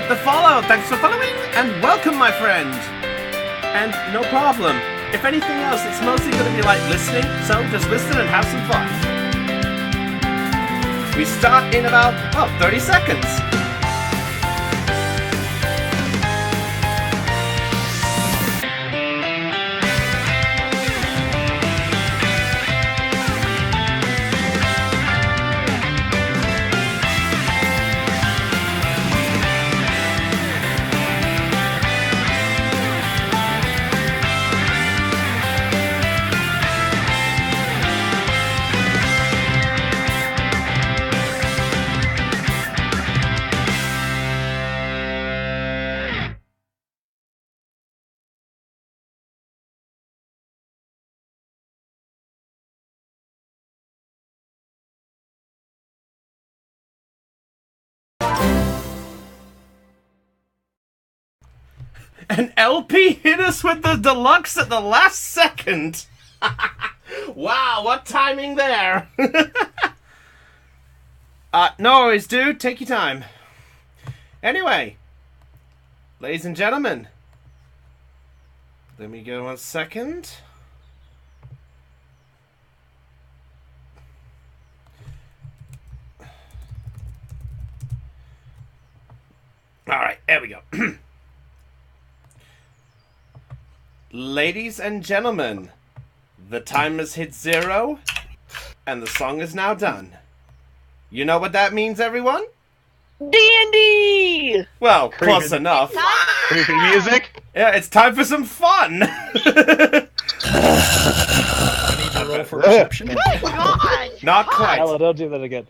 Click the follow. Thanks for following, and welcome, my friend. And no problem. If anything else, it's mostly going to be like listening, so just listen and have some fun. We start in about, 30 seconds. An LP hit us with the deluxe at the last second. Wow, what timing there. No worries, dude. Take your time. Anyway, ladies and gentlemen, let me go 1 second. All right, there we go. Ladies and gentlemen, the time has hit 0, and the song is now done. You know what that means, everyone? D&D! Well, close enough. Creepy music? Yeah, it's time for some fun! I need to roll for perception. Oh God! Not quite. Ella, don't do that again.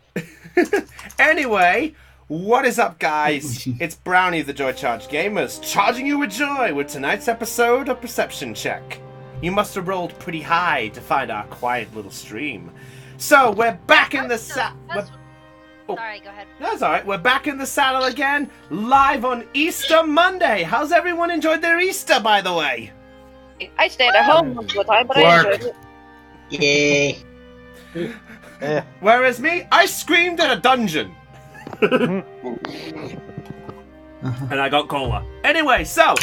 Anyway, what is up, guys? It's Brownie, the Joy Charge Gamers, charging you with joy with tonight's episode of Perception Check. You must have rolled pretty high to find our quiet little stream. So, we're back in the saddle. Sorry, go ahead. That's alright, we're back in the saddle again, live on Easter Monday. How's everyone enjoyed their Easter, by the way? I stayed at home most of the time, but I enjoyed it. Yeah. Whereas me, I screamed at a dungeon. And I got cola. Anyway, so,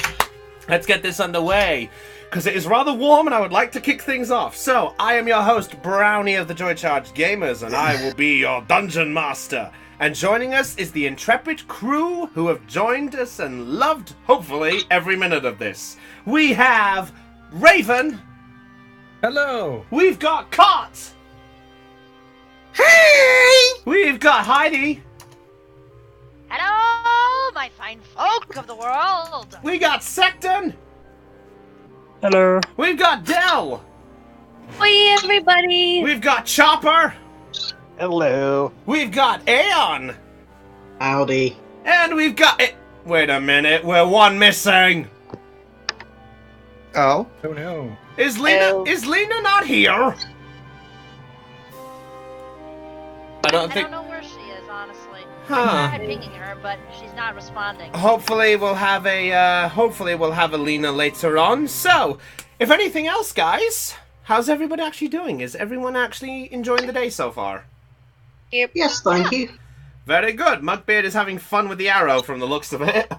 let's get this underway, because it is rather warm and I would like to kick things off. So, I am your host, Brownie of the Joy Charge Gamers, and I will be your Dungeon Master. And joining us is the intrepid crew who have joined us and loved, hopefully, every minute of this. We have Raven. Hello. We've got Cot. Hey! We've got Heidi. Hello, my fine folk of the world! We got Secton. Hello. We've got Dell. Hey, everybody! We've got Chopper. Hello. We've got Aeon. Howdy. And we've got it. Wait a minute, we're one missing. Oh? Oh no. Is Lena not here? I don't I think. don't know where she is, honestly. Huh. I tried pinging her, but she's not responding. Hopefully we'll have a Lena later on. So, if anything else, guys, how's everybody actually doing? Is everyone actually enjoying the day so far? Yep. Yes, thank you. Very good. Mugbeard is having fun with the arrow from the looks of it.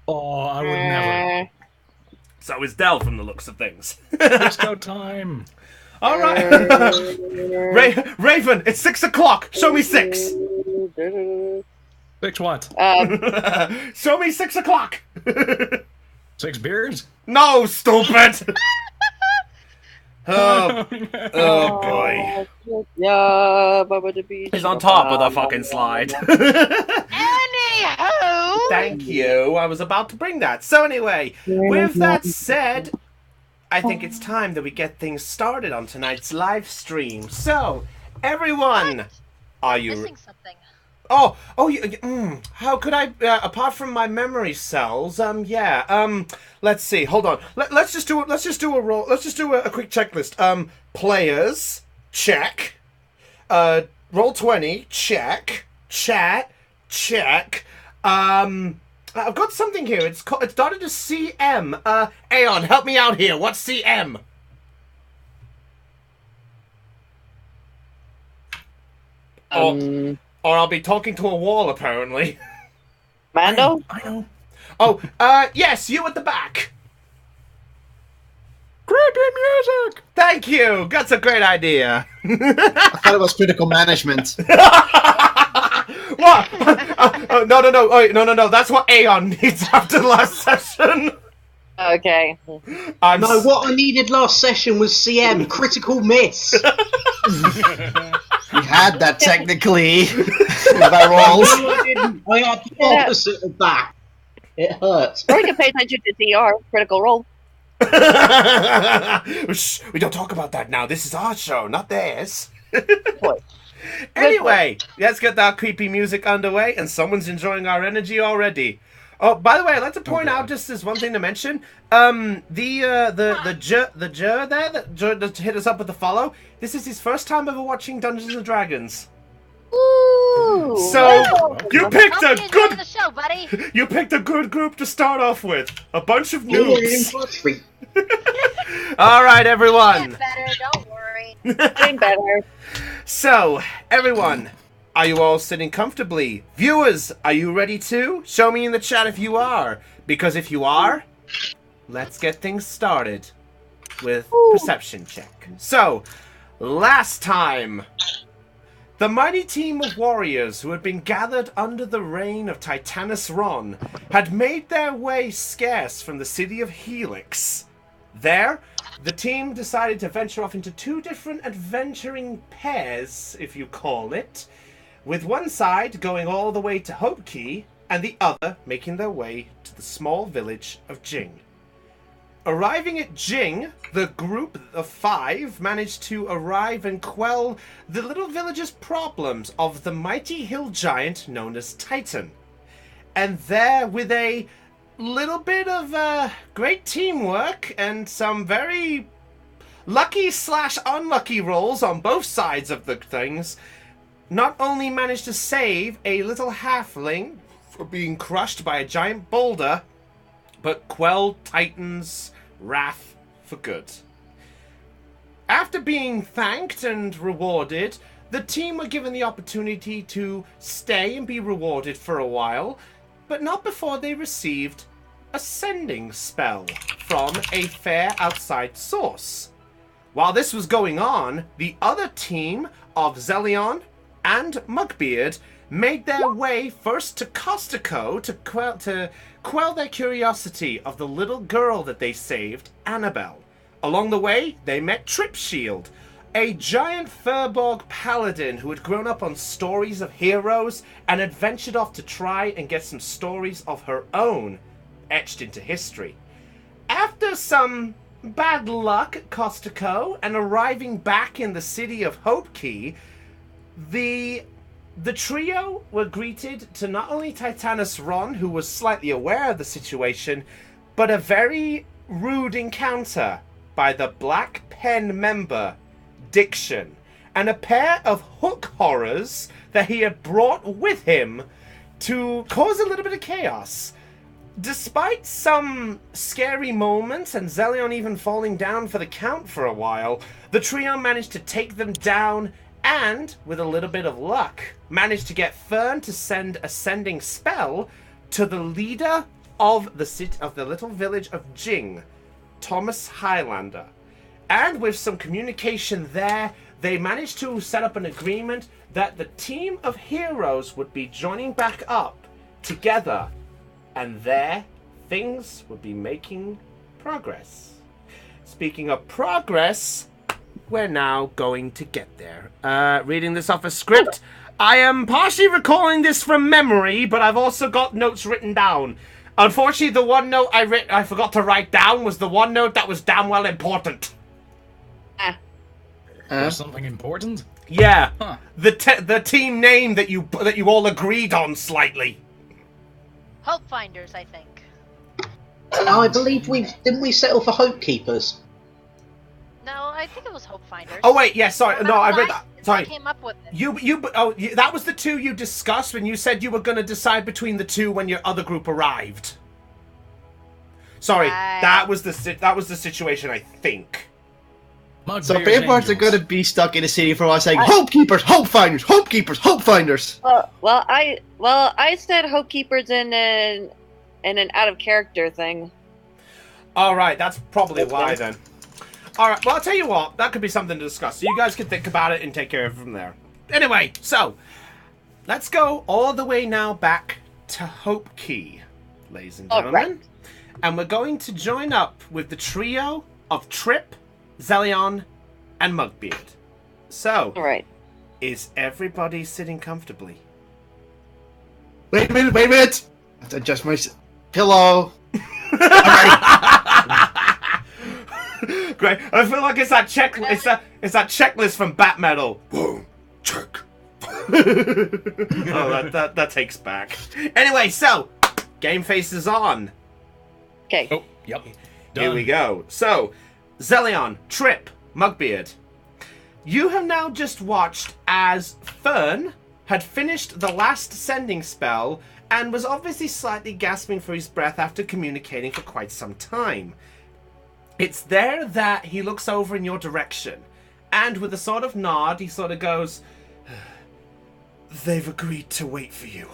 Oh, I would never. So is Dell from the looks of things. It's go time. All right. Raven, it's 6 o'clock. Show me 6. Six what? Show me 6 o'clock. 6 beers? No, stupid. Oh boy. He's on top of the fucking slide. Anywho! Thank you. I was about to bring that. So anyway, with that said, I think it's time that we get things started on tonight's live stream. So, everyone, are you? Missing something. How could I? Apart from my memory cells, let's see. Hold on. Let's just do a roll. Let's just do a quick checklist. Players, check. Roll 20, check. Chat, check. I've got something here. It started as CM. Aeon, help me out here. What's CM? Or I'll be talking to a wall, apparently. Mando? I know. Oh, yes, you at the back. Creepy music! Thank you. That's a great idea. I thought it was critical management. What? No. No. That's what Aeon needs after last session. Okay. No, what I needed last session was CM, critical miss. We had that technically with our rolls. No, I didn't. I had the opposite of that. It hurts. Or you can pay attention to TR, critical role. Shh, we don't talk about that now. This is our show, not theirs. Anyway, let's get that creepy music underway, and someone's enjoying our energy already. Oh, by the way, I'd like to point out just as one thing to mention. The Jer there that hit us up with the follow. This is his first time ever watching Dungeons and Dragons. Ooh. So you picked Hope a you good. enjoy the show, buddy. You picked a good group to start off with. A bunch of You're in noobs. pottery. All right, everyone. Get better, don't worry. Getting better. So, everyone, are you all sitting comfortably? Viewers, are you ready too? Show me in the chat if you are. Because if you are, let's get things started with perception check. So, last time, the mighty team of warriors who had been gathered under the reign of Titanus Ron had made their way scarce from the city of Helix. There, the team decided to venture off into two different adventuring pairs, if you call it, with one side going all the way to Hope Key, and the other making their way to the small village of Jing. Arriving at Jing, the group of 5 managed to arrive and quell the little village's problems of the mighty hill giant known as Titan. And there, with a little bit of great teamwork and some very lucky/unlucky rolls on both sides of the things, not only managed to save a little halfling from being crushed by a giant boulder, but quelled Titan's wrath for good. After being thanked and rewarded, the team were given the opportunity to stay and be rewarded for a while, but not before they received a sending spell from a fair outside source. While this was going on, the other team of Zelion and Mugbeard made their way first to Costico to quell their curiosity of the little girl that they saved, Annabelle. Along the way, they met Tripshield, a giant Furborg paladin who had grown up on stories of heroes and had ventured off to try and get some stories of her own etched into history. After some bad luck at Costico and arriving back in the city of Hope Key, the trio were greeted to not only Titanus Ron, who was slightly aware of the situation, but a very rude encounter by the Black Pen member, Diction, and a pair of hook horrors that he had brought with him to cause a little bit of chaos. Despite some scary moments and Zelion even falling down for the count for a while, the trio managed to take them down and, with a little bit of luck, managed to get Fern to send a sending spell to the leader of the little village of Jing, Thomas Highlander. And with some communication there, they managed to set up an agreement that the team of heroes would be joining back up together, and there things would be making progress. Speaking of progress, we're now going to get there. Reading this off a script, I am partially recalling this from memory, but I've also got notes written down. Unfortunately, the one note I forgot to write down was the one note that was damn well important. There's something important? Yeah, Huh. the team name that you all agreed on slightly. Hope Finders, I think. Oh, I believe didn't we settle for Hope Keepers? No, I think it was Hope Finders. Oh wait, yeah, sorry, no, I read that. I Sorry, came up with it. that was the two you discussed when you said you were going to decide between the two when your other group arrived. Sorry, that was the situation, I think. So vampires are going to be stuck in a city for a while saying, Hope Keepers, Hope Finders, Hope Keepers, Hope Finders! Well, I said Hope Keepers, and an out of character thing. All right, that's probably why then. All right, well, I'll tell you what, that could be something to discuss. So you guys can think about it and take care of it from there. Anyway, so let's go all the way now back to Hope Key, ladies and gentlemen. Right. And we're going to join up with the trio of Trip, Zelion, and Mugbeard. So, All right. is everybody sitting comfortably? Wait a minute. I have to adjust my pillow. Great. I feel like it's that check. It's that checklist from Bat Metal. Whoa, check. Oh, that takes back. Anyway, so game face is on. Okay. Oh, yep. Done. Here we go. So, Zelion, Trip, Mugbeard. You have now just watched as Fern had finished the last sending spell and was obviously slightly gasping for his breath after communicating for quite some time. It's there that he looks over in your direction, and with a sort of nod, he sort of goes, "They've agreed to wait for you.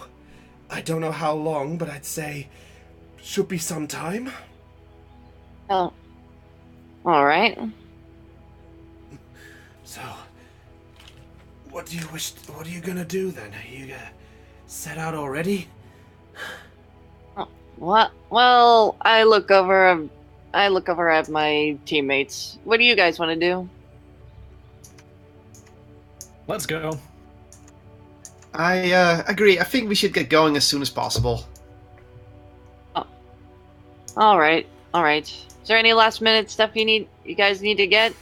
I don't know how long, but I'd say should be some time." Oh. All right. So, what are you gonna do then? Are you gonna set out already? What? Well, I look over at my teammates. What do you guys want to do? Let's go. I agree. I think we should get going as soon as possible. All right. Is there any last minute stuff you guys need to get?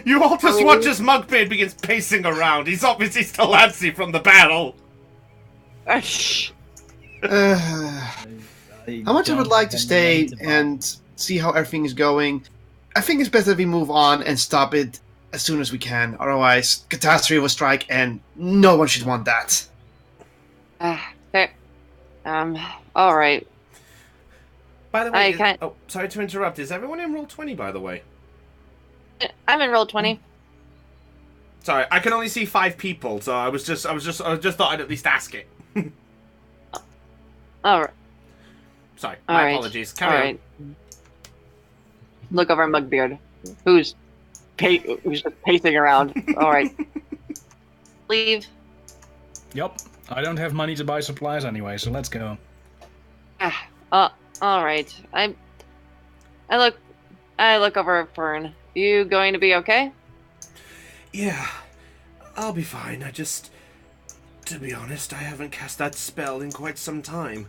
You all just watch as Mugbeard begins pacing around. He's obviously still antsy from the battle. How much I would like to stay and see how everything is going. I think it's better that we move on and stop it as soon as we can. Otherwise, catastrophe will strike, and no one should want that. Fair. All right. By the way, sorry to interrupt. Is everyone in roll 20? By the way, I'm in roll 20. sorry, I can only see 5 people, so I just thought I'd at least ask it. All right. Sorry, All my right. apologies. Carry on. Look over at Mugbeard, who's just pacing around. All right. Leave. Yep. I don't have money to buy supplies anyway, so let's go. All right. I look over at Fern. You going to be okay? Yeah, I'll be fine. To be honest, I haven't cast that spell in quite some time.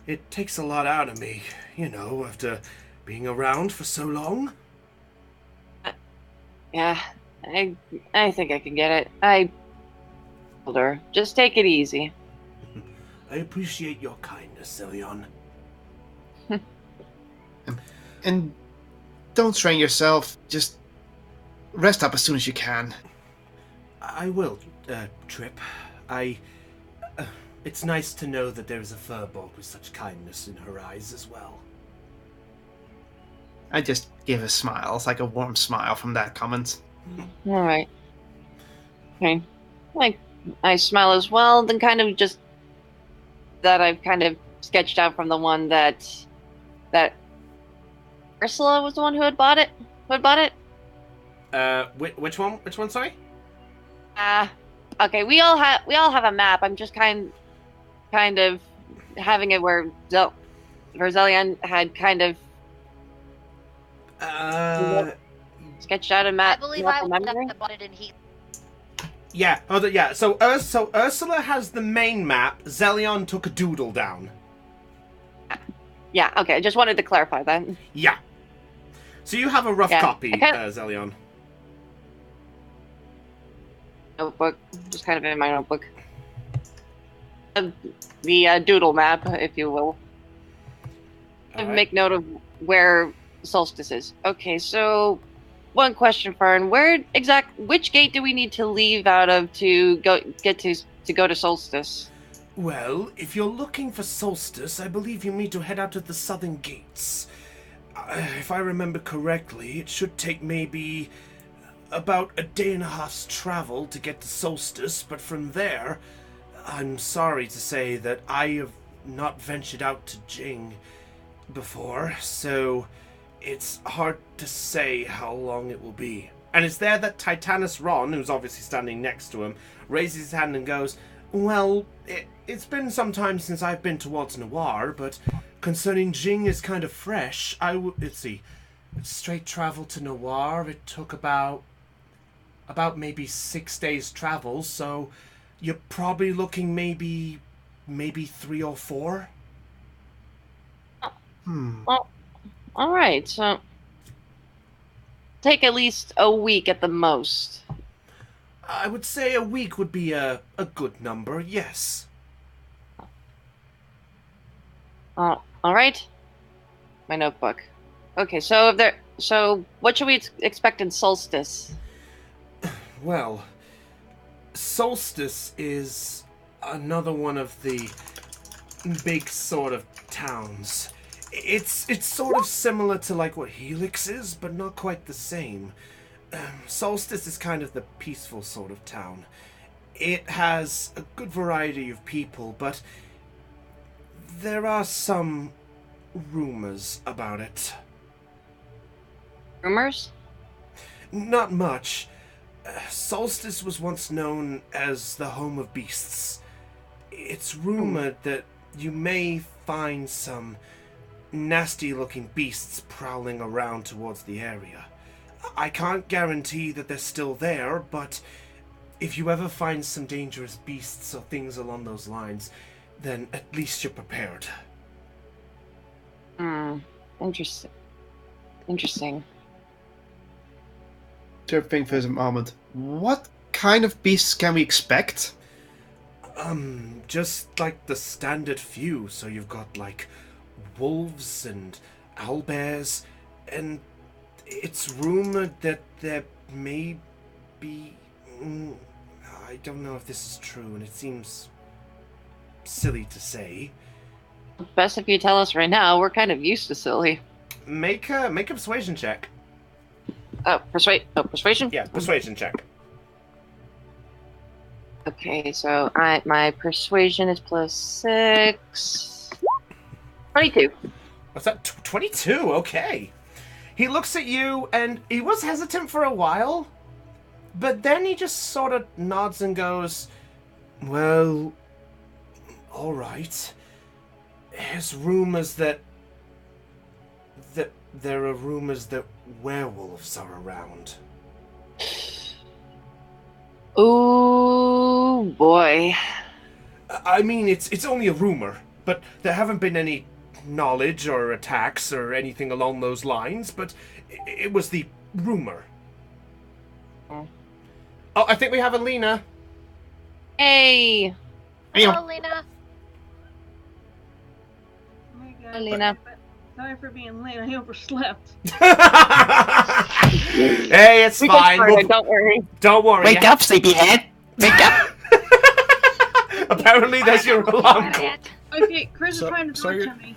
It takes a lot out of me, after being around for so long. Yeah, I think I can get it. I told her, just take it easy. I appreciate your kindness, Zelion. And don't strain yourself. Just rest up as soon as you can. I will, Trip. It's nice to know that there is a furbolg with such kindness in her eyes as well. I just give a smile. It's like a warm smile from that comment. All right. Okay. I smile as well. Then kind of just that I've kind of sketched out from the one that Ursula was the one who had bought it. Which one? Which one? Sorry. Okay. We all have a map. I'm just kind of having it where Zelion had kind of sketched out a I map. believe map I of was memory. that bought it in heat. Yeah. Oh, yeah. So Ursula has the main map. Zelion took a doodle down. Yeah. Okay. I just wanted to clarify that. Yeah. So you have a rough copy, Zelion. Notebook, just kind of in my notebook. The doodle map, if you will. Alright. Make note of where Solstice is. Okay, so one question, Fern. Which gate do we need to leave out of to go to Solstice? Well, if you're looking for Solstice, I believe you need to head out to the southern gates. If I remember correctly, it should take maybe about a day and a half's travel to get to Solstice, but from there, I'm sorry to say that I have not ventured out to Jing before, so it's hard to say how long it will be. And it's there that Titanus Ron, who's obviously standing next to him, raises his hand and goes, well, it's been some time since I've been towards Noir, but concerning Jing is kind of fresh. Let's see, straight travel to Noir, it took about maybe 6 days travel, so you're probably looking maybe 3 or 4. Well, all right. So take at least a week at the most. I would say a week would be a good number, yes. All right. My notebook. Okay, so what should we expect in Solstice? Well, Solstice is another one of the big sort of towns. It's sort of similar to like what Helix is, but not quite the same. Solstice is kind of the peaceful sort of town. It has a good variety of people, but there are some rumors about it. Rumors? Not much. Solstice was once known as the home of beasts. It's rumored that you may find some nasty-looking beasts prowling around towards the area. I can't guarantee that they're still there, but if you ever find some dangerous beasts or things along those lines, then at least you're prepared. Interesting. Interesting. Think for a moment. What kind of beasts can we expect? Just like the standard few. So you've got like wolves and owlbears, and it's rumored that there may be... I don't know if this is true, and it seems silly to say. Best if you tell us right now. We're kind of used to silly. Make a persuasion check. Persuasion? Yeah, persuasion check. Okay, so my persuasion is +6. 22. What's that? 22? Okay. He looks at you, and he was hesitant for a while, but then he just sort of nods and goes, well, all right. There's rumors that there are rumors that werewolves are around. Oh boy. I mean, it's only a rumor, but there haven't been any knowledge or attacks or anything along those lines, but it was the rumor. Oh, I think we have Alina. Hey, Hello, Lena. Oh my God. Alina. Sorry for being late. I overslept. Hey, it's We can fine. start it, don't worry. Don't worry. Wake up, sleepyhead! Wake up! Apparently, there's your alarm clock. Okay, Chris is So- trying to so talk you're- to me.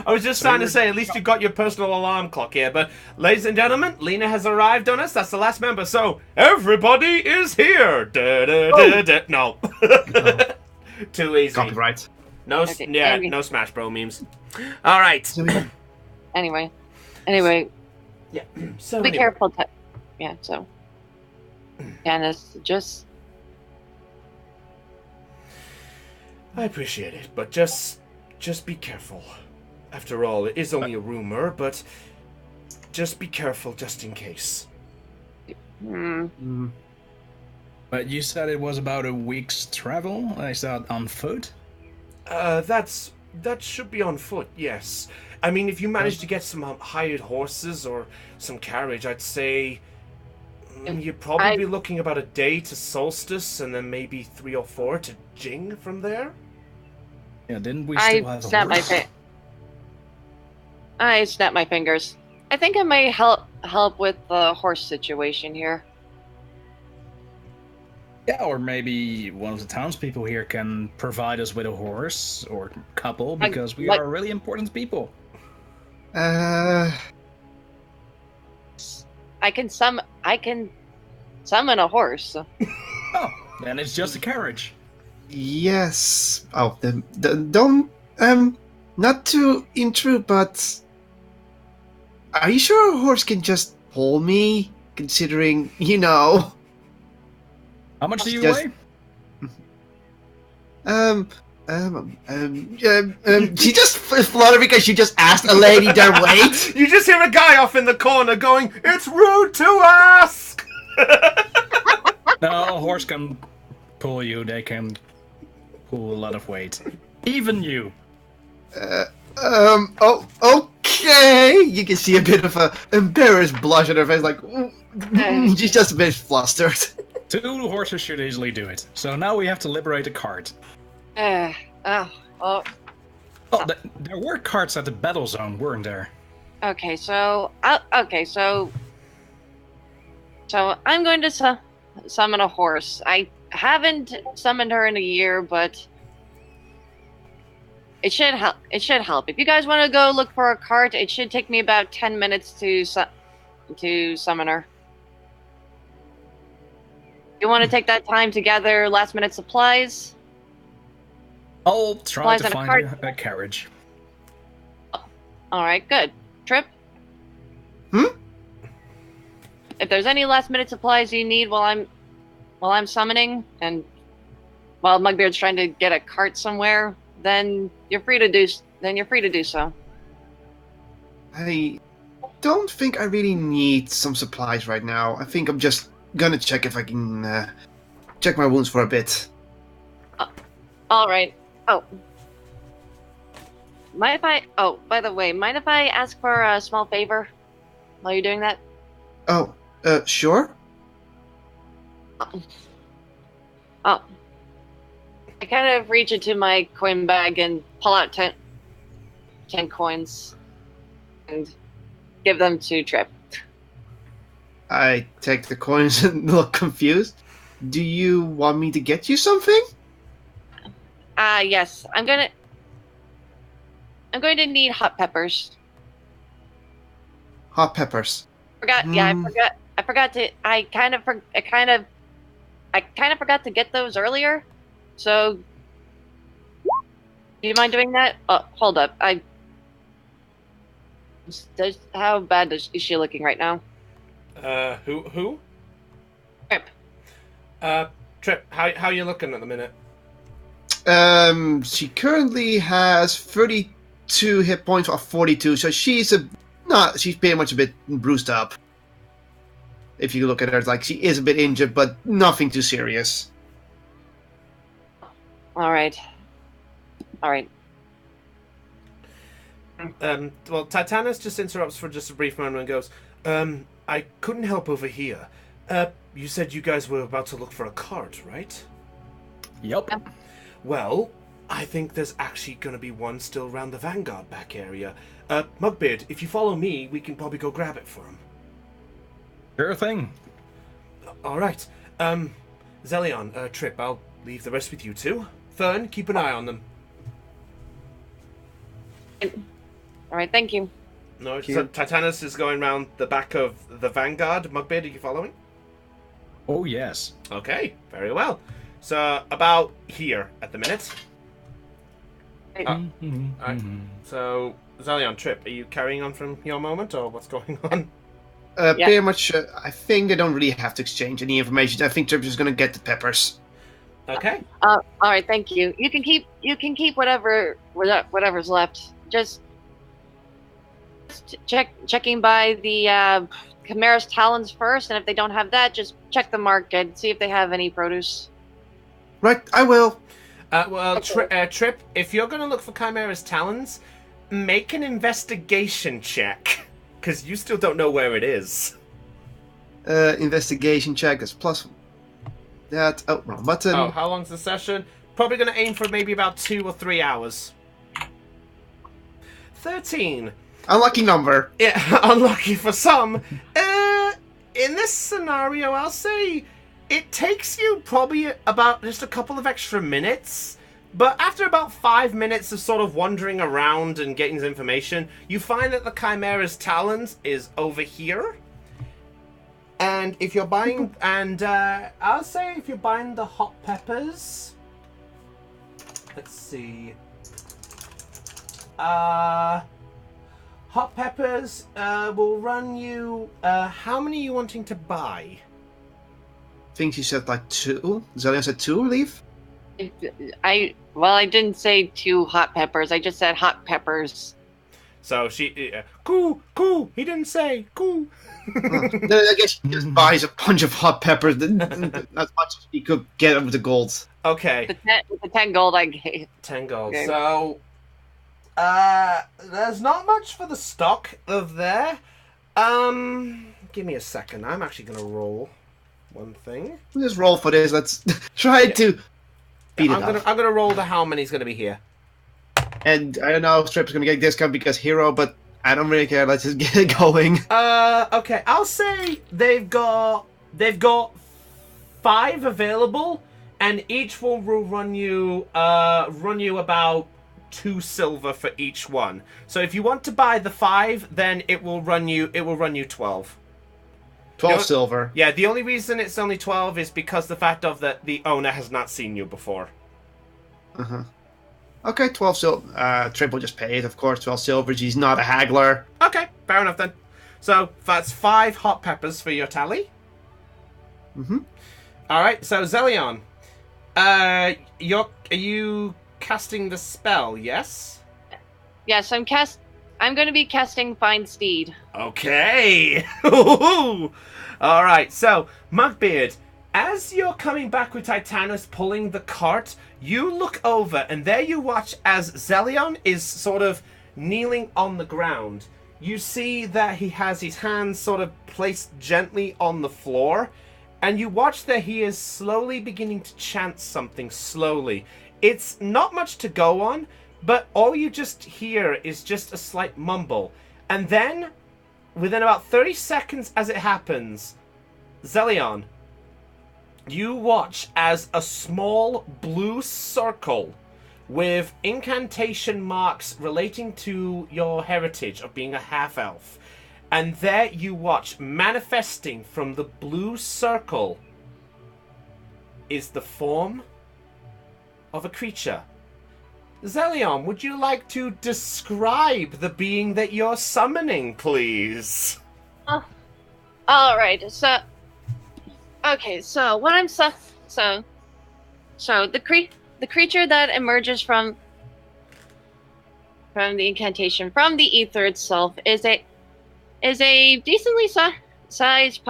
I was just trying to say, at least you got your personal alarm clock here. But, ladies and gentlemen, Lena has arrived on us. That's the last member. So, everybody is here. Da, da, da, da. No. Too easy. Copyright. No, Okay, yeah, Amy. no Smash Bro memes. All right. Anyway, Yeah. So be anyway. careful. Yeah, so. Janice, just. I appreciate it, but just be careful. After all, it is only a rumor, but just be careful, just in case. But you said it was about a week's travel. Is that on foot? That should be on foot, yes. I mean, if you manage to get some hired horses or some carriage, I'd say you'd probably be looking about a day to Solstice, and then maybe 3 or 4 to Jing from there. Yeah, didn't we still I have a snap my horse? I snap my fingers. I think I may help with the horse situation here. Yeah, or maybe one of the townspeople here can provide us with a horse or couple, because we are really important people. I can summon a horse. Oh, then it's just a carriage. Yes. Oh, don't not to intrude, but are you sure a horse can just pull me? Considering, How much do you Just- weigh? She just fluttered because she just asked a lady their weight. You just hear a guy off in the corner going, "It's rude to ask." No, a horse can pull you. They can pull a lot of weight. Even you. Oh, okay. You can see a bit of a embarrassed blush on her face, like she's just a bit flustered. 2 horses should easily do it. So now we have to liberate a cart. Oh, Oh, there were carts at the battle zone, weren't there? okay. So I'm going to summon a horse. I haven't summoned her in a year, but it should help. It should help. If you guys want to go look for a cart, it should take me about 10 minutes to summon her. You want to take that time to gather last-minute supplies? I'll try Supplies to and a find cart. a carriage. All right, good. Trip? If there's any last-minute supplies you need while I'm summoning, and while Mugbeard's trying to get a cart somewhere, then you're free to do so. I don't think I really need some supplies right now. I think I'm just gonna check if I can check my wounds for a bit. All right. Oh, mind if I? Oh, by the way, mind if I ask for a small favor while you're doing that? Oh, sure. Oh, I kind of reach into my coin bag and pull out 10 coins and give them to Trip. I take the coins and look confused. Do you want me to get you something? Yes. I'm going to need hot peppers. Hot peppers. I forgot to. I kind of forgot to get those earlier. So, do you mind doing that? Oh, hold up. How bad is she looking right now? Who? Trip. Trip. How you looking at the minute? She currently has 32 hit points of 42, so she's pretty much a bit bruised up. If you look at her, like, she is a bit injured, but nothing too serious. All right. Well, Titanus just interrupts for just a brief moment and goes, I couldn't help over here. You said you guys were about to look for a cart, right? Yup. Well, I think there's actually going to be one still around the Vanguard back area. Mugbeard, if you follow me, we can probably go grab it for him. Sure thing. All right. Zelion, Trip, I'll leave the rest with you two. Fern, keep an eye on them. All right. Thank you. No, so Titanus is going round the back of the Vanguard. Mugbeard, are you following? Oh, yes. Okay, very well. So, about here at the minute. Alright. So, Zelion, Trip, are you carrying on from your moment, or what's going on? Pretty much, I think they don't really have to exchange any information. I think Tripp's just gonna get the peppers. Okay. All right. Thank you. You can keep whatever's left. Just checking by the Chimera's talons first, and if they don't have that, just check the market, see if they have any produce. Right, I will. Trip, if you're going to look for Chimera's talons, make an investigation check, because you still don't know where it is. Investigation check is plus that. Oh, wrong button. Oh, how long's the session? Probably going to aim for maybe about 2 or 3 hours. 13. Unlucky number. Yeah, unlucky for some. In this scenario, I'll say it takes you probably about just a couple of extra minutes. But after about 5 minutes of sort of wandering around and getting the information, you find that the Chimera's talons is over here. And if you're buying, I'll say if you're buying the hot peppers, Let's see. Hot peppers will run you. How many are you wanting to buy? I think she said like 2. Zelion said 2, I believe. I didn't say 2 hot peppers. I just said hot peppers. So she, cool. He didn't say cool. I guess she just buys a bunch of hot peppers, as much as she could get with the gold. Okay. The 10 gold I gave. 10 gold. Okay. So, there's not much for the stock of there. Give me a second. I'm actually gonna roll one thing. We'll just roll for this. Let's try to beat it up. I'm gonna roll the how many's gonna be here. And I don't know if Strip's gonna get a discount because hero, but I don't really care. Let's just get it going. Okay. I'll say they've got 5 available, and each one will run you about 2 silver for each one. So if you want to buy the 5, then it will run you 12. 12 silver. Yeah, the only reason it's only 12 is because the fact of that the owner has not seen you before. Okay, 12 silver. Triple just paid, of course. 12 silver. He's not a haggler. Okay, fair enough then. So that's 5 hot peppers for your tally. All right. So Zelion, are you casting the spell? Yes. Yes, I'm going to be casting Find Steed. Okay. All right. So Mugbeard, as you're coming back with Titanus pulling the cart, you look over and there you watch as Zelion is sort of kneeling on the ground. You see that he has his hands sort of placed gently on the floor, and you watch that he is slowly beginning to chant something slowly. It's not much to go on, but all you just hear is just a slight mumble. And then, within about 30 seconds as it happens, Zelion, you watch as a small blue circle with incantation marks relating to your heritage of being a half-elf. And there you watch, manifesting from the blue circle, is the form of a creature. Zelion, would you like to describe the being that you're summoning, please? Alright, so... Okay, so what I'm so the creature that emerges from the incantation from the ether itself is a decently sized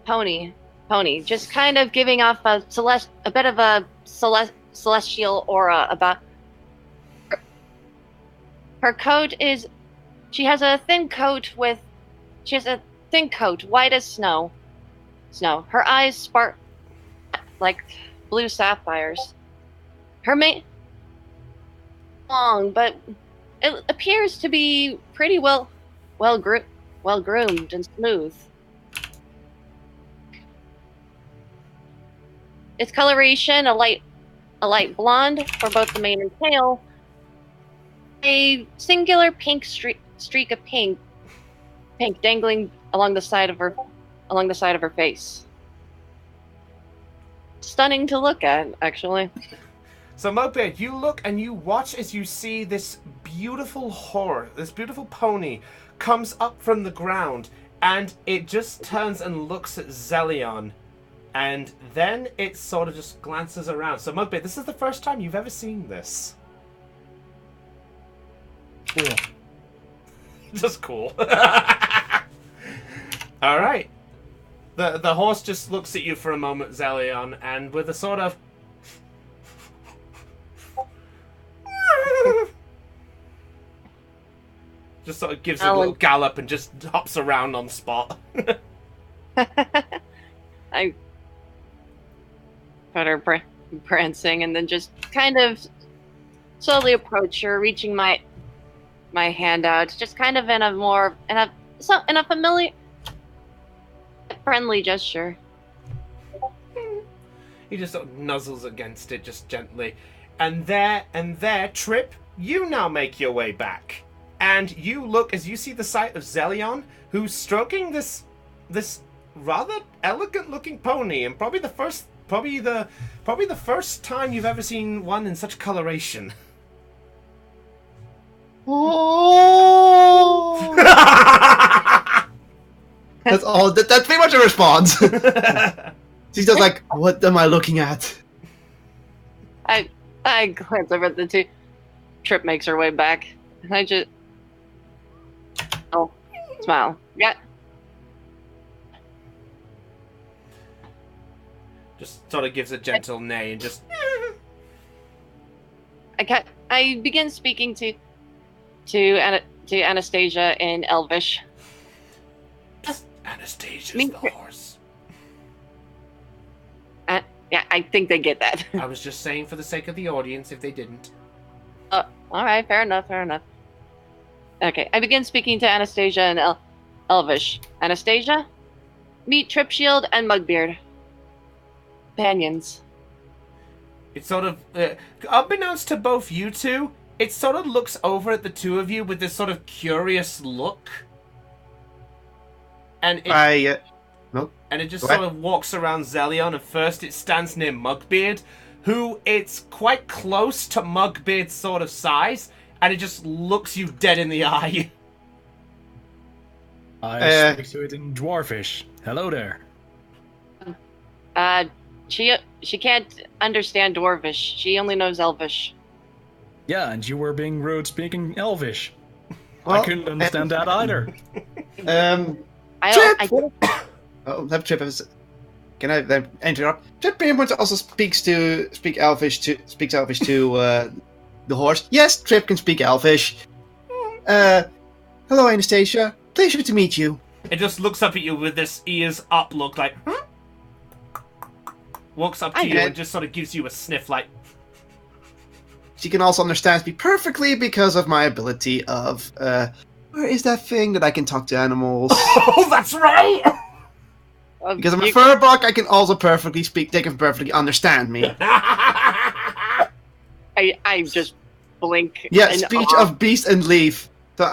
pony, just kind of giving off a bit of a celestial aura about. Her coat is, she has a thin coat, white as snow. Her eyes spark like blue sapphires. Her mane long, but it appears to be pretty well groomed and smooth. Its coloration a light blonde for both the mane and tail. A singular pink streak of pink dangling along the side of her face. Stunning to look at, actually. So Moped, you look and you watch as you see this beautiful this beautiful pony comes up from the ground, and it just turns and looks at Zelion, and then it sort of just glances around. So Moped, this is the first time you've ever seen this. Cool. Just cool. All right. The horse just looks at you for a moment, Zelion, and with a sort of just sort of gives a little gallop and just hops around on the spot. I put her prancing and then just kind of slowly approach her, reaching my hand out, just kind of in a familiar, friendly gesture. He just sort of nuzzles against it just gently. And there, Trip, you now make your way back. And you look as you see the sight of Zelion, who's stroking this rather elegant looking pony, and probably the first Probably the first time you've ever seen one in such coloration. Oh! That's all. That's pretty much a response. She's just like, what am I looking at? I glance over at the two. Trip makes her way back, and I just smile. Yeah. Just sort of gives a gentle neigh and just. I begin speaking to Anastasia in Elvish. Anastasia's Me- the horse. Yeah, I think they get that. I was just saying for the sake of the audience if they didn't. All right, fair enough. Okay, I begin speaking to Anastasia in Elvish. Anastasia, meet Tripshield and Mugbeard. Companions. It sort of, unbeknownst to both you two, it sort of looks over at the two of you with this sort of curious look. And it, and it just What? sort of walks around Zelion, and first it stands near Mugbeard, who it's quite close to Mugbeard's sort of size, and it just looks you dead in the eye. I speak to it in Dwarfish. Hello there. She can't understand Dwarvish. She only knows Elvish. Yeah, and you were being rude speaking Elvish. Well, I couldn't understand that either. I get it. Oh, that Trip is. Can I then interrupt? Trip pretty much also speaks Elvish to the horse. Yes, Trip can speak Elvish. Hello, Anastasia. Pleasure to meet you. It just looks up at you with this ears up look like, huh? Walks up to you and just sort of gives you a sniff like. She can also understand me perfectly because of my ability of, where is that thing that I can talk to animals? Oh, that's right! Because I'm a furbuck, I can also perfectly speak, they can perfectly understand me. I just blink. Yeah, in speech awe. of beast and leaf. So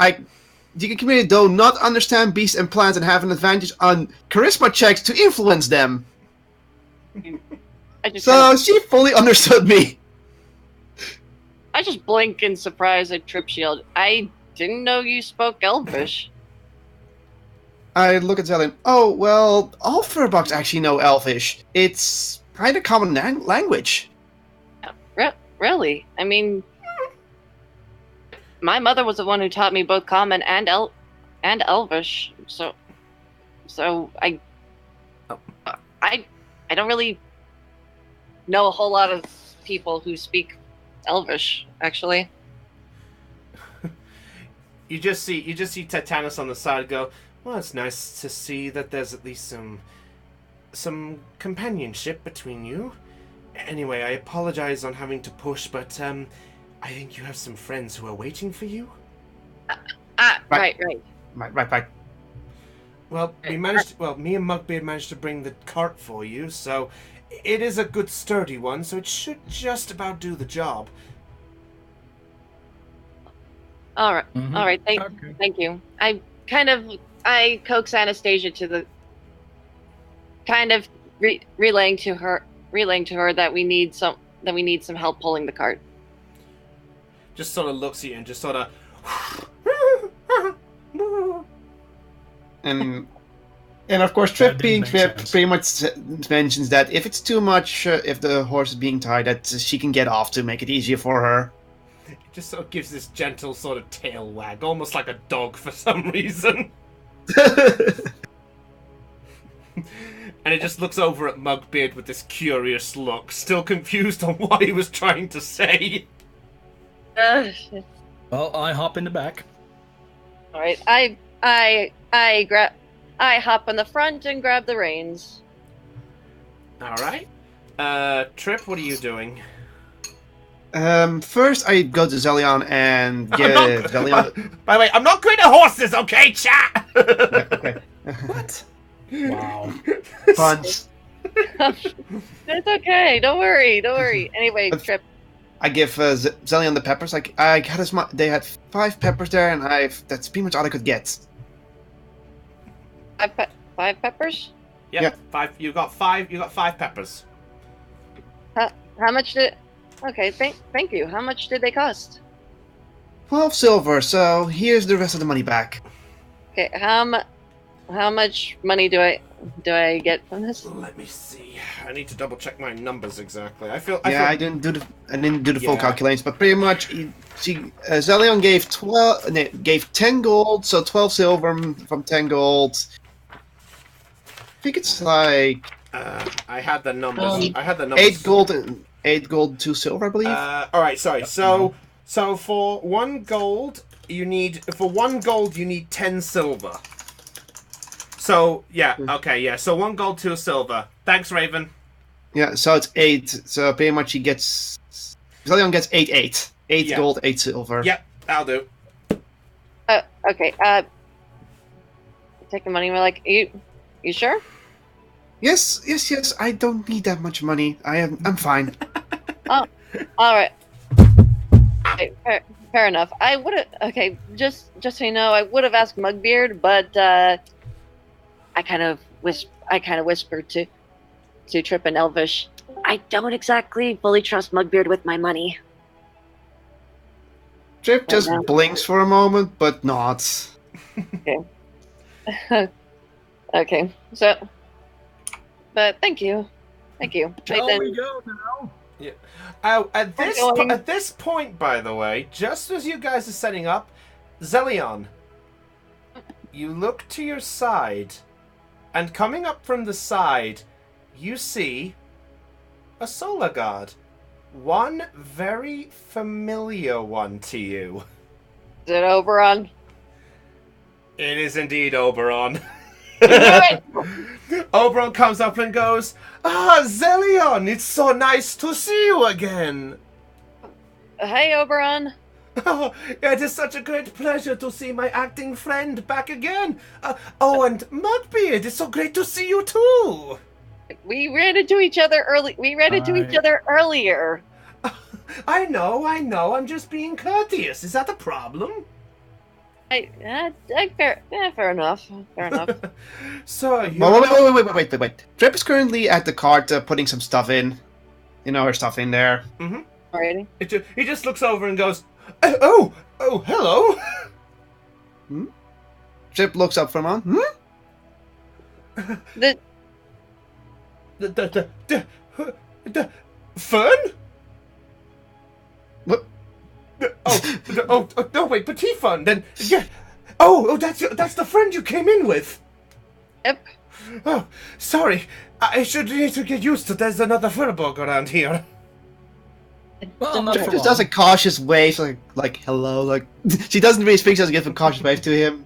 you can communicate though not understand beasts and plants and have an advantage on charisma checks to influence them. I just So she fully understood me. I just blink in surprise at Tripshield. I didn't know you spoke Elvish. I look at Zelion. Oh, well, all furbucks actually know Elvish. It's kind of common language. Really? I mean, my mother was the one who taught me both Common and Elvish. So I don't really know a whole lot of people who speak Elvish, actually. You just see Titanus on the side go, well, it's nice to see that there's at least some companionship between you. Anyway, I apologize on having to push, but I think you have some friends who are waiting for you. Right. Right. Well, me and Mugbeard managed to bring the cart for you, so it is a good sturdy one, so it should just about do the job. All right. Mhm. All right. Okay. Thank you. I coax Anastasia to the kind of relaying to her that we need some help pulling the cart. Just sort of looks at you and just sort of. And of course, Trip That didn't being make Trip sense. pretty much mentions that if it's too much, if the horse is being tied, that she can get off to make it easier for her. It just sort of gives this gentle sort of tail wag, almost like a dog for some reason. And it just looks over at Mugbeard with this curious look, still confused on what he was trying to say. Well, I hop in the back. All right. I hop on the front and grab the reins. Alright. Trip, what are you doing? First I go to Zelion and get Zelion. By the way, I'm not good at horses, okay, chat? Okay. What? Wow. Puns. It's okay. Don't worry. Anyway, Trip. I give Zelion the peppers. Like I had they had 5 peppers there, and that's pretty much all I could get. 5 peppers. Yep, Yeah. 5. You got 5 peppers. How much did? Okay, thank you. How much did they cost? 12 silver, so here's the rest of the money back. Okay, how much money do I get from this? Let me see. I need to double check my numbers exactly. I feel I didn't do the full Yeah. calculations, but pretty much Zelion gave 10 gold, so 12 silver from 10 gold. I think it's like I had the numbers. I had the numbers. 8 gold, 2 silver, I believe. All right, sorry. So for 1 gold, you need 10 silver. So yeah, okay, yeah. So 1 gold, 2 silver. Thanks, Raven. Yeah, so it's 8. So pretty much Zelion gets 8. 8 Yeah. gold, 8 silver. Yep, that'll do. Okay. Take the money. We're like, you sure? Yes. I don't need that much money. I'm fine. All right. Okay, fair enough. I would have. Okay, just so you know, I would have asked Mugbeard, but I kind of whispered to Trip and Elvish. I don't exactly fully trust Mugbeard with my money. Trip just blinks for a moment, but nods. Okay, so, but thank you. Shall Then- we go now? At this point, by the way, just as you guys are setting up, Zelion, you look to your side, and coming up from the side, you see a solar guard. One very familiar one to you. Is it Oberon? It is indeed Oberon. I Oberon comes up and goes, "Ah, Zelion, it's so nice to see you again." Hey, Oberon. Oh, it is such a great pleasure to see my acting friend back again. And Mudbeard, it's so great to see you too. We ran into each other earlier. I know. I'm just being courteous. Is that a problem? Fair enough. So, you Wait. Trip is currently at the cart putting some stuff in. Her stuff in there. Alrighty. He just looks over and goes, "Oh, hello." Trip looks up from on. The The Fern? What? No, wait, Petit Fun. Then, yeah. Oh, that's the friend you came in with. Yep. Oh, sorry. I should need to get used to. There's another Furbolg around here. Well, not Trip for just long. does a cautious wave, like hello, like she doesn't really speak, she doesn't give a cautious wave to him.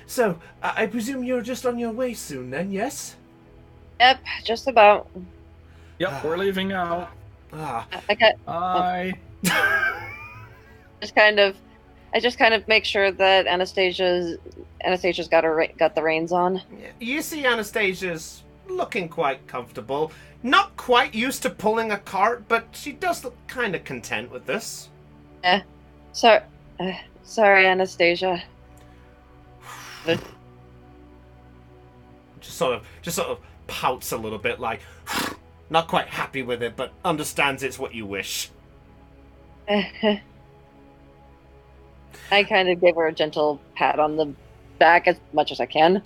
So I presume you're just on your way soon, then? Yes. Yep, just about. Yep, we're leaving now. Ah. I got Bye. I just kind of make sure that Anastasia's got the reins on. You see, Anastasia's looking quite comfortable. Not quite used to pulling a cart, but she does look kind of content with this. Sorry, Anastasia. Just sort of pouts a little bit, like not quite happy with it, but understands it's what you wish. I kind of give her a gentle pat on the back as much as I can.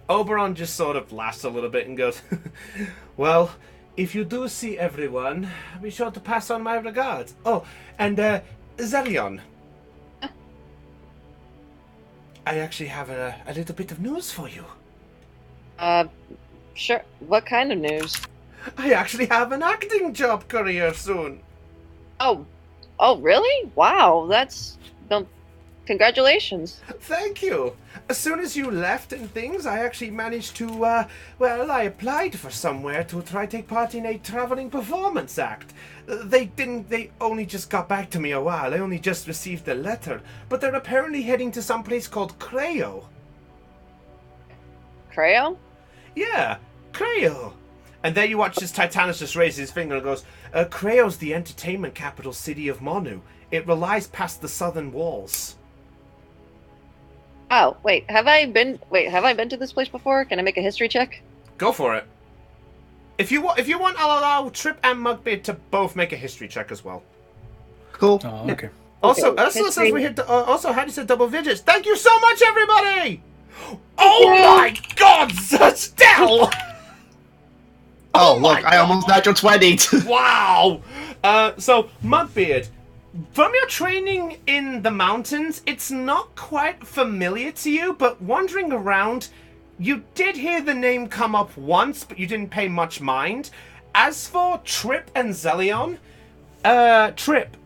Oberon just sort of laughs a little bit and goes, "Well, if you do see everyone, be sure to pass on my regards. Oh, and Zelion, I actually have a little bit of news for you. Sure. What kind of news? I actually have an acting job career soon." Oh, really? Wow, congratulations. Thank you. As soon as you left and things, I actually managed to, I applied for somewhere to try take part in a traveling performance act. They only just got back to me a while. I only just received the letter. But they're apparently heading to some place called Creo. Creo? Yeah, Creo. And there you watch this Titanus just raise his finger and goes, Creo's the entertainment capital city of Monu. It relies past the southern walls. Oh, have I been to this place before? Can I make a history check? Go for it. If you want, I'll allow Trip and Mugbeard to both make a history check as well. Cool. Oh, okay. Also, Okay, Ursula says history. we hit. Also, Hattie said double digits. Thank you so much, everybody. Oh my God, Stell! Oh, my look, I almost natural 20. Wow. So Mugbeard, from your training in the mountains, it's not quite familiar to you, but wandering around, you did hear the name come up once, but you didn't pay much mind. As for Trip and Zelion, Trip,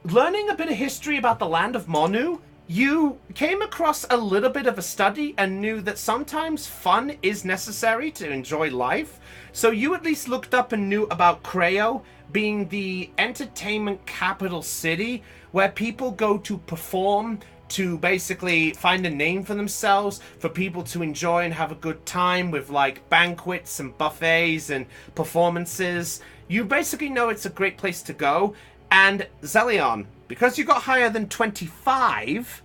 learning a bit of history about the land of Monu, you came across a little bit of a study and knew that sometimes fun is necessary to enjoy life. So you at least looked up and knew about Creo being the entertainment capital city where people go to perform, to basically find a name for themselves, for people to enjoy and have a good time with like banquets and buffets and performances. You basically know it's a great place to go. And Zelion, because you got higher than 25,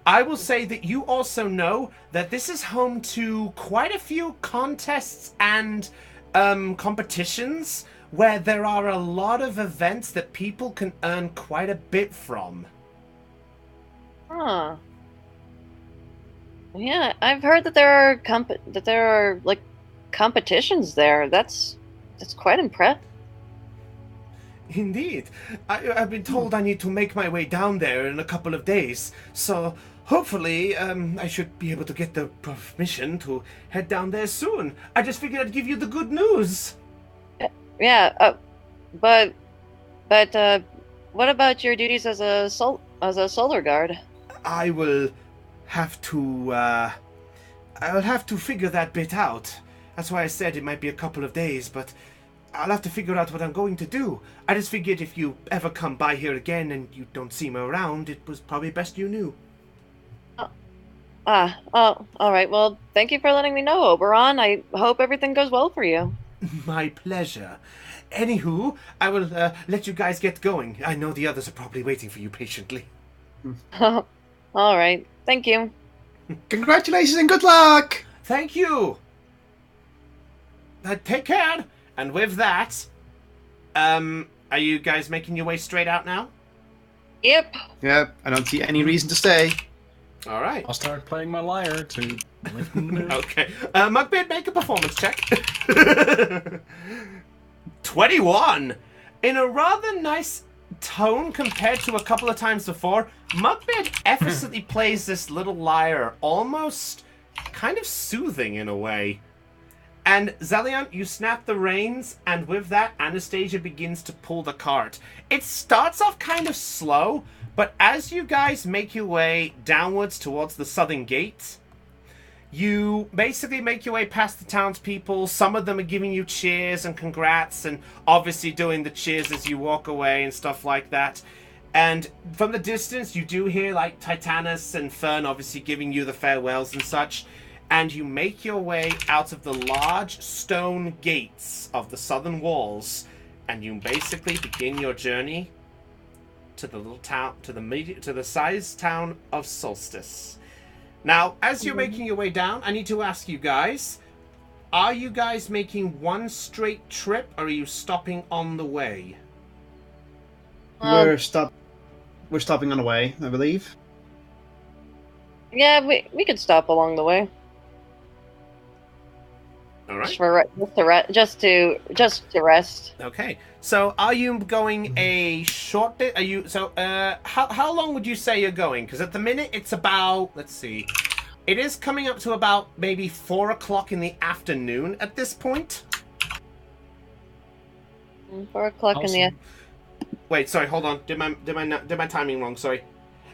I will say that you also know that this is home to quite a few contests and competitions where there are a lot of events that people can earn quite a bit from. Huh. Yeah, I've heard that there are like competitions there. That's quite impressive. Indeed. I've been told I need to make my way down there in a couple of days, so hopefully I should be able to get the permission to head down there soon. I just figured I'd give you the good news. Yeah, but what about your duties as a solar guard? I will have to figure that bit out. That's why I said it might be a couple of days, but I'll have to figure out what I'm going to do. I just figured if you ever come by here again and you don't see me around, it was probably best you knew. All right. Well, thank you for letting me know, Oberon. I hope everything goes well for you. My pleasure. Anywho, I will let you guys get going. I know the others are probably waiting for you patiently. All right. Thank you. Congratulations and good luck! Thank you. Take care. And with that, are you guys making your way straight out now? Yep. Yep, I don't see any reason to stay. All right. I'll start playing my lyre to lighten the mood. Okay. Mugbeard, make a performance check. 21! In a rather nice tone compared to a couple of times before, Mugbeard effortlessly plays this little lyre, almost kind of soothing in a way. And Zelion, you snap the reins, and with that, Anastasia begins to pull the cart. It starts off kind of slow, but as you guys make your way downwards towards the southern gate, you basically make your way past the townspeople. Some of them are giving you cheers and congrats, and obviously doing the cheers as you walk away and stuff like that. And from the distance, you do hear like Titanus and Fern obviously giving you the farewells and such. And you make your way out of the large stone gates of the southern walls, and you basically begin your journey to the little town, to the sized town of Solstice. Now, as you're making your way down, I need to ask you guys: are you guys making one straight trip, or are you stopping on the way? We're stopping on the way, I believe. Yeah, we could stop along the way. All right. Just to rest. Okay. So, are you going a short bit? Are you how long would you say you're going? Because at the minute it's about, let's see, it is coming up to about maybe 4 o'clock in the afternoon at this point. 4 o'clock in the afternoon. Wait, sorry, hold on. Did my timing wrong? Sorry.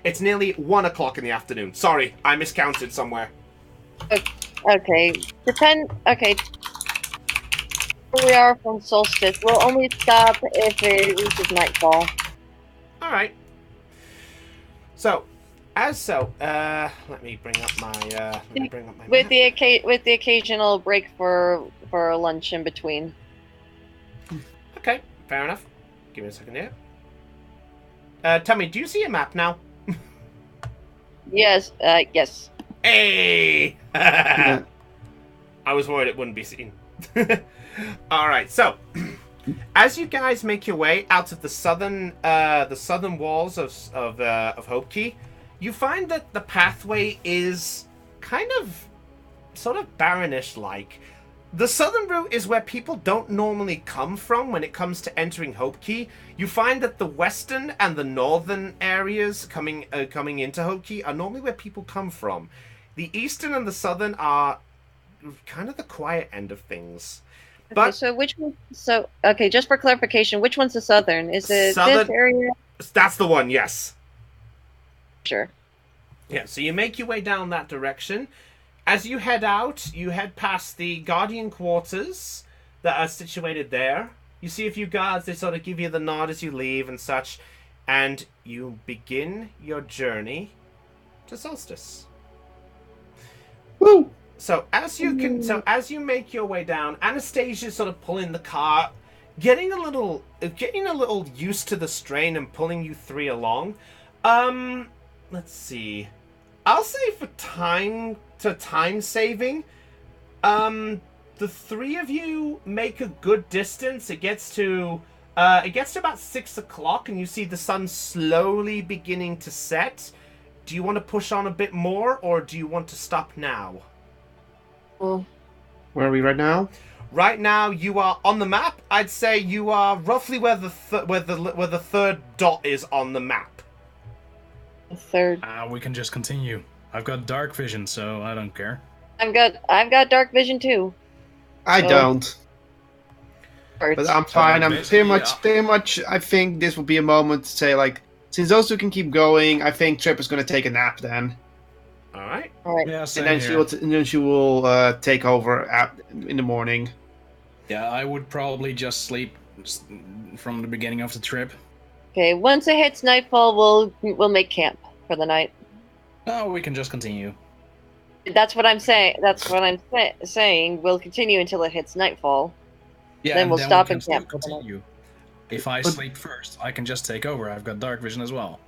It's nearly 1 o'clock in the afternoon. Sorry, I miscounted somewhere. Okay. Okay. We are from Solstice. We'll only stop if it reaches nightfall. All right. So, let me bring up my. With the occasional break for lunch in between. Okay, fair enough. Give me a second here. Tell me, do you see a map now? Yes. Yes. Hey! I was worried it wouldn't be seen. All right, so as you guys make your way out of the southern walls of Hope Key, you find that the pathway is kind of sort of barrenish like. The southern route is where people don't normally come from when it comes to entering Hope Key. You find that the western and the northern areas coming into Hope Key are normally where people come from. The eastern and the southern are kind of the quiet end of things. Okay, But so which one? So okay, just for clarification, which one's the southern? Is it Southern- this area? that's the one, yes. Sure. Yeah, so you make your way down that direction. As you head out, you head past the Guardian quarters that are situated there. You see a few guards, they sort of give you the nod as you leave and such, and you begin your journey to Solstice. Woo! So as you make your way down, Anastasia's sort of pulling the cart, getting a little used to the strain and pulling you three along. Let's see. I'll say for time saving, the three of you make a good distance. It gets to about 6 o'clock, and you see the sun slowly beginning to set. Do you want to push on a bit more, or do you want to stop now? Well, Where are we right now? Right now, you are on the map. I'd say you are roughly where the third dot is on the map. the third. We can just continue. I've got dark vision, so I don't care. I've got dark vision too. I Oh. don't. Birds. But I'm fine. I'm Basically, pretty much. I think this will be a moment to say, like, since those two can keep going, I think Trip is going to take a nap then, All right. All right. Yeah, same and then here. she will take over in the morning. Yeah, I would probably just sleep from the beginning of the trip. Okay. Once it hits nightfall, we'll make camp for the night. Oh, we can just continue. That's what I'm saying. That's what I'm saying. We'll continue until it hits nightfall. Yeah, Then and we'll then stop we can and still camp for the night. continue. If I sleep first, I can just take over. I've got dark vision as well.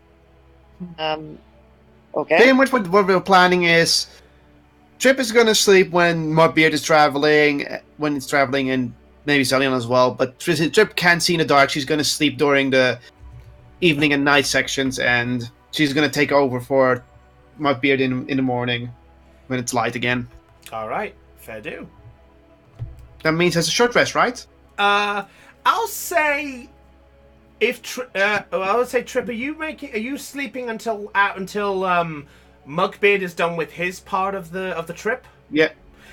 Okay. Pretty much what we're planning is, Trip is going to sleep when Mudbeard is traveling, and maybe Zelion as well. But Trip can't see in the dark. She's going to sleep during the evening and night sections, and she's going to take over for Mudbeard in the morning when it's light again. All right. Fair do. That means it's a short rest, right? I'll say I would say Trip. Are you sleeping until Mugbeard is done with his part of the trip? Yeah.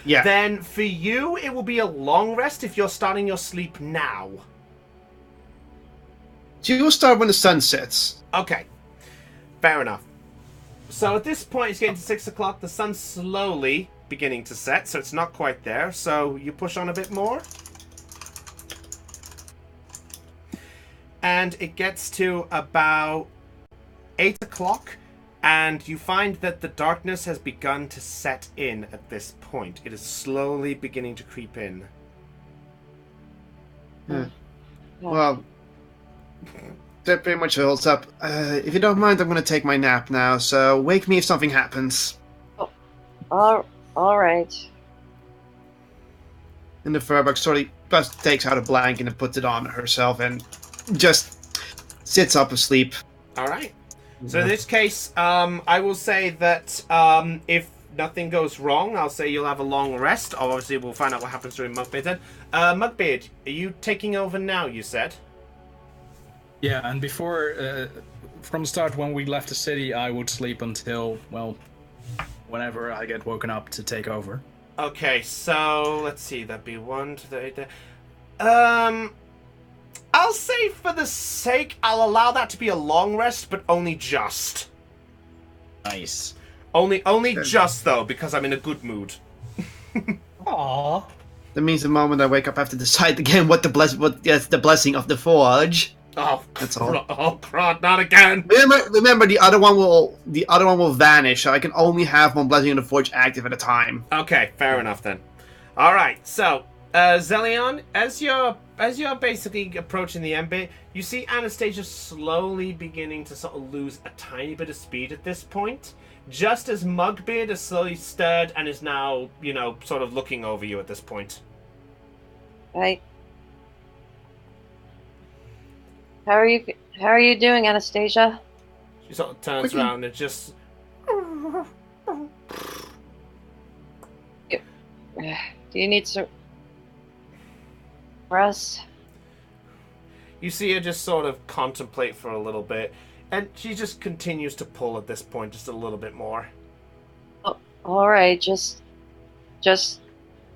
Yeah. Then for you, it will be a long rest if you're starting your sleep now. She will start when the sun sets. Okay. Fair enough. So at this point, it's getting to 6 o'clock. The sun's slowly beginning to set, so it's not quite there. So you push on a bit more. And it gets to about 8 o'clock, and you find that the darkness has begun to set in at this point. It is slowly beginning to creep in. Well, that pretty much holds up. If you don't mind, I'm going to take my nap now, so wake me if something happens. All right. And the Furbuck sort of just takes out a blanket and puts it on herself and just sits up asleep. All right. So in this case, I will say that if nothing goes wrong, I'll say you'll have a long rest. Obviously, we'll find out what happens during Mugbeard then. Mugbeard, are you taking over now, you said? Yeah, and before, from the start, when we left the city, I would sleep until, well, whenever I get woken up to take over. Okay, so let's see. That'd be 1, 2, 3, I'll say for the sake, I'll allow that to be a long rest, but only just. Nice. Only just though, because I'm in a good mood. Aww. That means the moment I wake up, I have to decide again what the blessing of the forge. Oh, That's all. Oh, crud, not again. Remember, the other one will vanish. So I can only have one blessing of the forge active at a time. Okay, fair enough then. All right, so Zelion, as you're basically approaching the end bit, you see Anastasia slowly beginning to sort of lose a tiny bit of speed at this point. Just as Mugbeard is slowly stirred and is now, sort of looking over you at this point. Hi. How are you doing, Anastasia? She sort of turns Quickly. around and just. Do you need some rest? You see her just sort of contemplate for a little bit, and she just continues to pull at this point just a little bit more. Oh, all right, just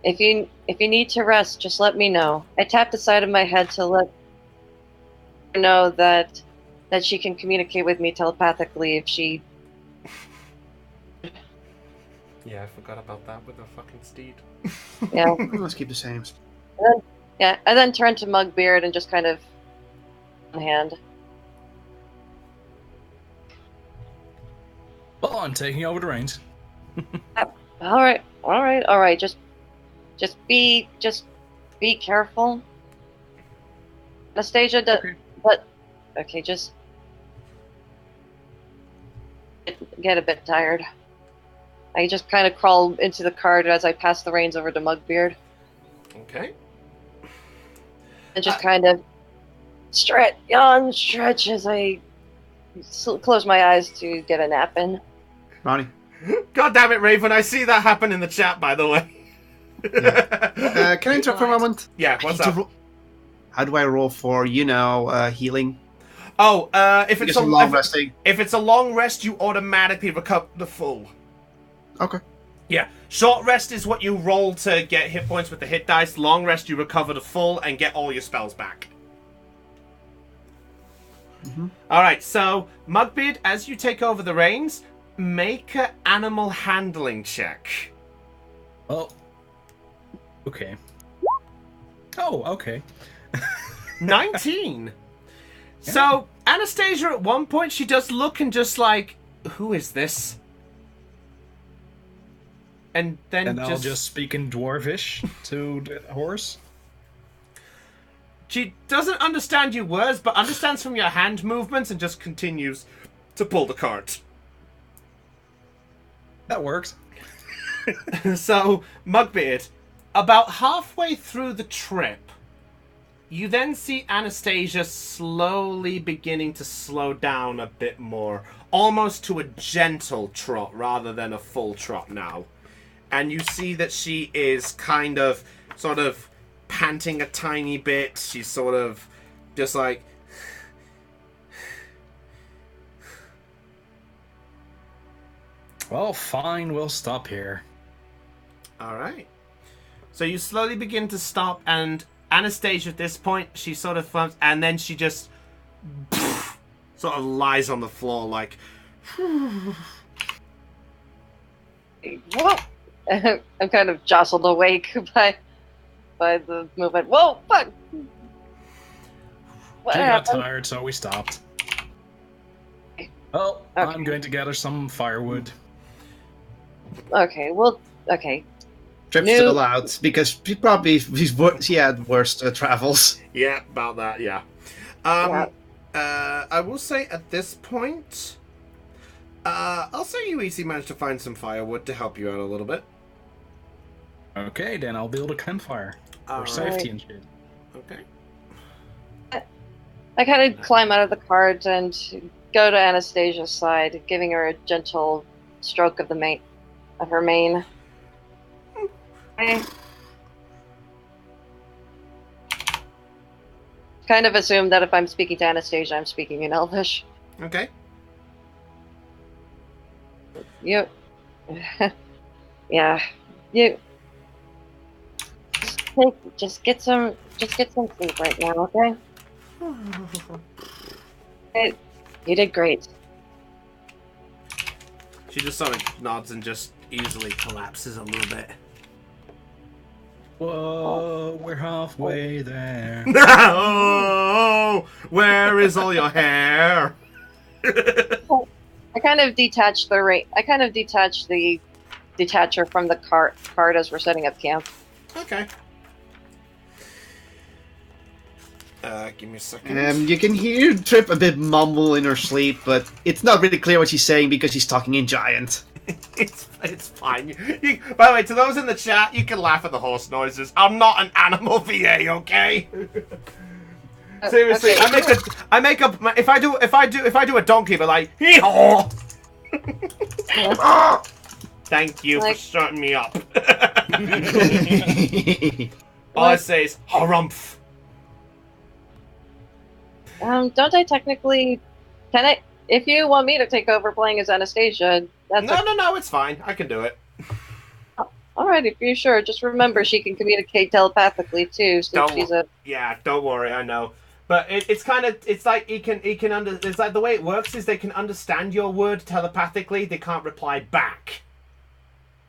if you need to rest, just let me know. I tapped the side of my head to let her know that she can communicate with me telepathically if she. Yeah, I forgot about that with the fucking steed. Yeah. Let's keep the same. Yeah, I then turned to Mugbeard and just kind of on hand. Well, I'm taking over the reins. All right. Just be careful. Anastasia, Okay. but okay, just get a bit tired. I just kind of crawl into the cart as I pass the reins over to Mugbeard Okay. and just kind of stretch as I close my eyes to get a nap in. Brownie. God damn it, Raven! I see that happen in the chat, by the way. Can I interrupt for a moment? Yeah, I what's need to up? How do I roll for, healing? Oh, if it's Because I'm long if, resting. if it's a long rest, you automatically recover the full. Okay. Yeah, short rest is what you roll to get hit points with the hit dice. Long rest, you recover the full and get all your spells back. All right, so Mugbeard, as you take over the reins, make an animal handling check. Well, okay. Oh, okay. 19. So Anastasia, at one point, she does look and just like, who is this? And then And I'll just speak in Dwarvish to the horse. She doesn't understand your words, but understands from your hand movements and just continues to pull the cart. That works. So, Mugbeard, about halfway through the trip, you then see Anastasia slowly beginning to slow down a bit more, almost to a gentle trot rather than a full trot now. And you see that she is kind of, sort of, panting a tiny bit. She's sort of just like... Well, fine, we'll stop here. Alright. So you slowly begin to stop, and Anastasia at this point, she sort of flumps, and then she just sort of lies on the floor like... Whoa! I'm kind of jostled awake by the movement. Whoa! Fuck! What She got happened? tired, so we stopped. Well, Okay. I'm going to gather some firewood. Okay, well, okay. Trip's New- still allowed because she had worse travels. Yeah, about that, yeah. I will say at this point, I'll say you easily managed to find some firewood to help you out a little bit. Okay, then I'll build a campfire. For Alright. safety and shit. Okay. I kind of climb out of the cart and go to Anastasia's side, giving her a gentle stroke of her mane. I kind of assume that if I'm speaking to Anastasia, I'm speaking in Elvish. Okay. You, yeah, you. Just get some sleep right now, okay? You did great. She just sort of nods and just easily collapses a little bit. Whoa, we're halfway there. Oh, where is all your hair? I kind of detached the detacher from the cart as we're setting up camp. Okay. Give me a second. You can hear Trip a bit mumble in her sleep, but it's not really clear what she's saying because she's talking in giant. It's fine. By the way, to those in the chat, you can laugh at the horse noises. I'm not an animal VA, okay? Seriously, Okay. if I do a donkey, but like hee-haw. Thank you for starting me up. All I say is harumph. Don't I technically? Can I? If you want me to take over playing as Anastasia, that's No, it's fine. I can do it. alright. If you're sure, just remember she can communicate telepathically too. Since she's a Yeah, don't worry, I know. But it's like it's like the way it works is they can understand your word telepathically. They can't reply back.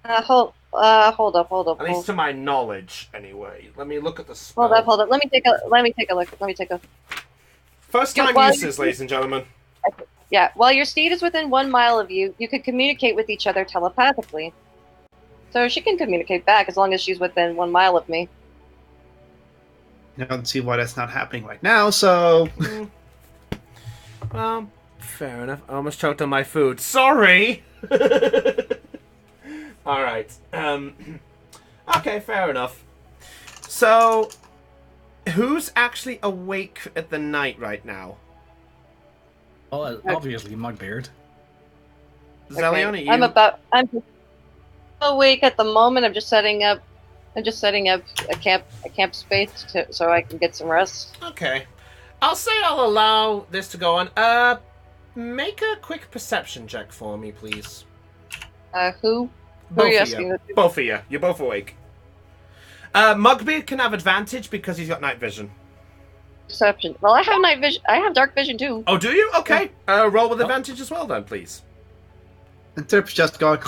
hold up. At least to my knowledge, anyway. Let me look at the spell. Hold up. Let me take a look. Let me take a. First time While uses, ladies and gentlemen. Yeah, while your steed is within 1 mile of you, you can communicate with each other telepathically. So she can communicate back as long as she's within 1 mile of me. I don't see why that's not happening right now, so... Well, fair enough. I almost choked on my food. Sorry! Alright. Okay, fair enough. So, who's actually awake at the night right now? Well, obviously, Mugbeard. Zelion, are you? I'm awake at the moment. I'm just setting up a camp space so I can get some rest. Okay. I'll say I'll allow this to go on. Make a quick perception check for me, please. Who? Who Both are you of asking? you. Both of you. You're both awake. Mugbeard can have advantage because he's got night vision. Perception. Well, I have night vision. I have dark vision too. Oh, do you? Okay. Roll with advantage as well, then, please. And Terp's just going...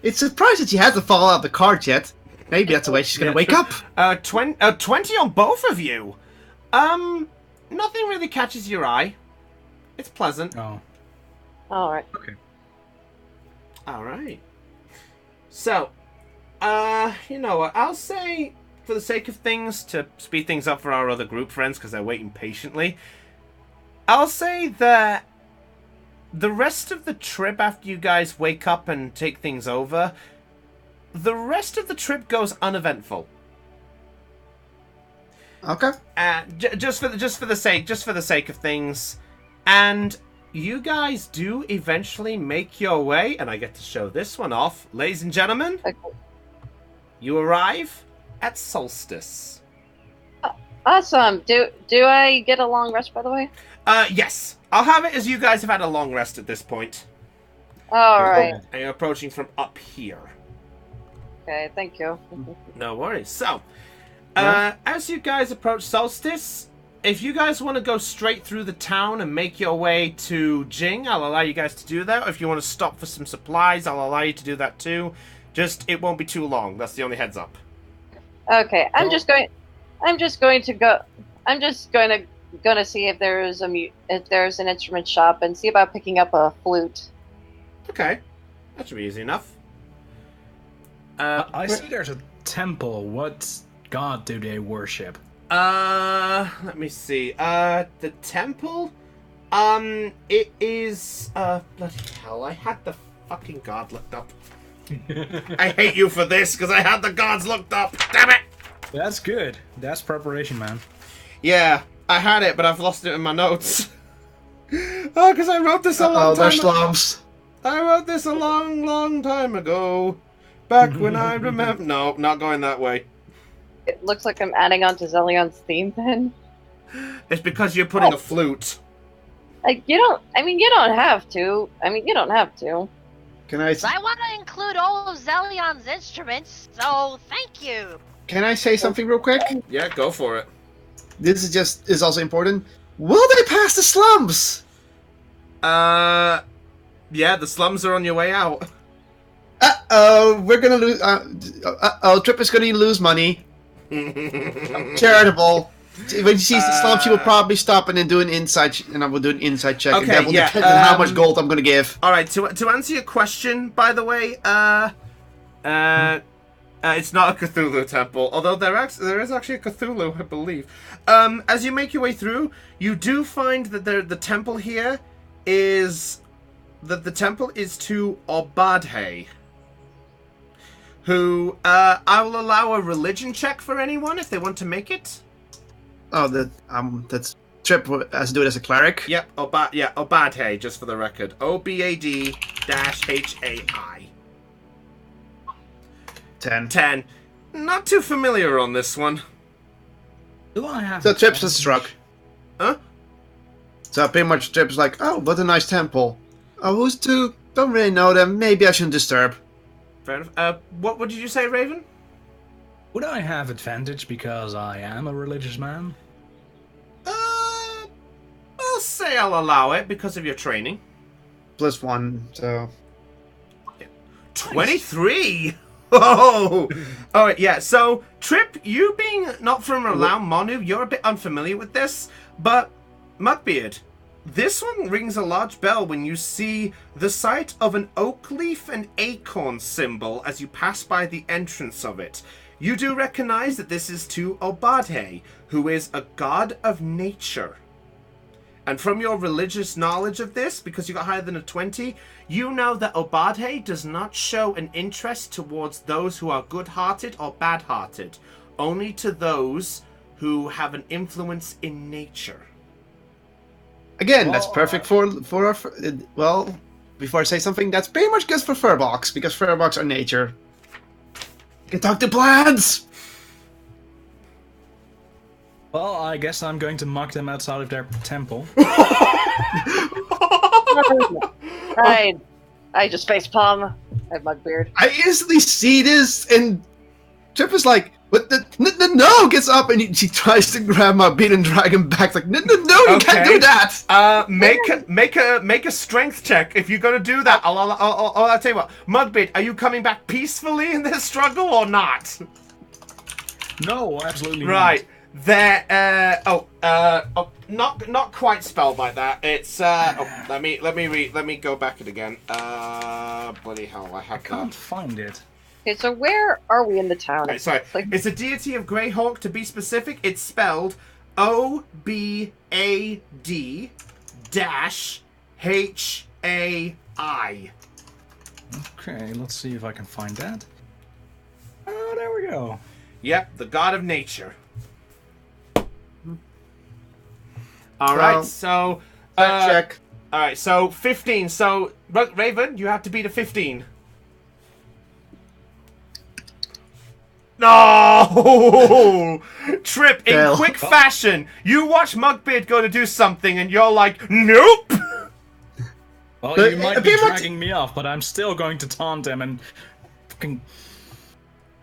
It's surprised that she hasn't fallen out of the cart yet. Maybe that's the way she's going to wake up. 20 on both of you. Nothing really catches your eye. It's pleasant. Oh. All right. Okay. All right. So, you know what? I'll say, for the sake of things, to speed things up for our other group friends, because they're waiting patiently, I'll say that the rest of the trip, after you guys wake up and take things over, the rest of the trip goes uneventful. Okay. Just for the sake of things, and you guys do eventually make your way, and I get to show this one off, ladies and gentlemen. Okay. You arrive at Solstice. Awesome. Do I get a long rest, by the way? Yes. I'll have it as you guys have had a long rest at this point. All right. And you're approaching from up here. Okay. Thank you. No worries. So, as you guys approach Solstice, if you guys want to go straight through the town and make your way to Jing, I'll allow you guys to do that. If you want to stop for some supplies, I'll allow you to do that too. Just, it won't be too long. That's the only heads up. Okay. I'm just going to see if there's an instrument shop and see about picking up a flute. Okay. That should be easy enough. I see there's a temple. What god do they worship? Let me see. The temple? It is, bloody hell, I had the fucking god looked up. I hate you for this, because I had the gods looked up. Damn it! That's good. That's preparation, man. Yeah, I had it, but I've lost it in my notes. Oh, because I wrote this a long time there's ago. slums. I wrote this a long, long time ago. Back when I remember... No, not going that way. It looks like I'm adding on to Zelion's theme then. It's because you're putting a flute. Like, you don't have to. You don't have to. Can I I want to include all of Zelion's instruments, so thank you. say something real quick? Yeah, go for it. This is also important. Will they pass the slums? Yeah, the slums are on your way out. We're gonna lose. Trip is gonna lose money. Charitable. When she sees the slums, she will probably stop and then do an inside, and I will do an inside check. Okay, and that will yeah, depend on how much gold I'm gonna give. All right, to answer your question, by the way, it's not a Cthulhu temple, although there is actually a Cthulhu, I believe. As you make your way through, you do find that the temple here is that the temple is to Obadhe, who I will allow a religion check for anyone if they want to make it. Oh, that's Trip has to do it as a cleric. Yep, Obadhe, just for the record. OBAD-HAI. 10. Not too familiar on this one. Do I have? So Trip's is struck. Huh? So pretty much Trip's like, oh, what a nice temple. Oh, who's to? Don't really know them. Maybe I shouldn't disturb. Fair enough. What did you say, Raven? Would I have advantage because I am a religious man? I'll say I'll allow it because of your training. +1, so 23. Oh, all right, yeah. So, Trip, you being not from Ralau Monu, you're a bit unfamiliar with this, but Mugbeard, this one rings a large bell when you see the sight of an oak leaf and acorn symbol as you pass by the entrance of it. You do recognize that this is to Obadhe, who is a god of nature. And from your religious knowledge of this, because you got higher than a 20, you know that Obadhe does not show an interest towards those who are good-hearted or bad-hearted, only to those who have an influence in nature. again, that's perfect for our. Well, before I say something, that's pretty much good for Furbox because Furbox are nature. You can talk to plants. Well, I guess I'm going to mock them outside of their temple. I just facepalm at Mugbeard. I easily see this, and Trip is like, "What the? No!" Gets up and he tries to grab my beat and drag him back. Like, no, you can't do that. Make a strength check if you're gonna do that. I'll tell you what, Mugbeard, are you coming back peacefully in this struggle or not? No, absolutely Right. There. Not quite spelled like that. It's. Let me go back it again. Bloody hell! I have I can't find it. Okay, so where are we in the town? Okay, sorry. Like- It's a deity of Greyhawk. To be specific, it's spelled OBAD-HAI. Okay, let's see if I can find that. Oh, there we go. Yep, the god of nature. All right, so Check. All right, so 15. So Raven, you have to beat a 15. No! Trip, in Fail. quick fashion, you watch Mugbeard go to do something and you're like, nope! Well, But- you might be dragging me off, but I'm still going to taunt them and fucking...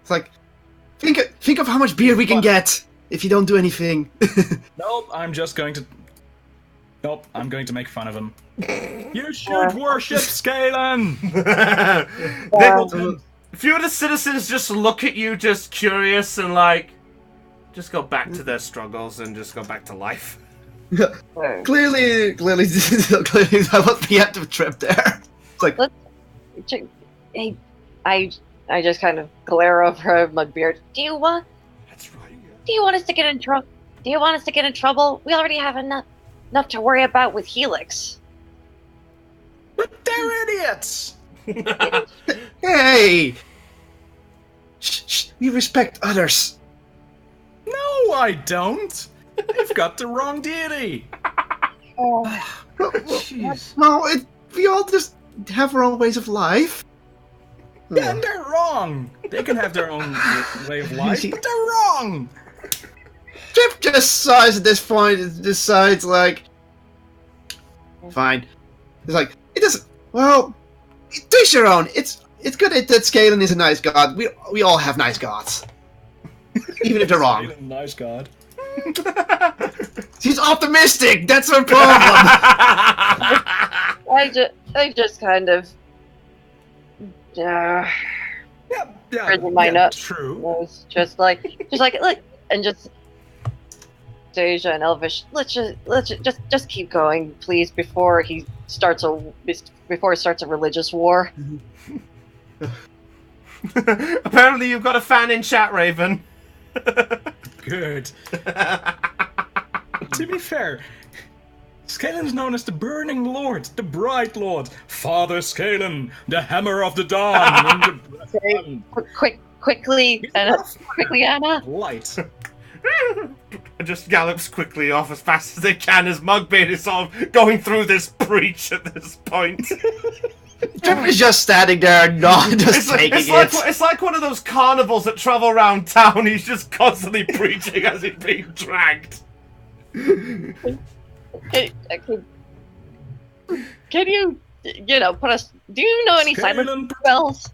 It's like, think of how much beer we can get if you don't do anything. Nope, I'm just going to... Nope, I'm going to make fun of him. You should worship Scalen! A few of the citizens just look at you just curious and like, just go back to their struggles and just go back to life. clearly, that was the end of Trip there. It's like, Hey, I just kind of glare over at Mugbeard. Do you want us to get in trouble? Do you want us to get in trouble? We already have enough to worry about with Helix. But they're idiots! hey! Shh, we respect others. No, I don't! You've got the wrong deity! No, we all just have our own ways of life. Yeah, and they're wrong! They can have their own way of life, but they're wrong! Trip just sighs at this point and decides, like, fine. It's like, it doesn't, well, to each your own. It's good that Scalen is a nice god. We all have nice gods. Even if they're wrong. Nice god. She's optimistic, that's her problem! I just kind of Yeah, Prison mine up. true. was just like look, and just Deja and Elvish, let's just keep going, please, before he starts a religious war. Apparently you've got a fan in chat, Raven. Good. To be fair, Scalen's known as the Burning Lord, the Bright Lord, Father Scalen, the Hammer of the Dawn, and the Quickly, Anna. Light. Just gallops quickly off as fast as they can as Mugbeard is sort of going through this breach at this point. Trip is just standing there, not just taking it. It's like one of those carnivals that travel around town. He's just constantly preaching as he's being dragged. Can you put us? Do you know any silent spells?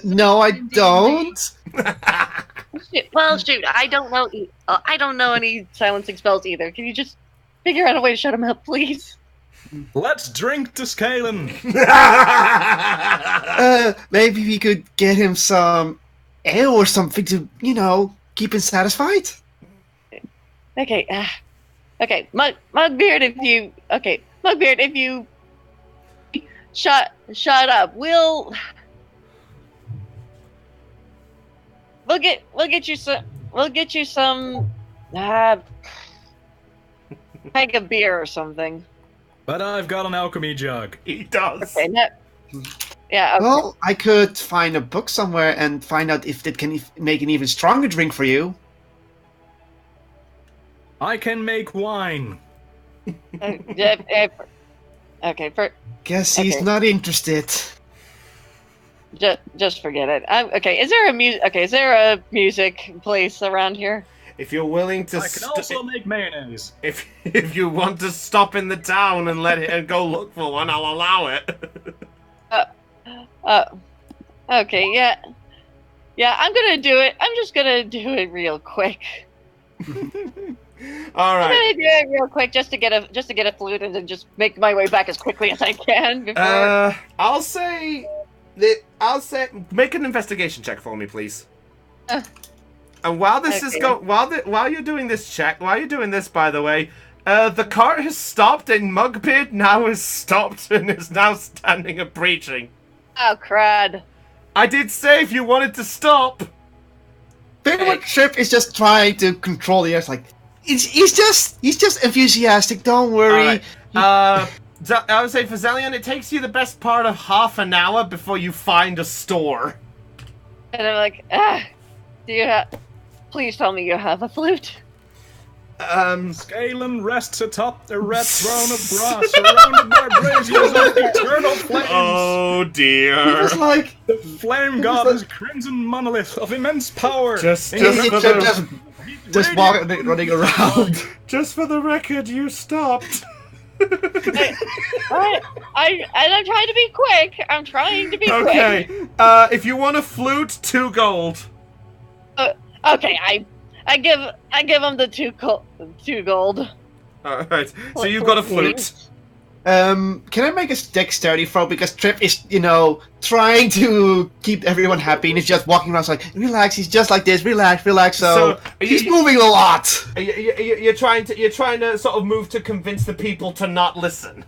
No, I don't. Well, shoot, I don't know. I don't know any silencing spells either. Can you just figure out a way to shut him up, please? Let's drink to Scalen. Maybe we could get him some ale or something to, keep him satisfied. Okay, okay, Mugbeard, if you shut up, we'll get you some peg of beer or something. But I've got an alchemy jug. He does. Okay, yeah. Okay. Well, I could find a book somewhere and find out if it can make an even stronger drink for you. I can make wine. Okay. Guess he's not interested. Just forget it. Okay. Is there a music place around here? If you're willing to, I can also make mayonnaise. If you want to stop in the town and let it go look for one, I'll allow it. Okay. Yeah. I'm gonna do it. I'm just gonna do it real quick. All right. I'm gonna do it real quick just to get a flute and then just make my way back as quickly as I can before. I'll say make an investigation check for me, please. And while this is while you're doing this, by the way, the cart has stopped and Mugbeard now is stopped and is now standing and preaching. Oh crud! I did say if you wanted to stop. Pretty much Trip is just trying to control the air. It's like he's just enthusiastic. Don't worry. Right. I would say for Zelion, it takes you the best part of half an hour before you find a store. And I'm like, please tell me you have a flute. Scalen rests atop the red throne of brass, surrounded by braziers of eternal flames. Oh dear! He was like the flame god is crimson monolith of immense power. Just walking, running around. Just for the record, you stopped. I'm trying to be quick. I'm trying to be quick. Okay. If you want a flute, 2 gold. Okay, I give him the 2 gold. All right. So you've got a flute. Can I make a dexterity throw because Trip is, trying to keep everyone happy and he's just walking around like, relax. He's just like this. Relax. So he's moving a lot. You're trying to sort of move to convince the people to not listen.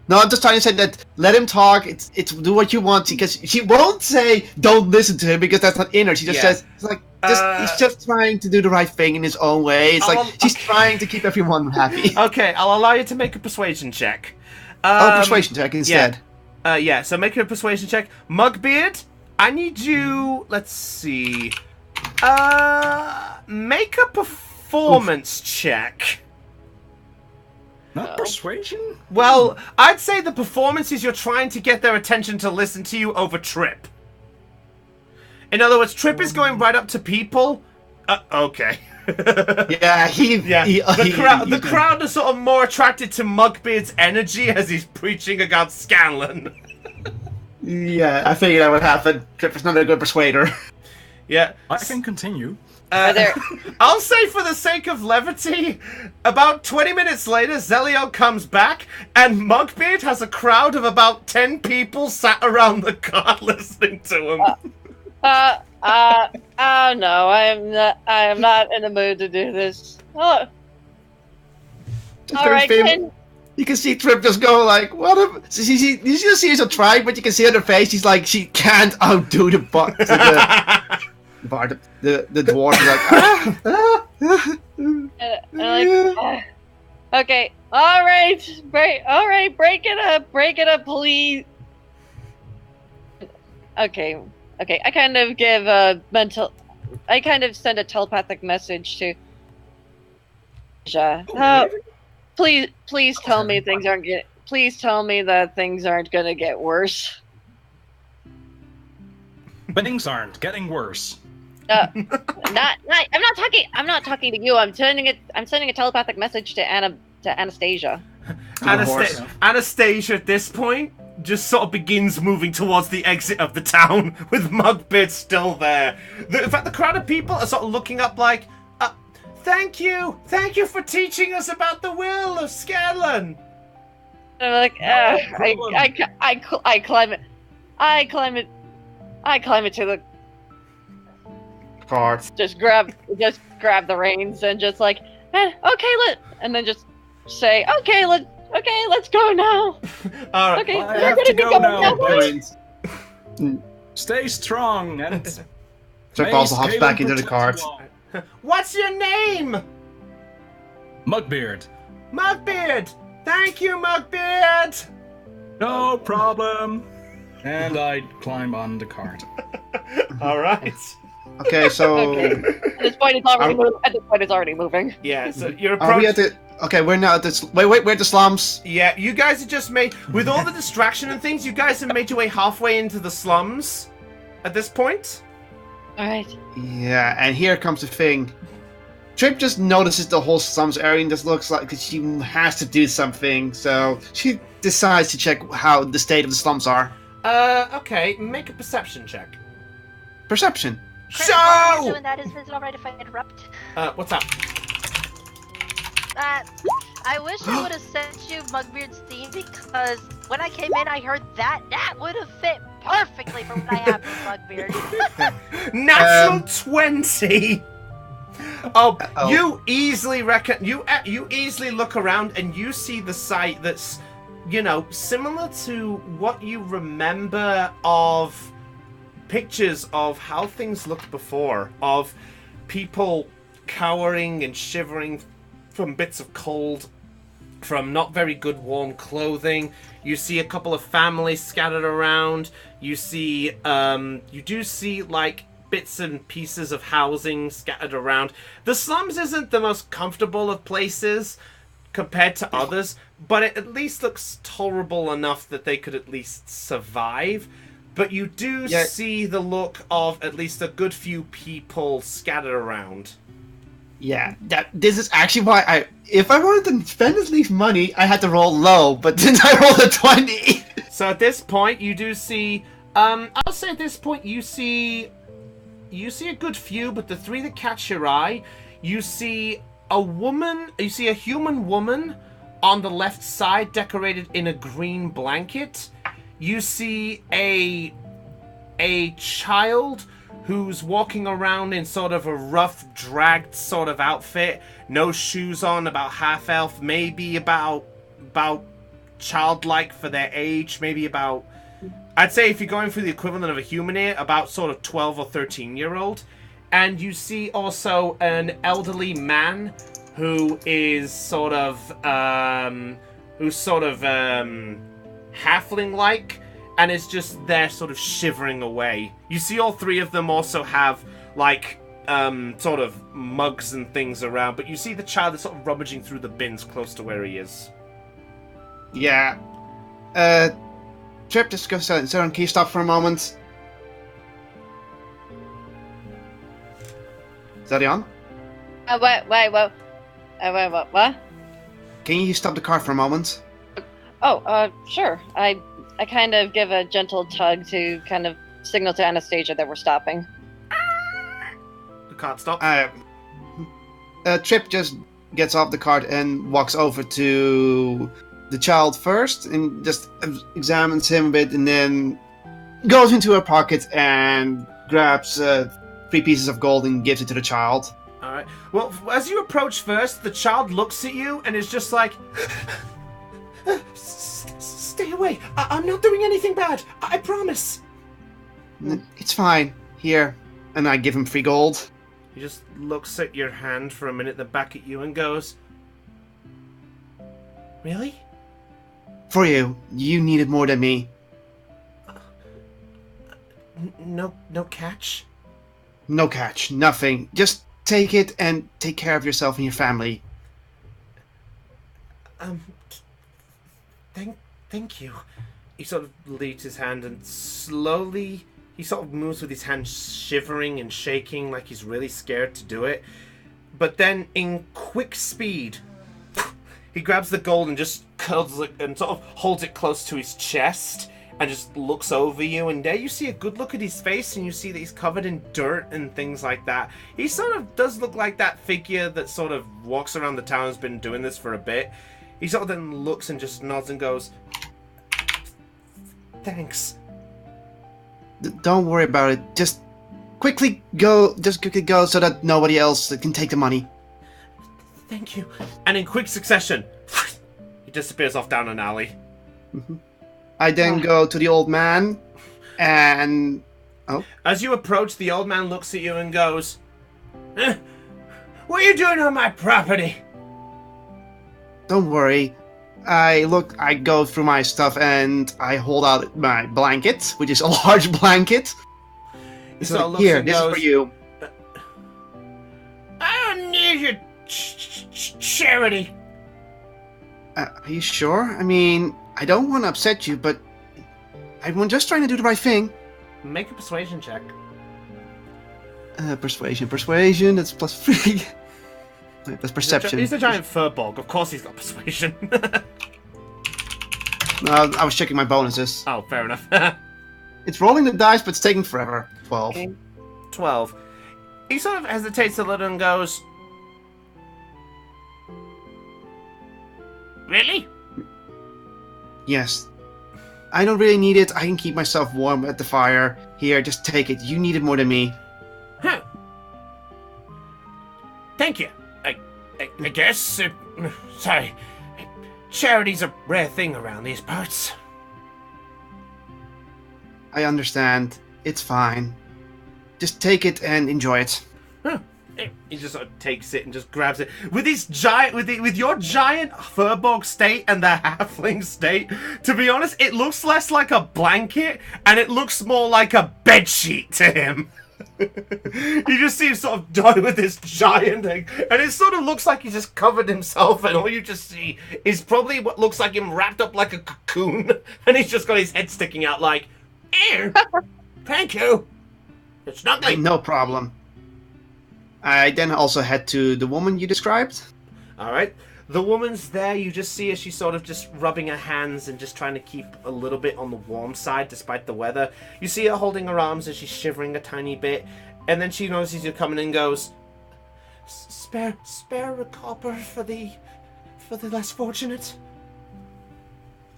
No, I'm just trying to say that let him talk. It's do what you want because she won't say don't listen to him because that's not in her. She just says it's like he's just trying to do the right thing in his own way. It's like she's trying to keep everyone happy. Okay, I'll allow you to make a persuasion check. Persuasion check instead. Yeah. So make a persuasion check. Mugbeard, I need you. Let's see. Make a performance check. Not persuasion? Well, I'd say the performance is you're trying to get their attention to listen to you over Trip. In other words, Trip is going right up to people. Okay. The crowd is sort of more attracted to Mugbeard's energy as he's preaching about Scanlan. Yeah, I figured that would happen. Trip is not a good persuader. Yeah. I can continue. I'll say for the sake of levity, about 20 minutes later, Zelio comes back, and Mugbeard has a crowd of about 10 people sat around the cart listening to him. No, I am not in the mood to do this. Oh. Alright, you can see Trip just go like, what if... You just see her trying, but you can see on her face, she's like, she can't outdo the The dwarf is like, And I'm like, okay, all right, break it up, please. Okay. I kind of give I kind of send a telepathic message to Ja. Please tell me things aren't get. Please tell me that things aren't gonna get worse. Things aren't getting worse. I'm not talking to you. I'm sending a telepathic message to Anastasia. Anastasia at this point just sort of begins moving towards the exit of the town with Mugbeard still there. In fact, the crowd of people are sort of looking up like, thank you for teaching us about the will of Scanlan. I'm like, I climb it to the cart. just grab the reins and just like, and then just say, let's go now. All right. Okay, I we're have gonna to be go going now, now. boys. Stay strong and Trip also hops back into the cart. What's your name? Mugbeard. Mugbeard. Thank you, Mugbeard. No problem. And I climb on the cart. All right. Okay, so Okay. At this point, it's already moving. Yeah. So you're are we approaching. at the? Okay, we're now at the. Wait, we're at the slums. Yeah, you guys have just made, with all the distraction and things, you guys have made your way halfway into the slums at this point. All right. Yeah, and here comes the thing. Trip just notices the whole slums area and just looks like she has to do something, so she decides to check how the state of the slums are. Okay, make a perception check. Perception. Chris, while you're So, doing that, is it alright if I interrupt? what's up? I wish I would have sent you Mugbeard's theme because when I came in, I heard that would have fit perfectly for what I have for Mugbeard. Natural 20. Oh, Uh-oh. you easily reckon you easily look around and you see the site that's, similar to what you remember of pictures of how things looked before, of people cowering and shivering from bits of cold, from not very good warm clothing. You see a couple of families scattered around. You do see like bits and pieces of housing scattered around. The slums isn't the most comfortable of places compared to others, but it at least looks tolerable enough that they could at least survive. But you do see the look of at least a good few people scattered around. Yeah, this is actually why if I wanted to spend at least money, I had to roll low, but since I rolled a 20... So at this point, you do see, I'll say at this point, you see a good few, but the three that catch your eye, you see a human woman on the left side decorated in a green blanket. You see a child who's walking around in sort of a rough, dragged sort of outfit, no shoes on, about half elf, maybe about childlike for their age, maybe about, I'd say if you're going for the equivalent of a human here, about sort of 12 or 13-year-old. And you see also an elderly man who is sort of halfling-like, and is just there sort of shivering away. You see all three of them also have, like, sort of mugs and things around, but you see the child is sort of rummaging through the bins close to where he is. Yeah. Trip, just go, Søren, can you stop for a moment? Is that on? What? What? Can you stop the car for a moment? Oh, sure. I kind of give a gentle tug to kind of signal to Anastasia that we're stopping. The cart stops. Trip just gets off the cart and walks over to the child first and just examines him a bit, and then goes into her pocket and grabs 3 pieces of gold and gives it to the child. Alright. Well, as you approach first, the child looks at you and is just like, stay away. I'm not doing anything bad. I promise. It's fine. Here. and I give him 3 gold. He just looks at your hand for a minute, then back at you and goes, "Really? For you. You need it more than me. No catch?" No catch. Nothing. Just take it and take care of yourself and your family. Thank you. He sort of leads his hand and slowly, he sort of moves with his hand shivering and shaking like he's really scared to do it. But then, in quick speed, he grabs the gold and just curls it and sort of holds it close to his chest and just looks over you. And there you see a good look at his face, and you see that he's covered in dirt and things like that. He sort of does look like that figure that sort of walks around the town, has been doing this for a bit. He sort of then looks and just nods and goes, "Thanks." Don't worry about it. Just quickly go so that nobody else can take the money. "Thank you." And in quick succession, he disappears off down an alley. I then go to the old man, and... Oh? As you approach, the old man looks at you and goes, "What are you doing on my property?" Don't worry. I go through my stuff and I hold out my blanket, which is a large blanket. So So here, this is for you. "I don't need your charity." Are you sure? I mean, I don't want to upset you, but I'm just trying to do the right thing. Make a persuasion check. Persuasion, that's +3. Wait, that's perception. He's a giant furbog. Of course he's got persuasion. No, I was checking my bonuses. Oh, fair enough. It's rolling the dice, but it's taking forever. 12. Okay. 12. He sort of hesitates a little and goes, "Really?" Yes. I don't really need it. I can keep myself warm at the fire. Here, just take it. You need it more than me. Huh. Thank you. I guess. Sorry. Charity's a rare thing around these parts. I understand. It's fine. Just take it and enjoy it. Huh. He just sort of takes it and just grabs it with his giant, with your giant furbog state and the halfling state. To be honest, it looks less like a blanket and it looks more like a bedsheet to him. You just see him sort of die with this giant thing, and it sort of looks like he just covered himself, and all you just see is probably what looks like him wrapped up like a cocoon, and he's just got his head sticking out like, "Ew, thank you. It's nothing." No problem. I then also head to the woman you described. Alright. The woman's there, you just see her, she's sort of just rubbing her hands and just trying to keep a little bit on the warm side despite the weather. You see her holding her arms as she's shivering a tiny bit, and then she notices you coming and goes, Spare a copper for the less fortunate."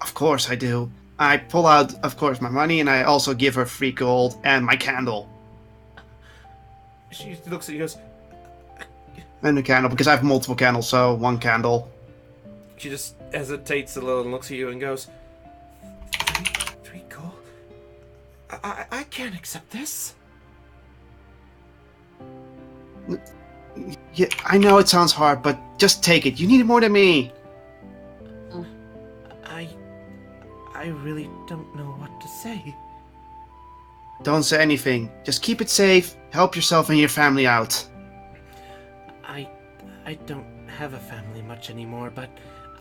Of course I do. I pull out, of course, my money, and I also give her 3 gold and my candle. She looks at you and goes, And a candle, because I have multiple candles, so 1 candle. she just hesitates a little and looks at you and goes, "Three gold? I can't accept this." Yeah, I know it sounds hard, but just take it. You need it more than me. I really don't know what to say. Don't say anything. Just keep it safe, help yourself and your family out. I don't have a family much anymore, but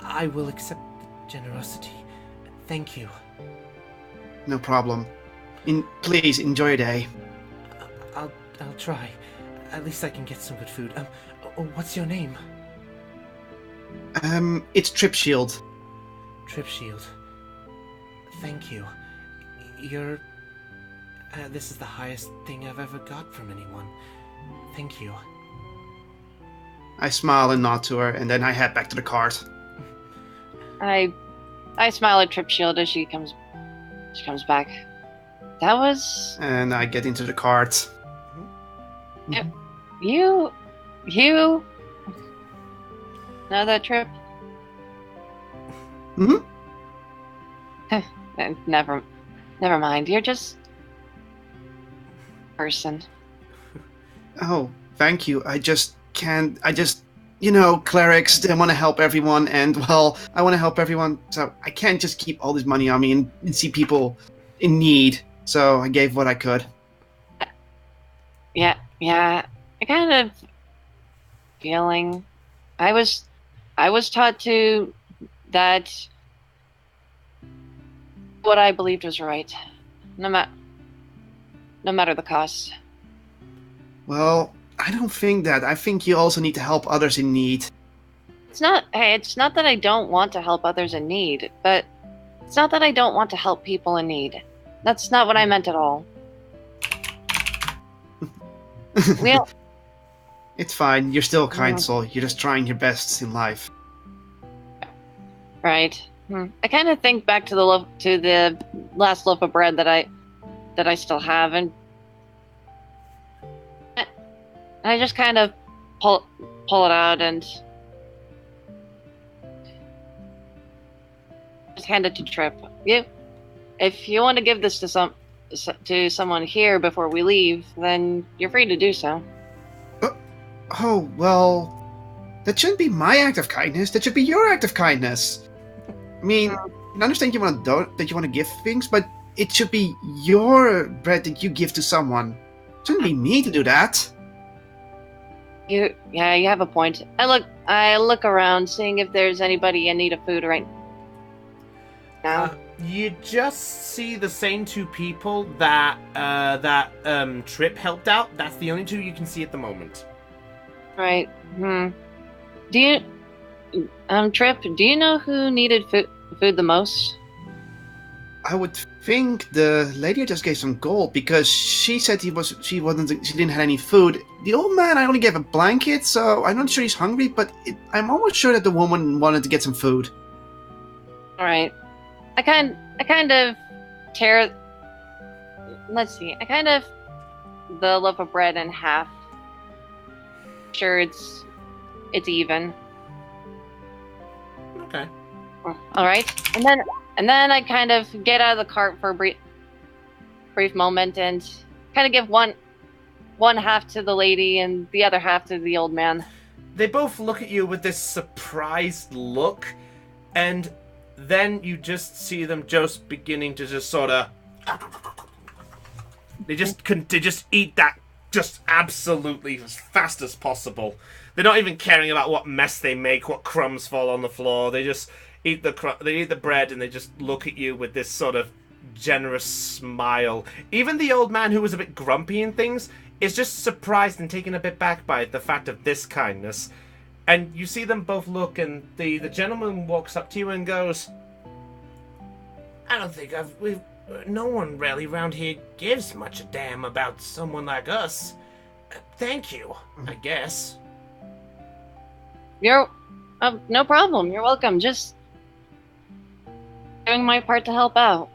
I will accept the generosity. Thank you. No problem. Please, enjoy your day. I'll try. At least I can get some good food. What's your name? It's Trip Shield. Trip Shield. Thank you. This is the highest thing I've ever got from anyone. Thank you. I smile and nod to her, and then I head back to the cart. I smile at Trip Shield as she comes back. That was And I get into the cart. you know that Trip? Hmm? Never mind. You're just person. Oh, thank you. I just can't. You know, clerics, they want to help everyone, and, well, I want to help everyone, so I can't just keep all this money on me and see people in need. So I gave what I could. Yeah, I kind of feeling. I was taught to that what I believed was right, no matter the cost. Well, I don't think that. I think you also need to help others in need. It's not that I don't want to help others in need, but it's not that I don't want to help people in need. That's not what I meant at all. Well, It's fine. You're still a kind soul. You're just trying your best in life. right. I kind of think back to the last loaf of bread that I still have, and I just kind of pull it out and just hand it to Trip. If you want to give this to someone here before we leave, then you're free to do so. Oh, well, that shouldn't be my act of kindness. That should be your act of kindness. I mean, I understand you want to give things, but it should be your bread that you give to someone. It shouldn't be me to do that. You have a point. I look around, seeing if there's anybody in need of food right now. You just see the same two people that Trip helped out. That's the only two you can see at the moment. Right. Do you, Trip? Do you know who needed food the most? I would think the lady just gave some gold because she said she didn't have any food. The old man, I only gave a blanket, so I'm not sure he's hungry. But I'm almost sure that the woman wanted to get some food. All right. I kind of tear. Let's see. I kind of the loaf of bread in half. Sure, it's even. Okay. All right, and then I kind of get out of the cart for a brief moment and kind of give one half to the lady and the other half to the old man. They both look at you with this surprised look, and then you just see them just beginning to just sort of. They just eat that just absolutely as fast as possible. They're not even caring about what mess they make, what crumbs fall on the floor. They just eat the bread and they just look at you with this sort of generous smile. Even the old man, who was a bit grumpy and things, is just surprised and taken a bit back by the fact of this kindness. And you see them both look, and the gentleman walks up to you and goes, I don't think no one really around here gives much a damn about someone like us. Thank you, I guess. You're no problem. You're welcome. Just doing my part to help out.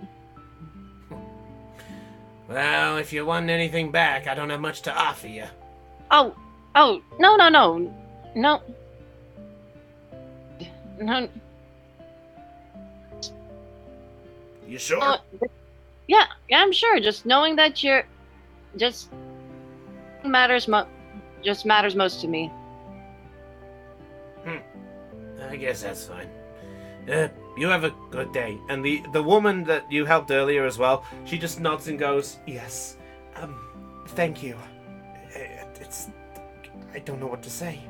Well, if you want anything back, I don't have much to offer you. Oh, no. You sure? Yeah, I'm sure. Just knowing that you're just matters most to me. I guess that's fine. You have a good day. And the woman that you helped earlier as well, she just nods and goes, yes. Thank you. I don't know what to say.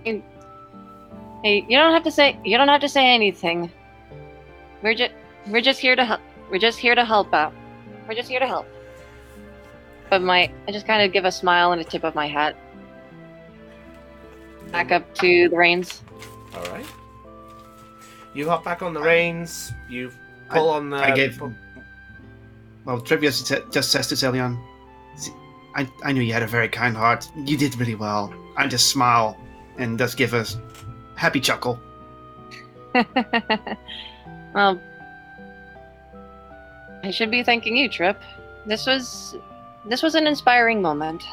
Hey, you don't have to say anything. We're just here to help. We're just here to help out. We're just here to help. But I just kind of give a smile and a tip of my hat. Back up to the reins. All right. You hop back on the reins. You pull on the. Well, Trivia just says to Celion, I knew you had a very kind heart. You did really well. I just smile and just give a happy chuckle. Well, I should be thanking you, Trip. This was an inspiring moment.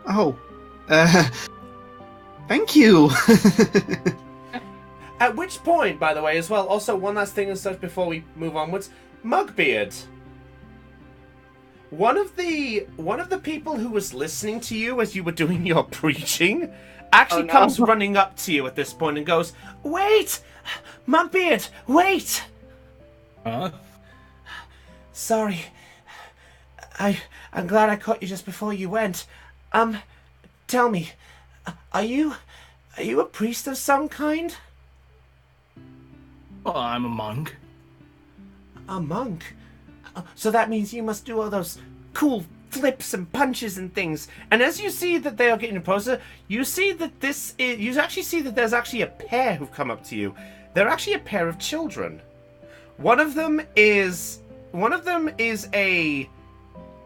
Oh, thank you. At which point, by the way, as well, also one last thing and such before we move onwards, Mugbeard. one of the people who was listening to you as you were doing your preaching actually comes running up to you at this point and goes, "Wait! Mugbeard, wait!" Huh? Sorry. I'm glad I caught you just before you went. Tell me, are you a priest of some kind? Well, I'm a monk. A monk? So that means you must do all those cool flips and punches and things. And as you see that they are getting closer, you see that you actually see that there's actually a pair who've come up to you. They're actually a pair of children. One of them is a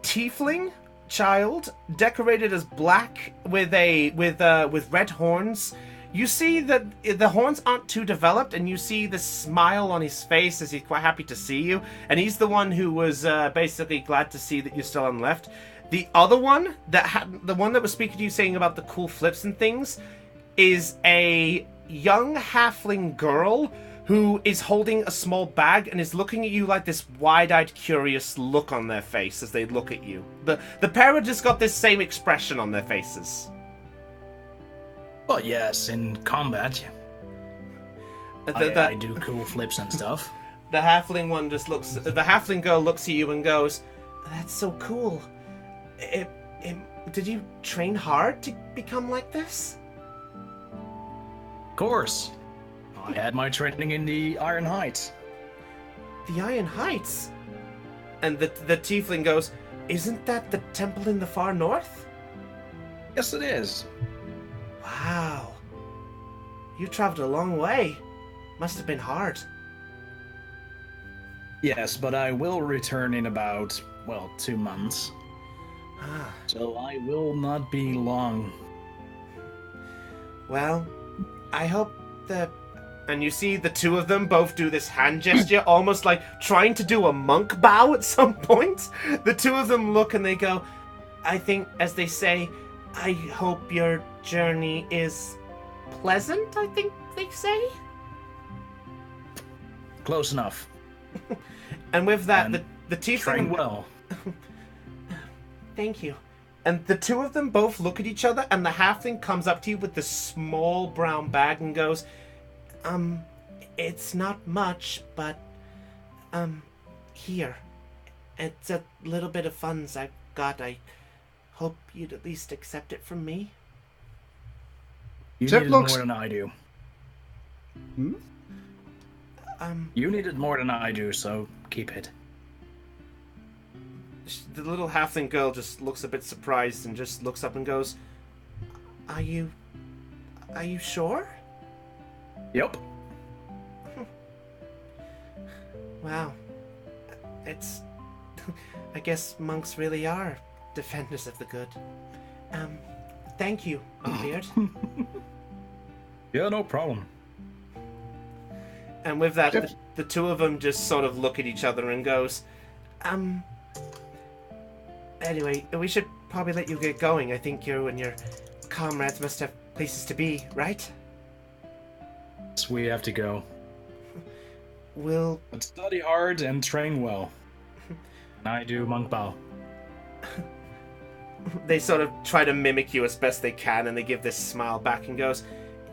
tiefling child decorated as black with red horns. You see that the horns aren't too developed, and you see the smile on his face as he's quite happy to see you. And he's the one who was basically glad to see that you're still on left. The other one the one that was speaking to you, saying about the cool flips and things, is a young halfling girl who is holding a small bag and is looking at you like this wide-eyed, curious look on their face as they look at you. The pair have just got this same expression on their faces. Well, yes, in combat, I do cool flips and stuff. The halfling one just looks. The halfling girl looks at you and goes, "That's so cool. Did you train hard to become like this?" Of course. I had my training in the Iron Heights. The Iron Heights? And the tiefling goes, "Isn't that the temple in the far north?" Yes, it is. Wow. You traveled a long way. Must have been hard. Yes, but I will return in about, 2 months. Ah. So I will not be long. Well, I hope that... And you see the two of them both do this hand gesture, almost like trying to do a monk bow at some point. The two of them look and they go, I think, as they say, I hope your journey is pleasant, I think they say. Close enough. And with that, And the tiefling... Train well. Thank you. And the two of them both look at each other, and the halfling comes up to you with this small brown bag and goes, it's not much, but, here. It's a little bit of funds I've got. I hope you'd at least accept it from me. You Zip needed looks- more than I do. Hmm? You needed more than I do, so keep it. The little halfling girl just looks a bit surprised and just looks up and goes, Are you sure? Yep. Wow. It's... I guess monks really are defenders of the good. Thank you, Beard. Yeah, no problem. And with that, the two of them just sort of look at each other and goes, Anyway, we should probably let you get going. I think you and your comrades must have places to be, right? So we have to go. We'll... But study hard and train well. And I do monk bow. They sort of try to mimic you as best they can, and they give this smile back and goes,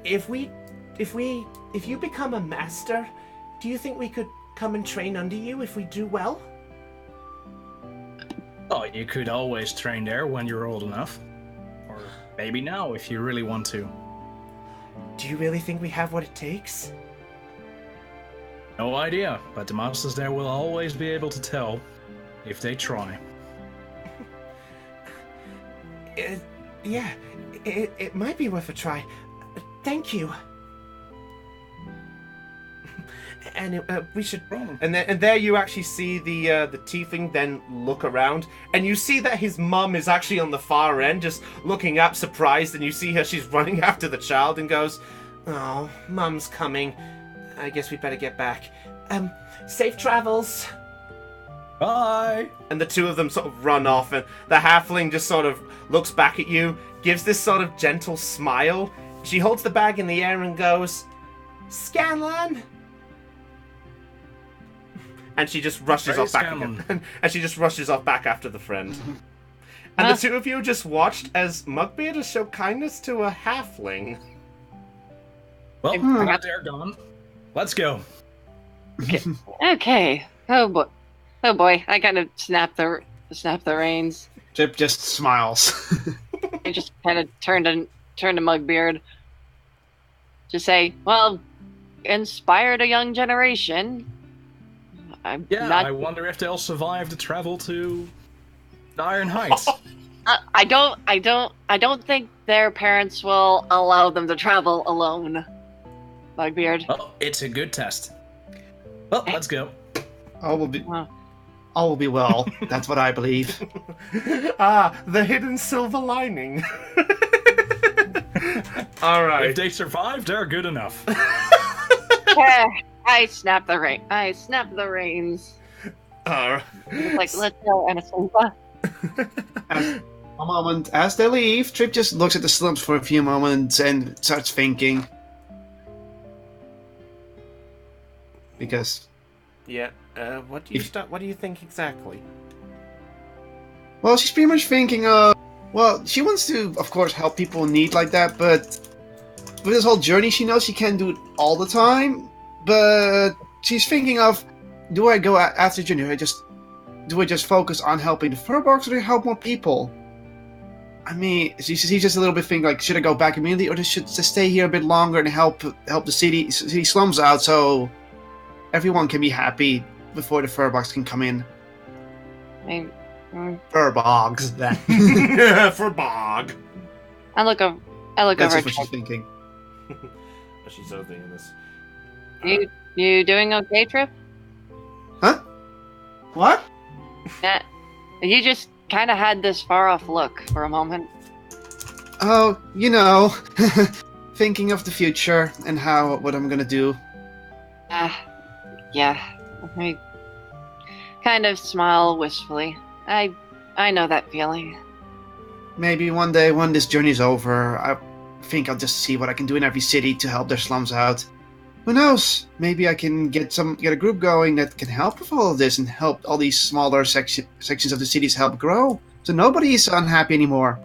If you become a master, do you think we could come and train under you if we do well? Oh, you could always train there when you're old enough. Or maybe now if you really want to. Do you really think we have what it takes? No idea, but the masters there will always be able to tell if they try. It might be worth a try. Thank you. And we should. And there you actually see the tiefling then look around, and you see that his mum is actually on the far end, just looking up, surprised. And you see her; she's running after the child, and goes, "Oh, Mum's coming. I guess we better get back. Safe travels." Bye! And the two of them sort of run off, and the halfling just sort of looks back at you, gives this sort of gentle smile. She holds the bag in the air and goes, Scanlan! And she just rushes Praise off back Gammon. again. And she just rushes off back after the friend. And the two of you just watched as Mugbeard has shown kindness to a halfling. Well, they're gone. Let's go. Okay. Oh boy. Oh boy. I kind of snap the reins. Trip just smiles. I just kind of turned to Mugbeard. To say, well, inspired a young generation. I'm Yeah, not. I wonder if they'll survive the travel to Iron Heights. I don't think their parents will allow them to travel alone. Mugbeard. Well, it's a good test. Well, let's go. All will be well. That's what I believe. The hidden silver lining. All right. If they survive, they're good enough. I snap the reins. All right. Like, let's go, Anastasia. A moment as they leave, Trip just looks at the slumps for a few moments and starts thinking. Because, Yeah. What do you think exactly? well, she's pretty much thinking of. Well, she wants to, of course, help people in need like that, but with this whole journey, she knows she can't do it all the time. But she's thinking of, do I go after the journey? Do I just focus on helping the Furbox, or do I help more people? I mean, she's just a little bit thinking like, should I go back immediately, or should I stay here a bit longer and help the city slums out so everyone can be happy before the Furbox can come in? Furbogs, then. For Bog. I look over. That's at just what she's thinking. She's so thinking this. You doing okay, Trip? Huh? What? Yeah. You just kind of had this far off look for a moment. Oh, thinking of the future and what I'm gonna do. Yeah. I kind of smile wistfully. I know that feeling. Maybe one day, when this journey's over, I think I'll just see what I can do in every city to help their slums out. Who knows? Maybe I can get a group going that can help with all of this and help all these smaller sections of the cities help grow, so nobody is unhappy anymore.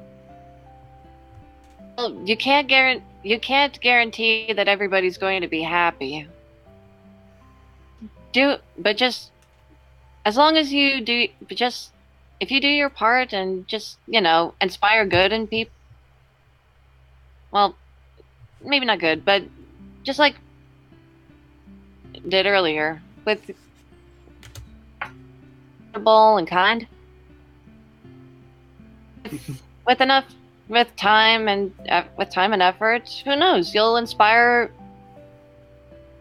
Well, you can't guarantee that everybody's going to be happy. But just as long as you do, if you do your part and just inspire good in people. Well, maybe not good, but just like did earlier with and kind. With time and effort, who knows? You'll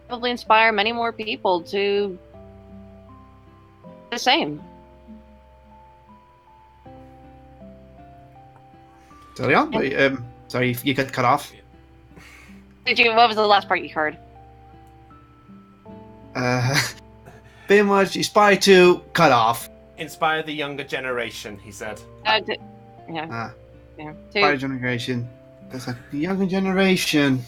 probably inspire many more people to the same. So yeah, sorry, you got cut off. What was the last part you heard? Pretty much inspired to cut off. Inspire the younger generation, he said. Yeah. Inspire generation. That's like the younger generation.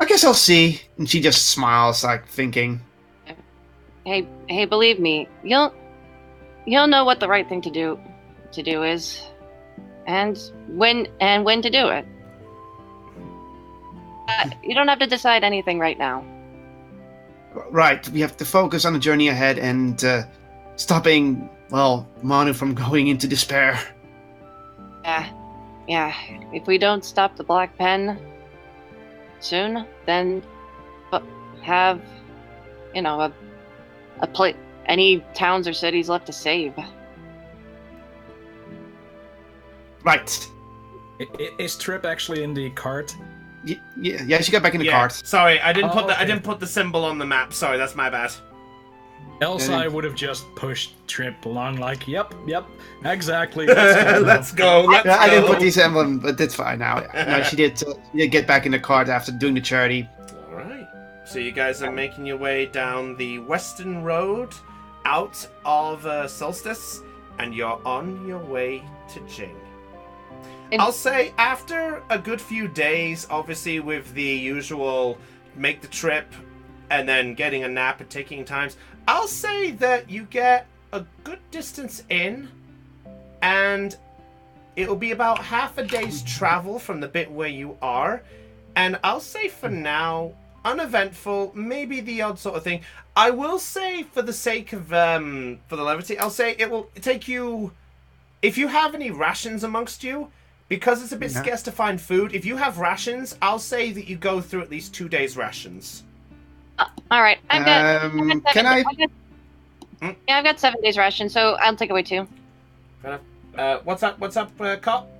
I guess I'll see. And she just smiles, like thinking. Hey, believe me, you'll know what the right thing to do is, and when to do it. You don't have to decide anything right now. Right, we have to focus on the journey ahead and stopping, Manu from going into despair. Yeah. If we don't stop the Black Pen soon, then have, any towns or cities left to save. Right. Is Trip actually in the cart? Yeah, she got back in the cart. Sorry, I didn't Oh, okay. I didn't put the symbol on the map. Sorry, that's my bad. Else I would have just pushed Trip along like, yep, exactly. Let's go. Let's go. I didn't put these emblem, but it's fine now. No, she did get back in the cart after doing the charity. All right. So you guys are making your way down the western road out of Solstice, and you're on your way to Jing. I'll say after a good few days, obviously with the usual make the trip and then getting a nap and taking times. I'll say that you get a good distance in, and it'll be about half a day's travel from the bit where you are. And I'll say for now, uneventful, maybe the odd sort of thing. I will say, for the sake of, for the levity, I'll say it will take you, if you have any rations amongst you, because it's a bit scarce to find food, if you have rations, I'll say that you go through at least 2 days' rations. Alright, I've got... Can I? Yeah, I've got 7 days ration, so I'll take away 2. Fair enough. What's up, Cop?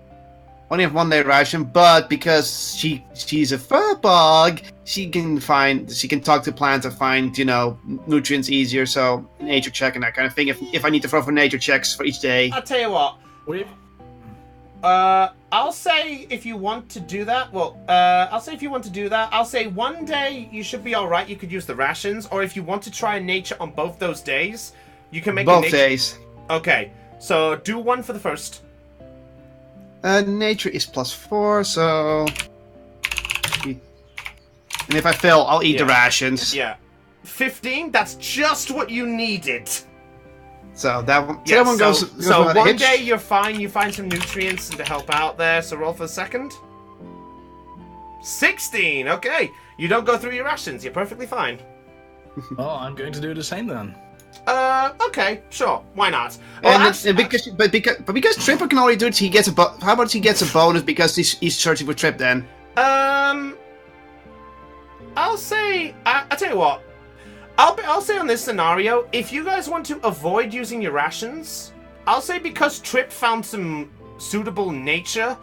Only have 1 day ration, but because she's a fur bug, she can talk to plants and find, nutrients easier. So nature check and that kind of thing. If I need to throw for nature checks for each day. I'll tell you what. I'll say if you want to do that. I'll say 1 day you should be all right. You could use the rations, or if you want to try nature on both those days, you can make both days. Okay, so do 1 for the first. Nature is +4, so... And if I fail, I'll eat the rations. Yeah. 15, that's just what you needed. So that one goes... So 1 day you're fine, you find some nutrients to help out there, so roll for the second. 16, okay. You don't go through your rations, you're perfectly fine. Oh, I'm going to do the same then. Okay, sure, why not? Because Tripper can only do it, how about he gets a bonus because he's searching for Trip then? I'll say, I'll tell you what, I'll say on this scenario, if you guys want to avoid using your rations, I'll say because Trip found some suitable nature,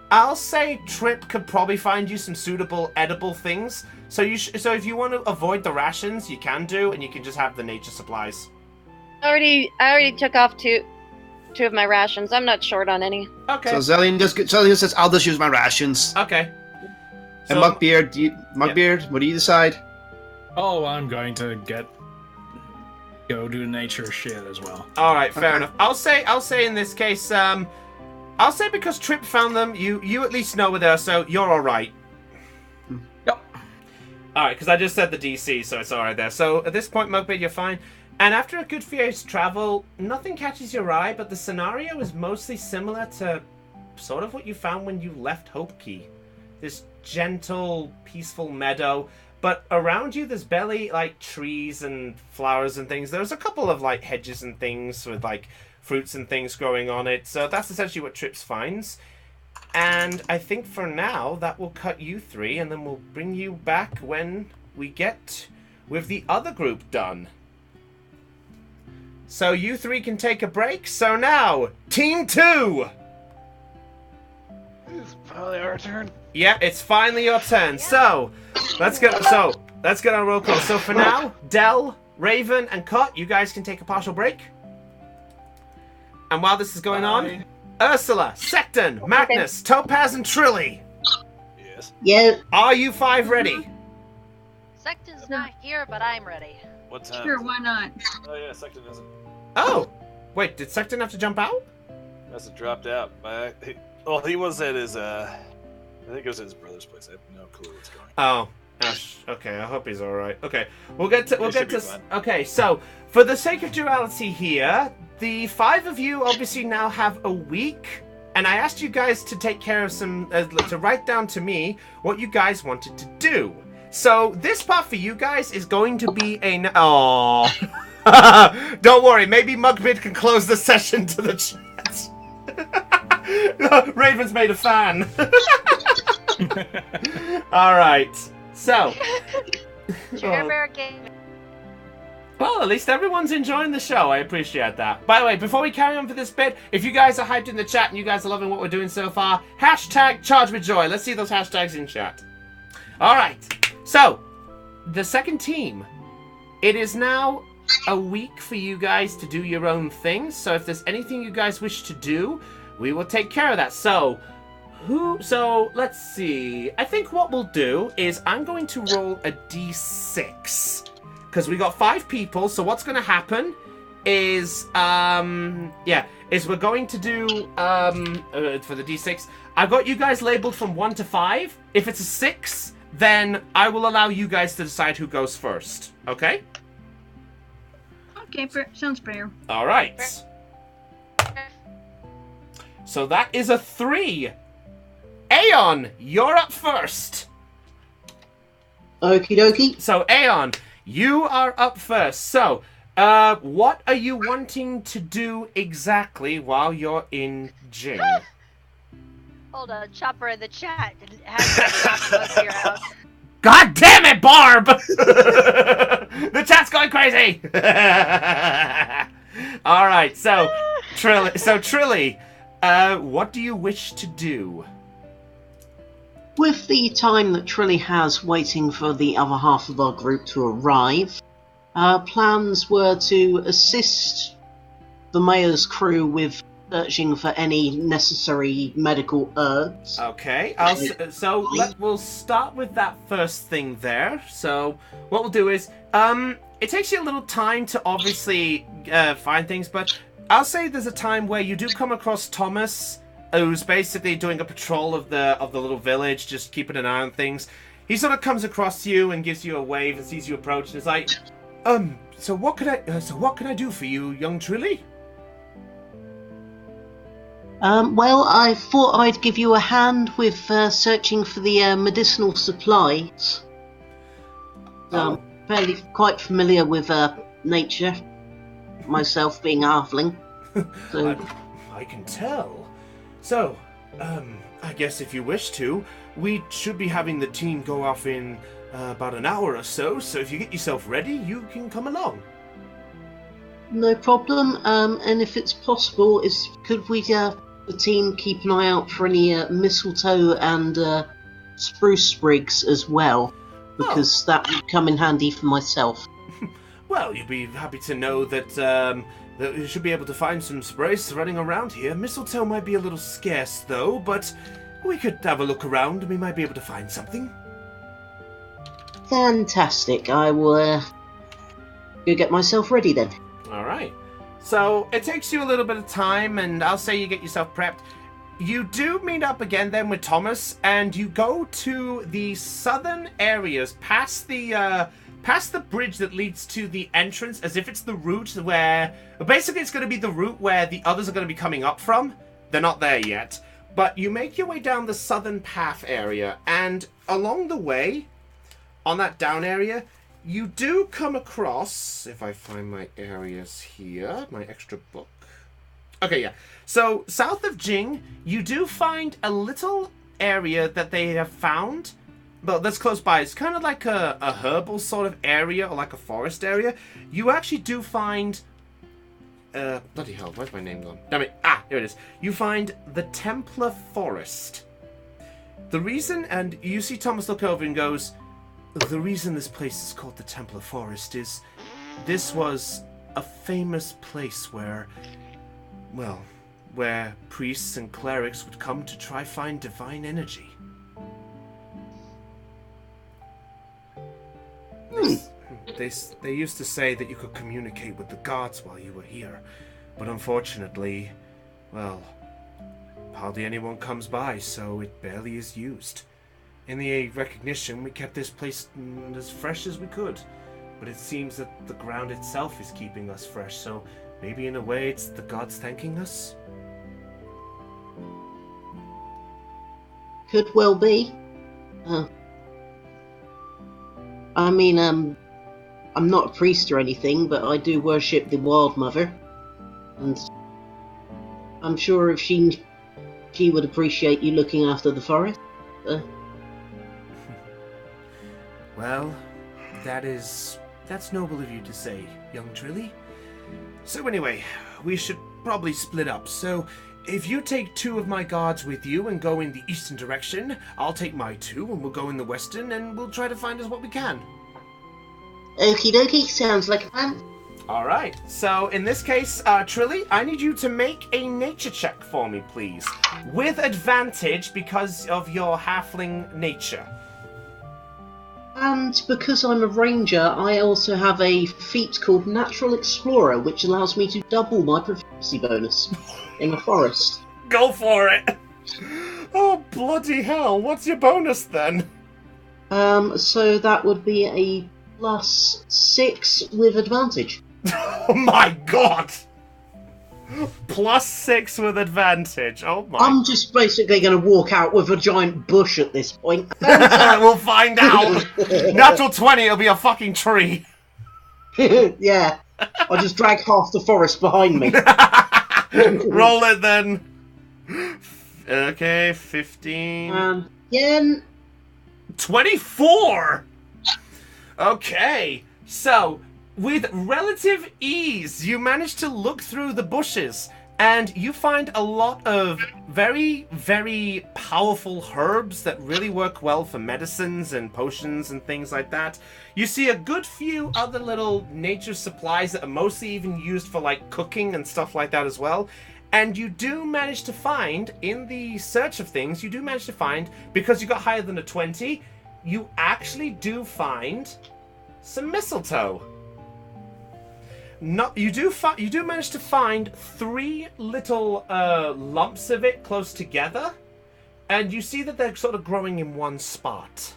I'll say Trip could probably find you some suitable edible things. So if you want to avoid the rations, you can do, and you can just have the nature supplies. I already took off two of my rations. I'm not short on any. Okay. So Zellian says, I'll just use my rations. Okay. And Mugbeard, what do you decide? Oh, I'm going to go do nature shit as well. All right, fair enough. I'll say in this case, I'll say because Trip found them, you at least know where they are, so you're all right. Yep. All right, because I just said the DC, so it's all right there. So at this point, Mugbeard, you're fine. And after a good few days travel, nothing catches your eye, but the scenario is mostly similar to sort of what you found when you left Hope Key. This gentle, peaceful meadow. But around you, there's barely, trees and flowers and things. There's a couple of, hedges and things with, fruits and things growing on it. So that's essentially what Trips finds. And I think for now, that will cut you 3, and then we'll bring you back when we get with the other group done. So you 3 can take a break. So now, Team 2! It's probably our turn. Yeah, it's finally your turn. So, let's get our roll call. So for now, Del, Raven, and Cot, you guys can take a partial break. And while this is going on, Ursula, Secton, Magnus, Topaz, and Trilly. Yes. Yeah. Are you 5 ready? Secton's not here, but I'm ready. What time? Sure, why not? Oh yeah, Sector doesn't. Oh, wait, did Secton have to jump out? Must have dropped out. He was at his. I think it was at his brother's place. I have no clue what's going on. Oh, Ash. Okay, I hope he's all right. Okay, we'll get to. Fine. Okay, so for the sake of duality here, the 5 of you obviously now have a week, and I asked you guys to take care of some, to write down to me what you guys wanted to do. So this part for you guys is going to be a. Don't worry, maybe Mugbid can close the session to the chat. Raven's made a fan. Alright, so. Sugar Bear Game. Well, at least everyone's enjoying the show. I appreciate that. By the way, before we carry on for this bit, if you guys are hyped in the chat and you guys are loving what we're doing so far, hashtag charge with joy. Let's see those hashtags in chat. Alright, so, the second team. It is now a week for you guys to do your own thing, so if there's anything you guys wish to do, we will take care of that. So, let's see. I think what we'll do is I'm going to roll a d6. Because we got 5 people, so what's going to happen is, we're going to do, for the d6, I've got you guys labeled from 1 to 5. If it's a 6, then I will allow you guys to decide who goes first. Okay? Okay, sounds fair. All right. So that is a 3. Aeon, you're up first. Okie dokie. So Aeon, you are up first. So, what are you wanting to do exactly while you're in Jing? Hold on, Chopper in the chat has out. God damn it, Barb! The chat's going crazy. All right, so Trilly, what do you wish to do? With the time that Trilly has waiting for the other half of our group to arrive, our plans were to assist the mayor's crew with searching for any necessary medical herbs. Okay, we'll start with that first thing there. So what we'll do is, it takes you a little time to obviously find things, but I'll say there's a time where you do come across Thomas, who's basically doing a patrol of the little village, just keeping an eye on things. He sort of comes across you and gives you a wave and sees you approach, and is like, so what can I do for you, young Trilly? Well, I thought I'd give you a hand with searching for the medicinal supplies. I'm fairly quite familiar with nature, myself being a halfling. So. I can tell. So, I guess if you wish to, we should be having the team go off in about an hour or so, so if you get yourself ready, you can come along. No problem, and if it's possible, could we, the team, keep an eye out for any mistletoe and spruce sprigs as well, because that would come in handy for myself. Well, you'd be happy to know that you should be able to find some sprays running around here. Mistletoe might be a little scarce, though, but we could have a look around and we might be able to find something. Fantastic. I will go get myself ready then. Alright. So, it takes you a little bit of time, and I'll say you get yourself prepped. You do meet up again then with Thomas, and you go to the southern areas, past the bridge that leads to the entrance, as if it's the route where... Basically, it's going to be the route where the others are going to be coming up from. They're not there yet. But you make your way down the southern path area, and along the way, on that down area, you do come across, if I find my areas here, my extra book. Okay, yeah. So, south of Jing, you do find a little area that they have found. Well, that's close by. It's kind of like a herbal sort of area, or like a forest area. You actually do find... bloody hell, where's my name gone? Damn it. Ah, here it is. You find the Templar Forest. The reason, and you see Thomas look over and goes... The reason this place is called the Templar Forest is this was a famous place where, well, where priests and clerics would come to try find divine energy. They used to say that you could communicate with the gods while you were here, but unfortunately, well, hardly anyone comes by, so it barely is used. In the recognition, we kept this place as fresh as we could. But it seems that the ground itself is keeping us fresh, so maybe in a way it's the gods thanking us? Could well be. I mean, I'm not a priest or anything, but I do worship the Wild Mother. And I'm sure if she would appreciate you looking after the forest. Well, that's noble of you to say, young Trilly. So anyway, we should probably split up. So, if you take 2 of my guards with you and go in the eastern direction, I'll take my 2 and we'll go in the western and we'll try to find us what we can. Okie dokie, sounds like a plan. Alright, so in this case, Trilly, I need you to make a nature check for me, please. With advantage because of your halfling nature. And because I'm a ranger, I also have a feat called Natural Explorer, which allows me to double my proficiency bonus in a forest. Go for it! Oh, bloody hell, what's your bonus then? So that would be a +6 with advantage. Oh my god! +6 with advantage. Oh my. I'm just basically going to walk out with a giant bush at this point. We'll find out. Natural 20, it'll be a fucking tree. Yeah. I'll just drag half the forest behind me. Roll it then. Okay, 15. Again. 24! Okay, so with relative ease, you manage to look through the bushes and you find a lot of very, very powerful herbs that really work well for medicines and potions and things like that. You see a good few other little nature supplies that are mostly even used for like cooking and stuff like that as well. And you do manage to find, in the search of things, you do manage to find, because you got higher than a 20, you actually do find some mistletoe. You do manage to find 3 little lumps of it close together, and you see that they're sort of growing in one spot.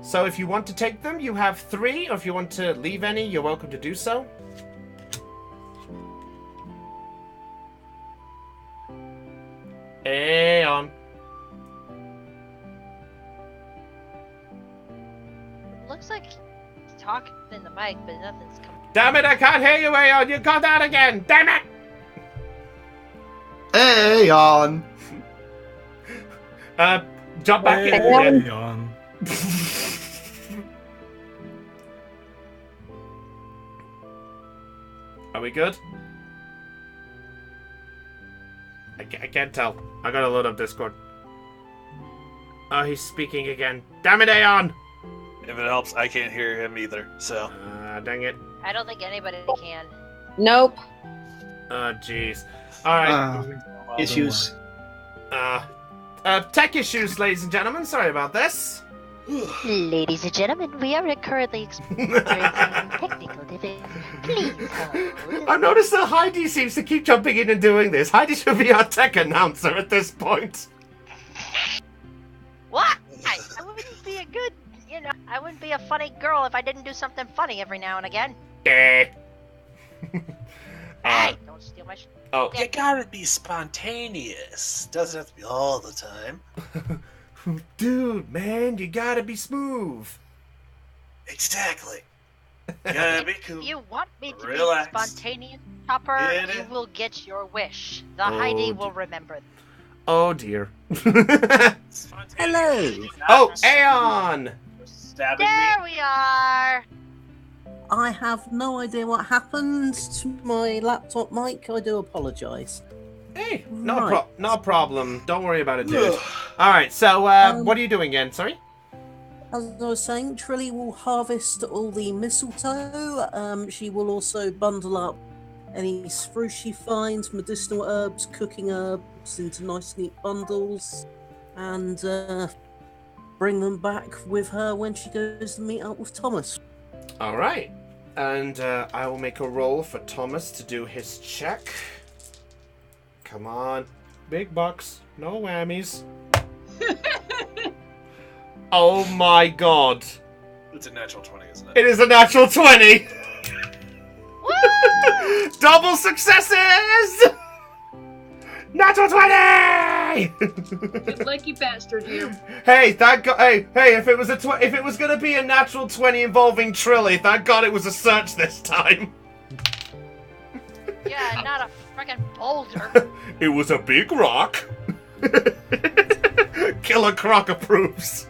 So if you want to take them, you have 3, or if you want to leave any, you're welcome to do so. Aeon. Looks like he's talking in the mic, but nothing's coming. Damn it, I can't hear you, Aeon! You got that again! Damn it! Aeon! Jump back in. Aeon. Are we good? I can't tell. I gotta load up Discord. Oh, he's speaking again. Damn it, Aeon! If it helps, I can't hear him either, so. Dang it. I don't think anybody can. Nope. Oh, jeez. Alright. Issues. Tech issues, ladies and gentlemen. Sorry about this. Ladies and gentlemen, we are currently experiencing technical difficulties. Please hold. I've noticed that Heidi seems to keep jumping in and doing this. Heidi should be our tech announcer at this point. What? I wouldn't be a good, I wouldn't be a funny girl if I didn't do something funny every now and again. Eh. Hey, don't steal my Oh. You gotta be spontaneous. Doesn't have to be all the time. Dude, man, you gotta be smooth. Exactly. You gotta be cool. If you want me to Relax. be spontaneous, Chopper, Get you it. will get your wish. The Oh, Heidi will remember. Oh, dear. Hello. Oh, Aeon! Stabbing There me. we are! I have no idea what happened to my laptop mic. I do apologise. Hey, Right. not a problem. Don't worry about it, dude. Alright, so, what are you doing again? Sorry? As I was saying, Trilly will harvest all the mistletoe. She will also bundle up any spruce she finds, medicinal herbs, cooking herbs into nice neat bundles, and bring them back with her when she goes to meet up with Thomas. Alright. And I will make a roll for Thomas to do his check. Come on. Big bucks. No whammies. Oh my god. It's a natural 20, isn't it? It is a natural 20! Double successes! Natural 20! Good lucky bastard here. Hey, thank God. Hey, if it was if it was gonna be a natural 20 involving Trilly, thank God it was a search this time. Yeah, not a freaking boulder. It was a big rock. Killer Croc approves.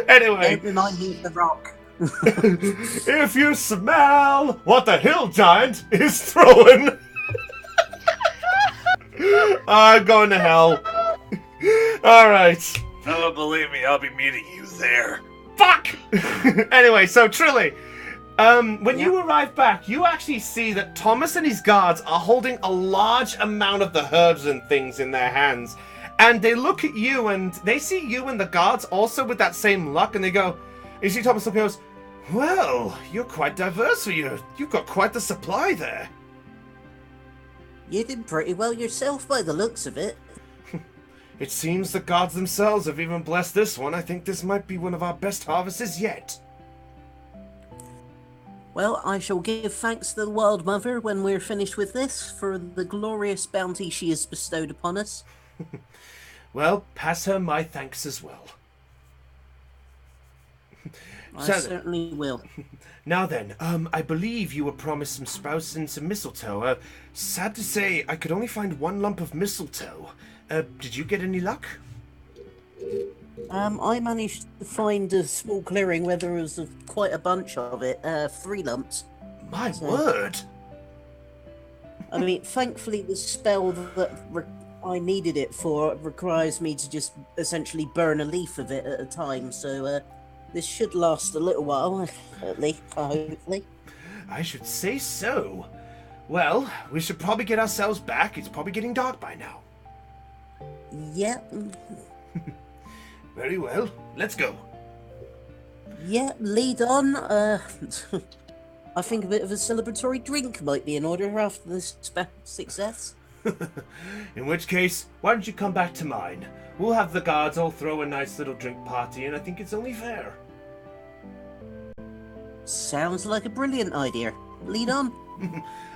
Anyway, Don't remind me of the rock. if you smell what the hill giant is throwing, I'm going to hell. All right. Oh, believe me, I'll be meeting you there. Fuck! Anyway, so Trilly, when you arrive back, you actually see that Thomas and his guards are holding a large amount of the herbs and things in their hands. And they look at you and they see you and the guards also with that same luck, and they go, you see Thomas look and goes, well, you're quite diverse for you. You've got quite the supply there. You did pretty well yourself by the looks of it. It seems the gods themselves have even blessed this one. I think this might be one of our best harvests yet. Well, I shall give thanks to the Wild Mother when we're finished with this for the glorious bounty she has bestowed upon us. Well, pass her my thanks as well. I certainly will. Now then, I believe you were promised some sprouts and some mistletoe. Sad to say, I could only find one lump of mistletoe. Did you get any luck? I managed to find a small clearing where there was quite a bunch of it, 3 lumps. My word! I mean, thankfully the spell that I needed it for requires me to just essentially burn a leaf of it at a time, so this should last a little while, at least, hopefully. I should say so. Well, we should probably get ourselves back. It's probably getting dark by now. Yeah. Very well. Let's go. Yeah, lead on. I think a bit of a celebratory drink might be in order after this success. In which case, why don't you come back to mine? We'll have the guards all throw a nice little drink party, and I think it's only fair. Sounds like a brilliant idea. Lead on.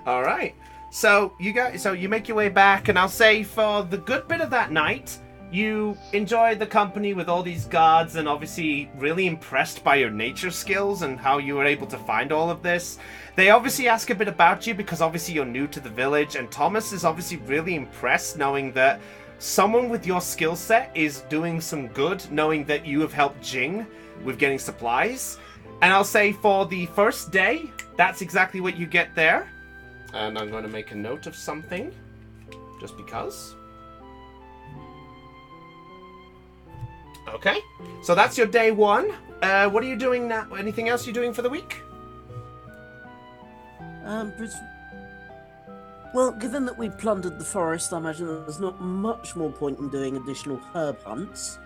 All right. So you make your way back, and I'll say for the good bit of that night, you enjoyed the company with all these guards, and obviously really impressed by your nature skills and how you were able to find all of this. They obviously ask a bit about you because obviously you're new to the village, and Thomas is obviously really impressed knowing that someone with your skill set is doing some good, knowing that you have helped Jing with getting supplies. And I'll say for the first day, that's exactly what you get there. And I'm going to make a note of something, just because. Okay, so that's your day 1. What are you doing now? Anything else you're doing for the week? Well, given that we plundered the forest, I imagine there's not much more point in doing additional herb hunts.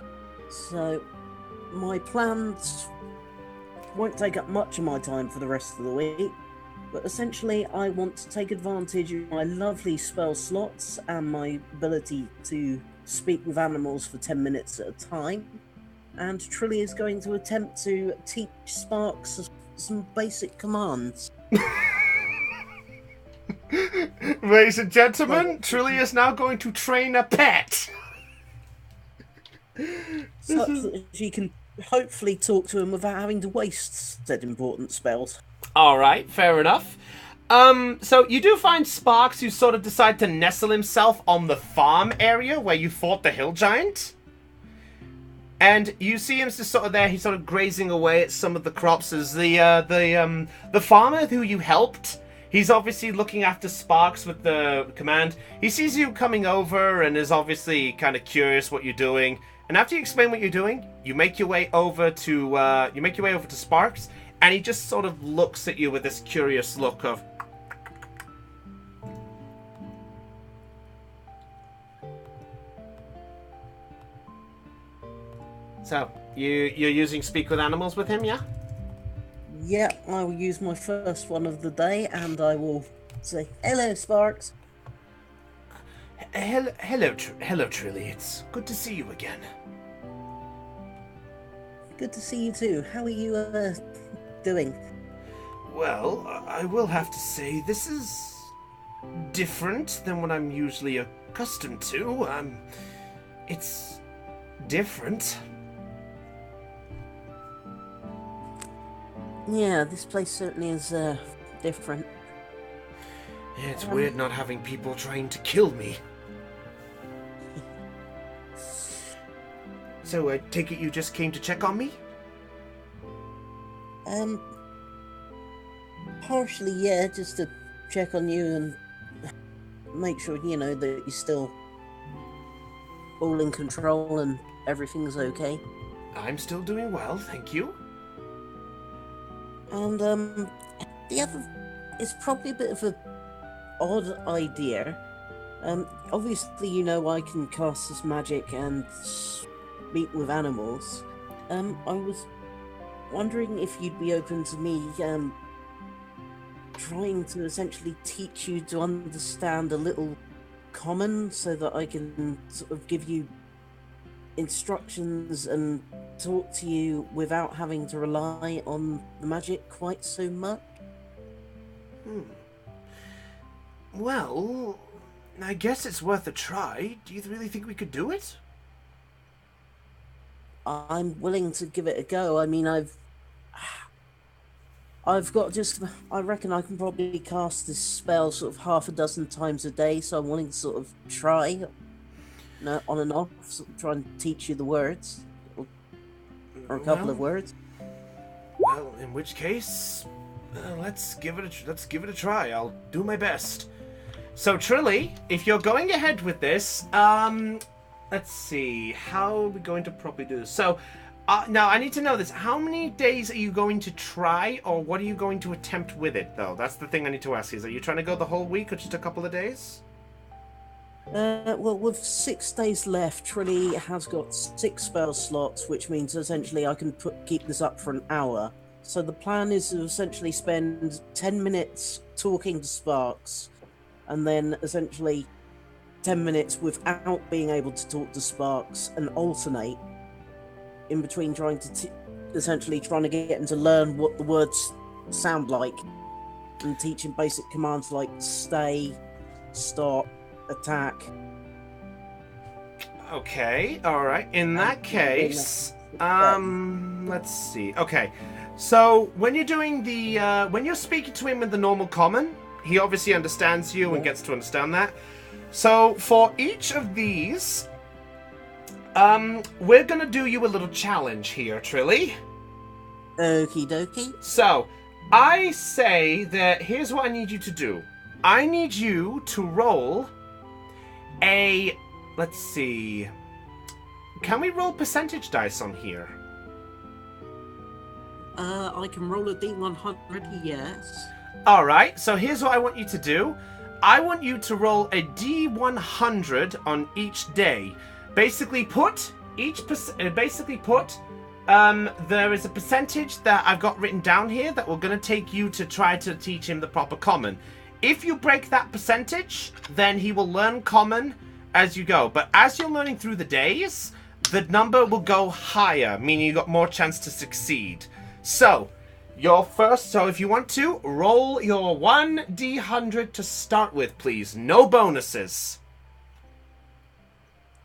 So, my plans won't take up much of my time for the rest of the week. But essentially, I want to take advantage of my lovely spell slots and my ability to speak with animals for 10 minutes at a time. And Trilly is going to attempt to teach Sparks some basic commands. Ladies and gentlemen, Trilly is now going to train a pet. Such that she can hopefully talk to him without having to waste said important spells. All right, fair enough. So you do find Sparks, who sort of decide to nestle himself on the farm area where you fought the hill giant. And you see him just sort of there, he's sort of grazing away at some of the crops as the farmer who you helped, he's obviously looking after Sparks with the command. He sees you coming over and is obviously kind of curious what you're doing. And after you explain what you're doing, you make your way over to Sparks, and he just sort of looks at you with this curious look of, so, you're using Speak with Animals with him, yeah? Yeah, I will use my first one of the day, and I will say, "Hello, Sparks." Hello, Trilly. It's good to see you again. Good to see you too. How are you doing? Well, I will have to say this is different than what I'm usually accustomed to. It's different. Yeah, this place certainly is different. Yeah, it's weird not having people trying to kill me. So I take it you just came to check on me? Partially, yeah, just to check on you and make sure, you know, that you're still all in control and everything's okay. I'm still doing well, thank you. And, the other is probably a bit of a odd idea. Obviously, you know, I can cast this magic and speak with animals. I was wondering if you'd be open to me, trying to essentially teach you to understand a little common so that I can sort of give you instructions and talk to you without having to rely on the magic quite so much. Well, I guess it's worth a try. Do you really think we could do it? I'm willing to give it a go. I mean, I've got just. I reckon I can probably cast this spell sort of half a dozen times a day, so I'm willing to sort of try, on and off, sort of try and teach you the words, or a couple of words. Well, in which case, let's give it a try. I'll do my best. So, Trilly, if you're going ahead with this, let's see, how are we going to properly do this? So, now I need to know this. How many days are you going to try, or what are you going to attempt with it, though? That's the thing I need to ask you. Are you trying to go the whole week, or just a couple of days? Well, with 6 days left, Trilly has got 6 spell slots, which means essentially I can keep this up for an hour. So the plan is to essentially spend 10 minutes talking to Sparks, and then essentially 10 minutes without being able to talk to Sparks, and alternate in between trying to essentially trying to get him to learn what the words sound like, and teach him basic commands like stay, stop, attack. Okay, alright. In that case, let's see. Okay, so when you're doing the, when you're speaking to him in the normal common, he obviously understands you and gets to understand that. So for each of these, we're gonna do you a little challenge here, Trilly. Okie dokie. So, I say that here's what I need you to do. I need you to roll a... Let's see. Can we roll percentage dice on here? I can roll a D100, yes. Alright, so here's what I want you to do. I want you to roll a D100 on each day. Basically put there is a percentage that I've got written down here that we're going to take you to try to teach him the proper common. If you break that percentage, then he will learn common as you go. But as you're learning through the days, the number will go higher, meaning you got more chance to succeed. So, if you want to, roll your 1d100 to start with, please. No bonuses.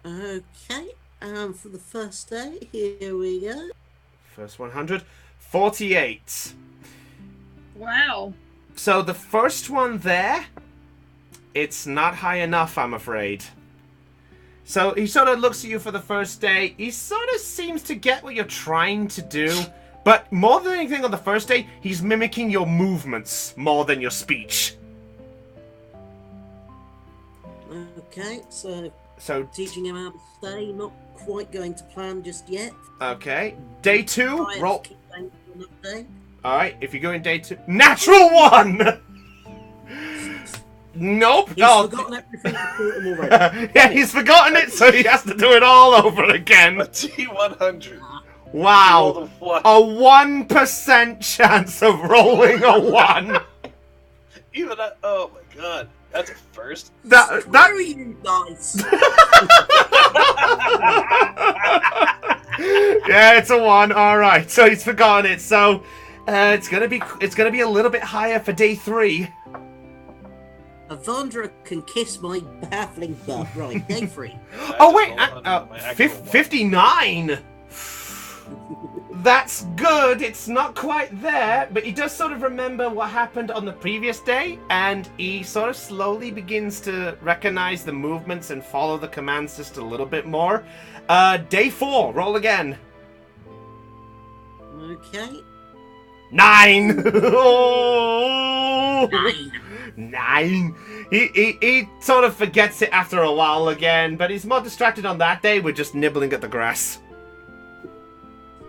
Okay, for the first day, here we go. First 100, 48. Wow. So the first one there, it's not high enough, I'm afraid. So he sort of looks at you for the first day. He sort of seems to get what you're trying to do. But more than anything on the first day, he's mimicking your movements more than your speech. Okay, so teaching him how to stay, not quite going to plan just yet. Okay, day 2, roll. Day. Alright, if you go in day 2, natural 1! Nope. He's forgotten everything before him already. Yeah, he's forgotten it, so he has to do it all over again. A T100. Wow. A 1% chance of rolling a 1. Even that, oh my god. That's a first. Screw you guys. Yeah, it's a 1. All right, so he's forgotten it. So it's gonna be a little bit higher for day 3. Avandra can kiss my baffling butt. Right, day 3. Oh wait, 59. That's good. It's not quite there, but he does sort of remember what happened on the previous day, and he sort of slowly begins to recognize the movements and follow the commands just a little bit more. Day 4, roll again. Okay. 9. 9. 9. He sort of forgets it after a while again, but he's more distracted on that day with just nibbling at the grass.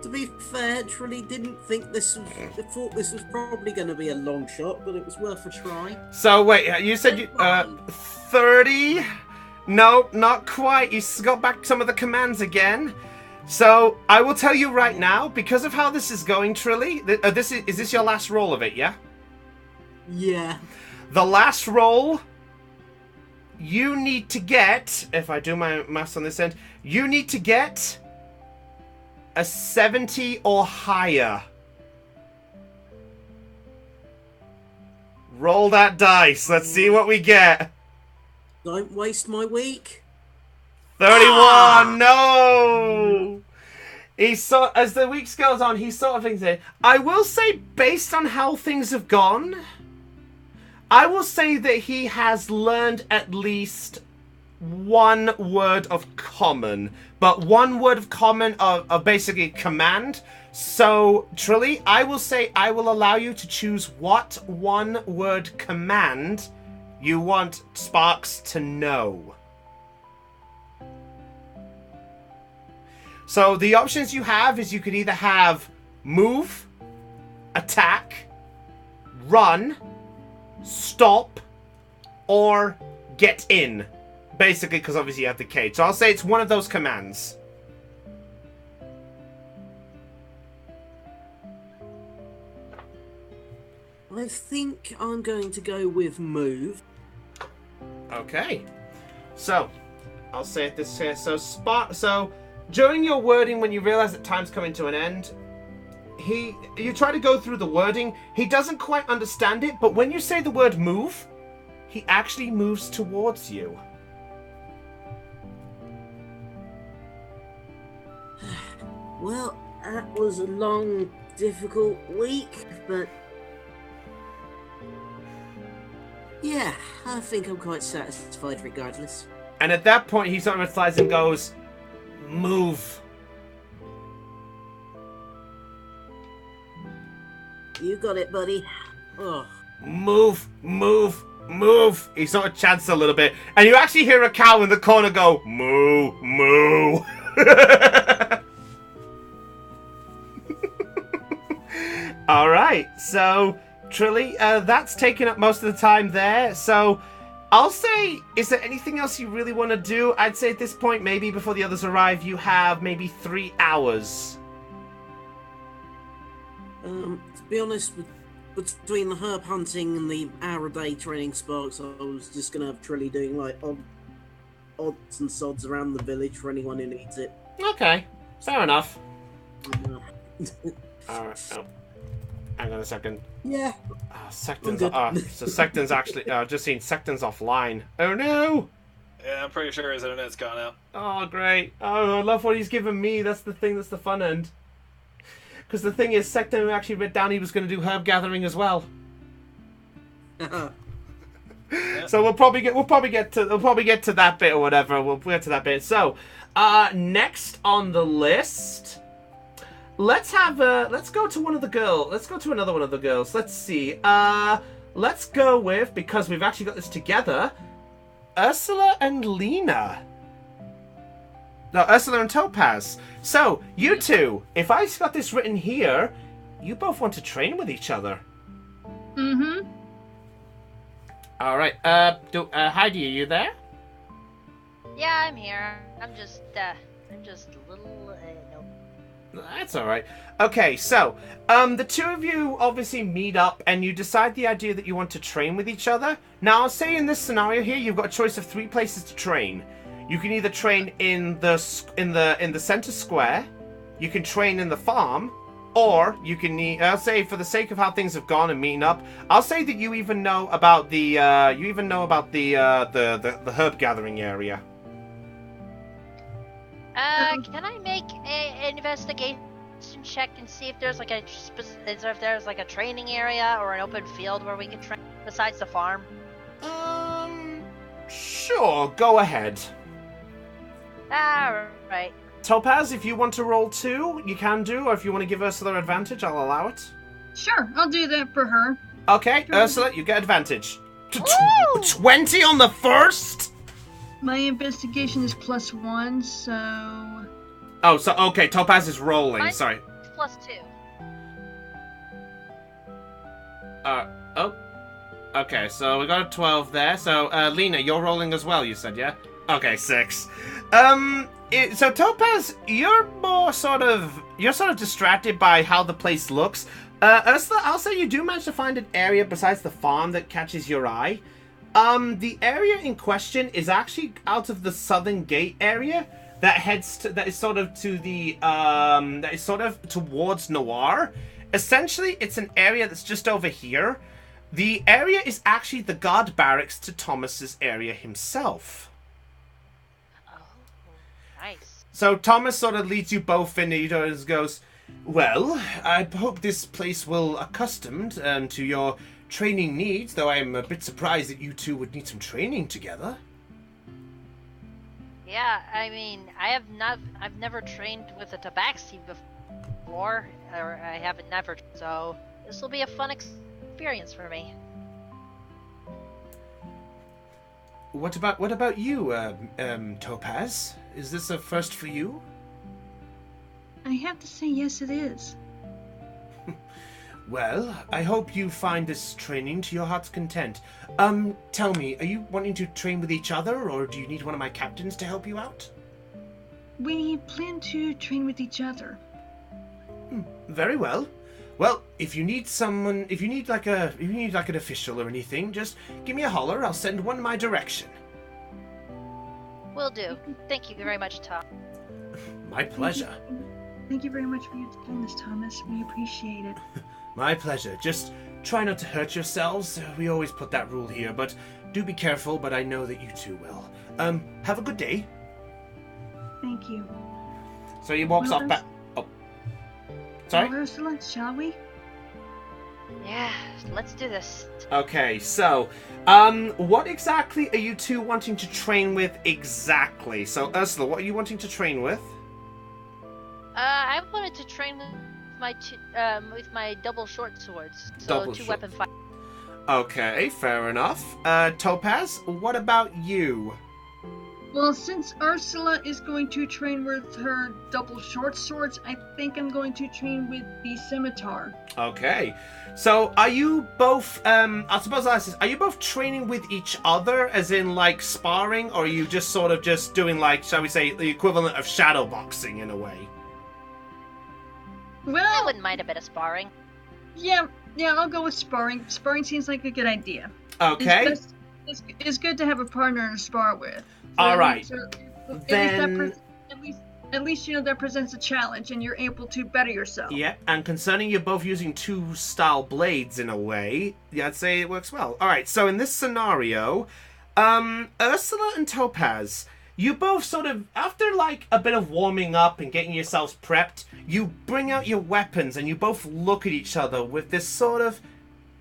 To be fair, Trilly didn't think this was... I thought this was probably going to be a long shot, but it was worth a try. So, wait, you said 30? No, not quite. You got back some of the commands again. So, I will tell you right now, because of how this is going, Trilly, is this your last roll of it, yeah? Yeah. The last roll you need to get, if I do my maths on this end, you need to get a 70 or higher. Roll that dice. Let's see what we get. Don't waste my week. 31. No. As the weeks goes on, he's sort of thinking. I will say, based on how things have gone, I will say that he has learned at least one word of common, but one word of common of basically command. So, Trilly, I will say I will allow you to choose what one word command you want Sparks to know. So the options you have is you could either have move, attack, run, stop, or get in. Basically, because obviously you have the cage. So I'll say it's one of those commands. I think I'm going to go with move. Okay. So, I'll say it this here. So during your wording, when you realize that time's coming to an end, you try to go through the wording. He doesn't quite understand it, but when you say the word move, he actually moves towards you. Well, that was a long, difficult week, but yeah, I think I'm quite satisfied regardless. And at that point, he sort of replies and goes, move. You got it, buddy. Oh. Move, move, move. He sort of chants a little bit, and you actually hear a cow in the corner go, moo, moo. All right, so Trilly, that's taken up most of the time there. So I'll say, is there anything else you really want to do? I'd say at this point, maybe before the others arrive, you have maybe 3 hours. To be honest, between the herb hunting and the hour-a-day training Sparks, I was just gonna have Trilly doing like odds and sods around the village for anyone who needs it. Okay, fair enough. Uh, All right. Oh. Hang on a second. yeah. So Secton's actually just seen Secton's offline. Oh no! Yeah, I'm pretty sure his internet's gone out. Oh great! Oh, I love what he's given me. That's the thing. That's the fun end. Because the thing is, Secton actually read down he was going to do herb gathering as well. So we'll probably get to that bit or whatever. We'll get to that bit. So, next on the list. Let's go to one of the girls. Let's go to another one of the girls. Let's see. Let's go with, because we've actually got this together, Ursula and Lena. No, Ursula and Topaz. So, you two, if I got this written here, you both want to train with each other. Mm-hmm. All right. Heidi, are you there? Yeah, I'm here. I'm just a little. Nope. That's all right. Okay, so the two of you obviously meet up and you decide the idea that you want to train with each other. Now, I'll say in this scenario here, you've got a choice of 3 places to train. You can either train in the center square, you can train in the farm, or you can. I'll say, for the sake of how things have gone and meeting up, I'll say that you even know about the herb gathering area. Can I make an investigation check and see if there's like a training area or an open field where we can train besides the farm? Sure, go ahead. Alright. Topaz, if you want to roll 2, you can do, or if you want to give Ursula advantage, I'll allow it. Sure, I'll do that for her. Okay, Ursula, you get advantage. 20 on the first? My investigation is +1, so... Oh, so, okay, Topaz is rolling, Mine's sorry. +2. Oh. Okay, so we got a 12 there. So, Lena, you're rolling as well, you said, yeah? Okay, 6. So Topaz, you're sort of distracted by how the place looks. Ursula, I'll say you do manage to find an area besides the farm that catches your eye. The area in question is actually out of the southern gate area that is sort of towards Noir. Essentially, it's an area that's just over here. The area is actually the guard barracks to Thomas's area himself. Oh, nice. So Thomas sort of leads you both in, and goes, "Well, I hope this place will accustomed to your training needs, though I'm a bit surprised that you two would need some training together." Yeah, I mean, I've never trained with a tabaxi before, or I haven't never, so this will be a fun experience for me. What about you, Topaz? Is this a first for you? I have to say, yes, it is. Well, I hope you find this training to your heart's content. Tell me, are you wanting to train with each other, or do you need one of my captains to help you out? We plan to train with each other. Very well. Well, if you need like an official or anything, just give me a holler. I'll send one my direction. Will do. Thank you very much, Tom. My pleasure. Thank you very much for your kindness, Thomas. We appreciate it. My pleasure. Just try not to hurt yourselves. We always put that rule here, but do be careful, but I know that you two will. Have a good day. Thank you. So he walks off back. Oh. Sorry? Well, Ursula, shall we? Yeah, let's do this. Okay, so, what exactly are you two wanting to train with exactly? So, Ursula, what are you wanting to train with? I wanted to train with my double short swords, so Double two short. weapon fight. Okay, fair enough. Topaz, what about you? Well, since Ursula is going to train with her double short swords, I think I'm going to train with the scimitar. Okay, so are you both, I suppose I'll ask this, are you both training with each other, as in, like, sparring, or are you just sort of just doing, like, shall we say, the equivalent of shadow boxing in a way? I Well, wouldn't mind a bit of sparring. yeah, I'll go with sparring. Sparring seems like a good idea. Okay. It's good to have a partner to spar with. All right. At least you know that presents a challenge, and you're able to better yourself. Yeah, and concerning you're both using two style blades in a way, yeah, I'd say it works well. Alright, so in this scenario, Ursula and Topaz, you both sort of, after like a bit of warming up and getting yourselves prepped, you bring out your weapons and you both look at each other with this sort of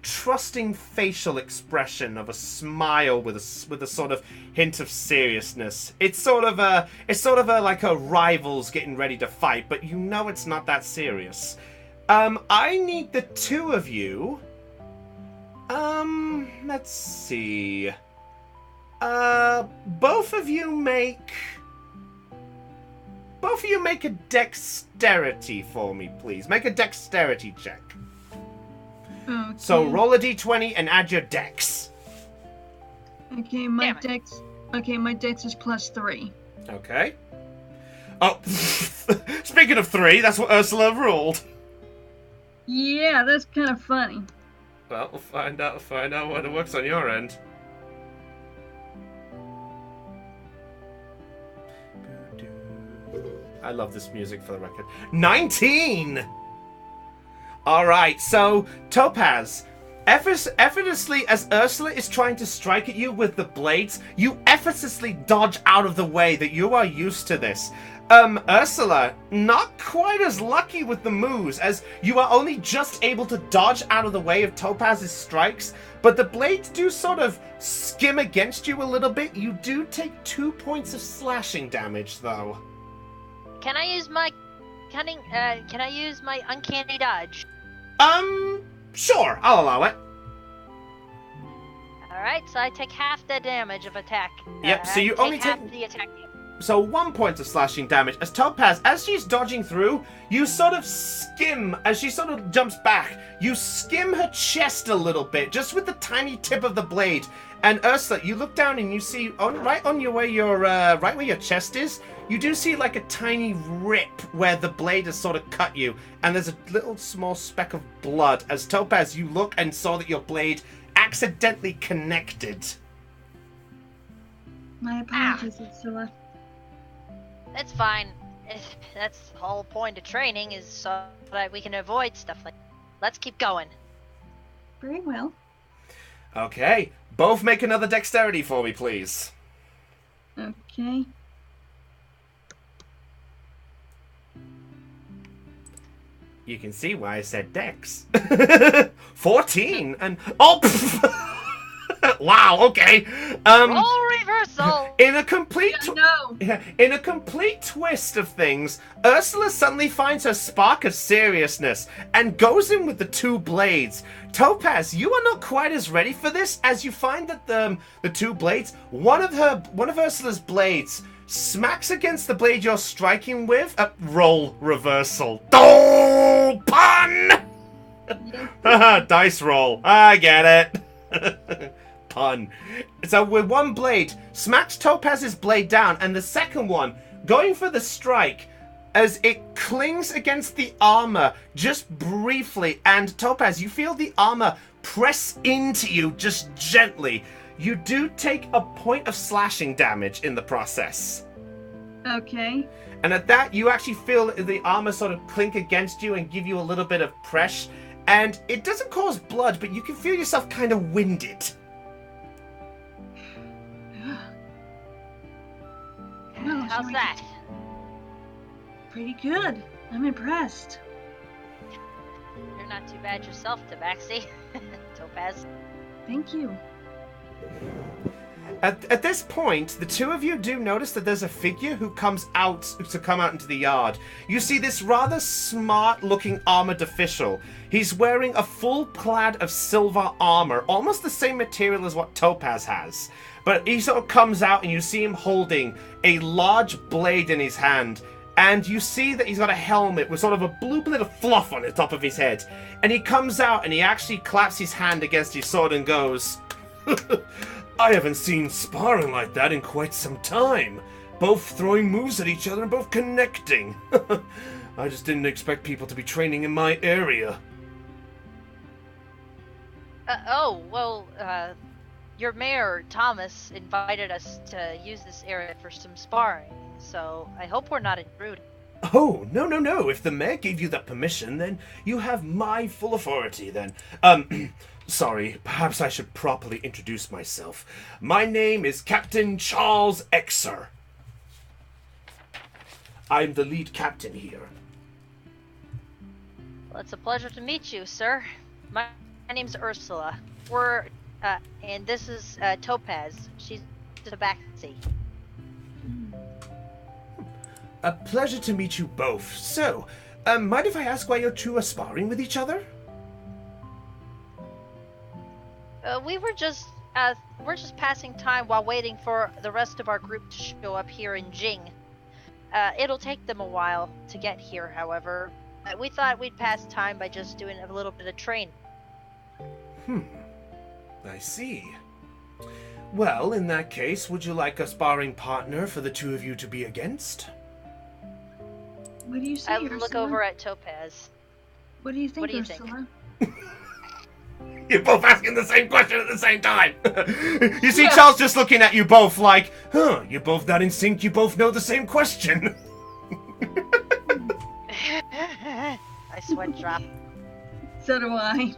trusting facial expression of a smile with a sort of hint of seriousness. It's sort of a like a rivals getting ready to fight, but you know it's not that serious. I need the two of you. Let's see. Both of you make a dexterity for me, please. Make a dexterity check. Okay. So roll a d20 and add your dex. Okay, my Damn it. dex. Okay, my dex is +3. Okay. Oh, speaking of 3, that's what Ursula ruled. Yeah, that's kind of funny. Well, we'll find out what it works on your end. I love this music, for the record. 19! Alright, so, Topaz, effortlessly as Ursula is trying to strike at you with the blades, you effortlessly dodge out of the way, that you are used to this. Ursula, not quite as lucky with the moves, as you are only just able to dodge out of the way of Topaz's strikes, but the blades do sort of skim against you a little bit. You do take 2 points of slashing damage, though. Can I use my cunning? Can I use my uncanny dodge? Sure, I'll allow it. All right, so I take half the damage of attack. Yep, so you I only half take- the attack damage. So 1 point of slashing damage. As Topaz, as she's dodging through, you sort of skim, as she sort of jumps back, you skim her chest a little bit, just with the tiny tip of the blade. And Ursula, you look down and you see, right where your chest is, you do see like a tiny rip where the blade has sort of cut you. And there's a little small speck of blood. As Topaz, you look and saw that your blade accidentally connected My apologies, Ursula. That's fine. That's the whole point of training, is so that we can avoid stuff like that. Let's keep going. Very well. Okay, both make another dexterity for me, please. Okay. You can see why I said dex. 14 and wow, okay. Roll reversal. In a complete No. in a complete twist of things, Ursula suddenly finds her spark of seriousness and goes in with the two blades. Topaz, you are not quite as ready for this, as you find that the two blades, one of Ursula's blades smacks against the blade you're striking with. Roll reversal. Oh, pun! Dice roll. I get it. Pun. So with one blade, smacks Topaz's blade down, and the second one, going for the strike, as it clings against the armor just briefly, and Topaz, you feel the armor press into you just gently. You do take a point of slashing damage in the process. Okay. And at that, you actually feel the armor sort of clink against you and give you a little bit of pressure. And it doesn't cause blood, but you can feel yourself kind of winded. Well, How's that? Pretty good. I'm impressed. You're not too bad yourself, Tabaxi. Topaz. Thank you. At this point, the two of you do notice that there's a figure who comes out into the yard. You see this rather smart-looking armored official. He's wearing a full plaid of silver armor, almost the same material as what Topaz has. But he sort of comes out and you see him holding a large blade in his hand. And you see that he's got a helmet with sort of a blue bit of fluff on the top of his head. And he comes out and he actually claps his hand against his sword and goes, I haven't seen sparring like that in quite some time. Both throwing moves at each other and both connecting. I just didn't expect people to be training in my area. Your mayor, Thomas, invited us to use this area for some sparring, so I hope we're not intruding. Oh, no. If the mayor gave you that permission, then you have my full authority, then. Sorry, perhaps I should properly introduce myself. My name is Captain Charles Exer. I'm the lead captain here. Well, it's a pleasure to meet you, sir. My name's Ursula. And this is Topaz. She's Tabaxi. A pleasure to meet you both. So, mind if I ask why you two are sparring with each other? We're just passing time while waiting for the rest of our group to show up here in Jing. It'll take them a while to get here, however. We thought we'd pass time by just doing a little bit of training. I see. Well, in that case, would you like a sparring partner for the two of you to be against? What do you say, I Ursula? look over at Topaz. What do you think, What do you Ursula? You're both asking the same question at the same time. You see Charles just looking at you both like, you're both not in sync, you both know the same question. I sweat drop. So do I.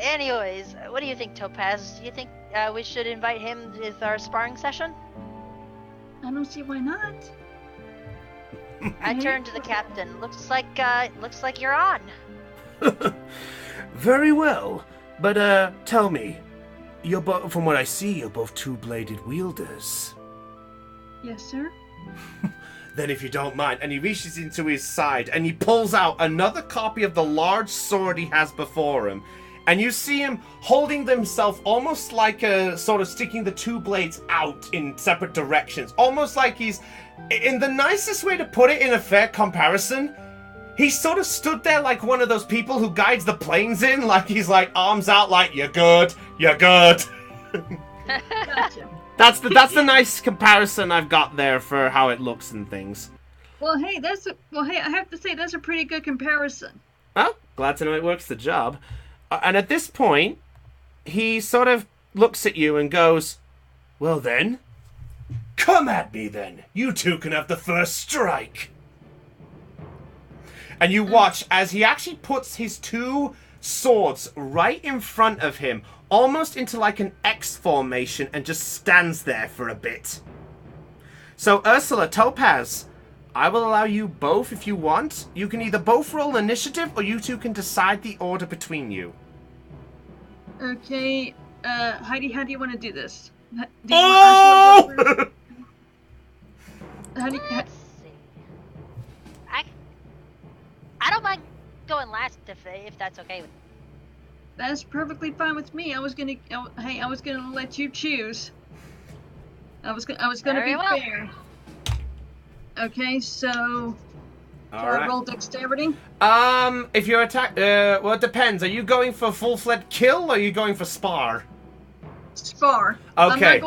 Anyways, what do you think, Topaz? Do you think we should invite him with our sparring session? I don't see why not. I turn to the captain. Looks like you're on. Very well. But, tell me, from what I see, you're both two-bladed wielders. Yes, sir. Then if you don't mind, and he reaches into his side, and he pulls out another copy of the large sword he has before him. And you see him holding himself almost like sort of sticking the two blades out in separate directions. Almost like he's, in the nicest way to put it in a fair comparison, he sort of stood there like one of those people who guides the planes in, like he's like arms out like, you're good. Gotcha. That's the nice comparison I've got there for how it looks and things. Well, hey, I have to say that's a pretty good comparison. Well, glad to know it works the job. And at this point, he sort of looks at you and goes, "Well then, come at me then. You two can have the first strike." And you watch as he actually puts his two swords right in front of him, almost into like an X formation, and just stands there for a bit. So Ursula, Topaz, I will allow you both if you want. You can either both roll initiative, or you two can decide the order between you. Okay, Heidi, how do you want to do this? Do you want Ursula to go first? How do you, Let's see. I don't mind going last if that's okay with you. That's perfectly fine with me. I was gonna let you choose. I was gonna Very be well. fair. Okay, so All do I right. roll dexterity? If you're well, it depends. Are you going for full-fledged kill, or are you going for spar? Spar. Okay.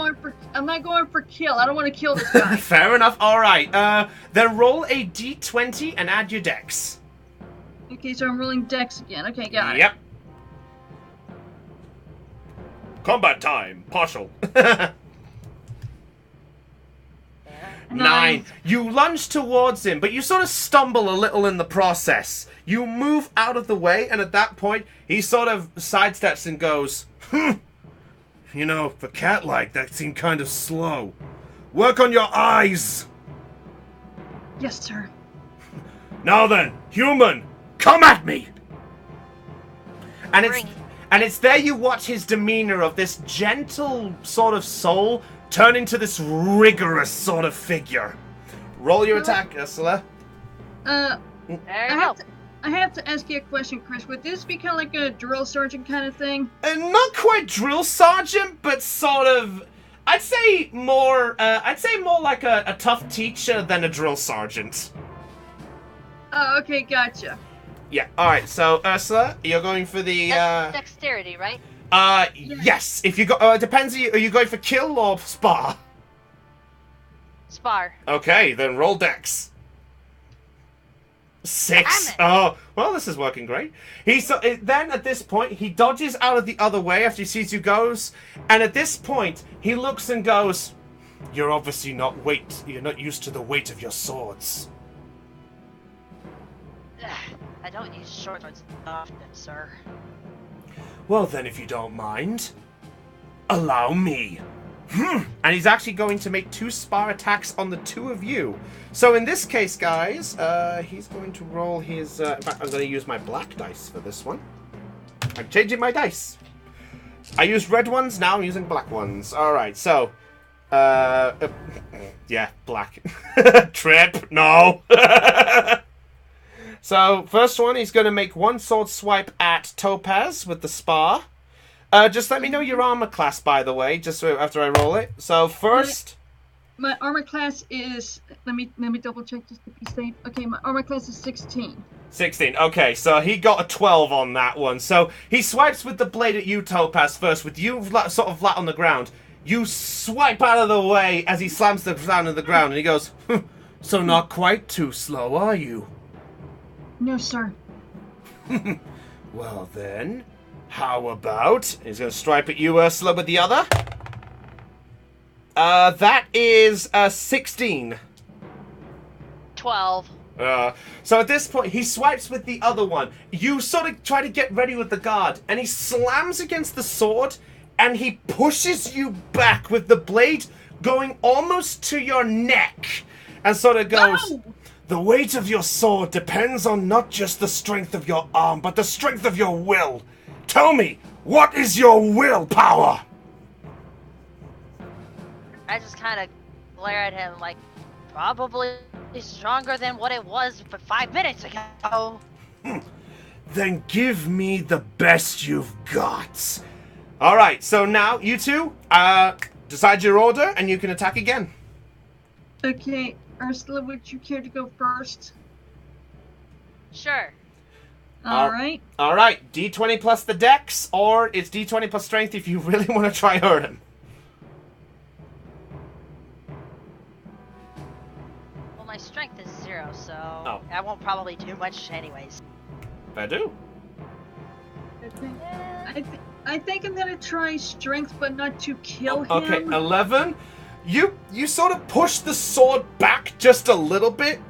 I'm not going for kill. I don't want to kill this guy. Fair enough. All right. Then roll a d20 and add your dex. Okay, so I'm rolling dex again. Okay, got it. Yep. Combat time. Partial. 9. You lunge towards him, but you sort of stumble a little in the process. You move out of the way, and at that point, he sort of sidesteps and goes, You know, for cat-like, that seemed kind of slow. Work on your eyes! Yes, sir. Now then, human, come at me! And it's there you watch his demeanor of this gentle sort of soul turn into this rigorous sort of figure. Roll your attack, Ursula. There you go. I have to ask you a question, Chris. Would this be kind of like a drill sergeant kind of thing? Not quite drill sergeant, but sort of. I'd say more like a tough teacher than a drill sergeant. Oh, okay, gotcha. Yeah. All right. So Ursula, you're going for the. That's dexterity, right? Yes. If you go, it depends. Are you going for kill or spar? Spar. Okay, then roll dex. 6. Oh, well, this is working great. Then at this point, he dodges out of the other way after he sees you goes, and at this point, he looks and goes, You're obviously you're not used to the weight of your swords. I don't use short swords often, sir. Well, then, if you don't mind, allow me. And he's actually going to make 2 spar attacks on the 2 of you. So in this case, guys, he's going to roll his... in fact, I'm going to use my black dice for this one. I'm changing my dice. I used red ones, now I'm using black ones. Alright, so... yeah, black. Trip, no. So, first one, he's going to make 1 sword swipe at Topaz with the spar. Just let me know your armor class, by the way, just so after I roll it. So first, my armor class is. Let me double check just to be safe. Okay, my armor class is 16. 16. Okay, so he got a 12 on that one. So he swipes with the blade at you, Topaz, first, with you sort of flat on the ground. You swipe out of the way as he slams the down on the ground, and he goes, "So not quite too slow, are you?" No, sir. Well then. How about... He's going to stripe at you, Ursula, with the other. That is 16. 12. So at this point, he swipes with the other one. You sort of try to get ready with the guard, and he slams against the sword, and he pushes you back with the blade going almost to your neck, and sort of goes... No! The weight of your sword depends on not just the strength of your arm, but the strength of your will. Tell me, what is your willpower? I just kind of glare at him like, probably stronger than what it was 5 minutes ago. Then give me the best you've got. All right, so now you two decide your order, and you can attack again. Okay, Ursula, would you care to go first? Sure. All right. All right, D20 plus the dex, or it's D20 plus strength if you really want to try hurt him. Well, my strength is 0, so I won't probably do much anyways. I do. I think I'm gonna try strength, but not to kill him. Okay, 11. You sort of push the sword back just a little bit.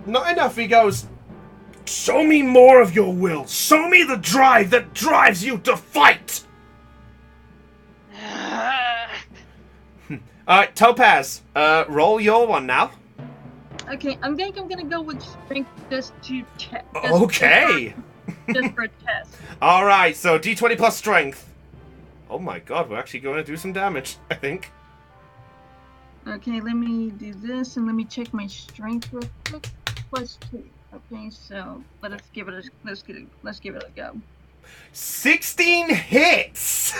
Not enough. He goes, show me more of your will. Show me the drive that drives you to fight. Alright, Topaz, roll your one now. Okay, I think I'm gonna go with strength just to check. Okay. Just for a test. Alright, so d20 plus strength. Oh my god, we're actually going to do some damage, I think. Okay, let me do this and let me check my strength real quick. +2. Okay, so let's give it a go. 16 hits!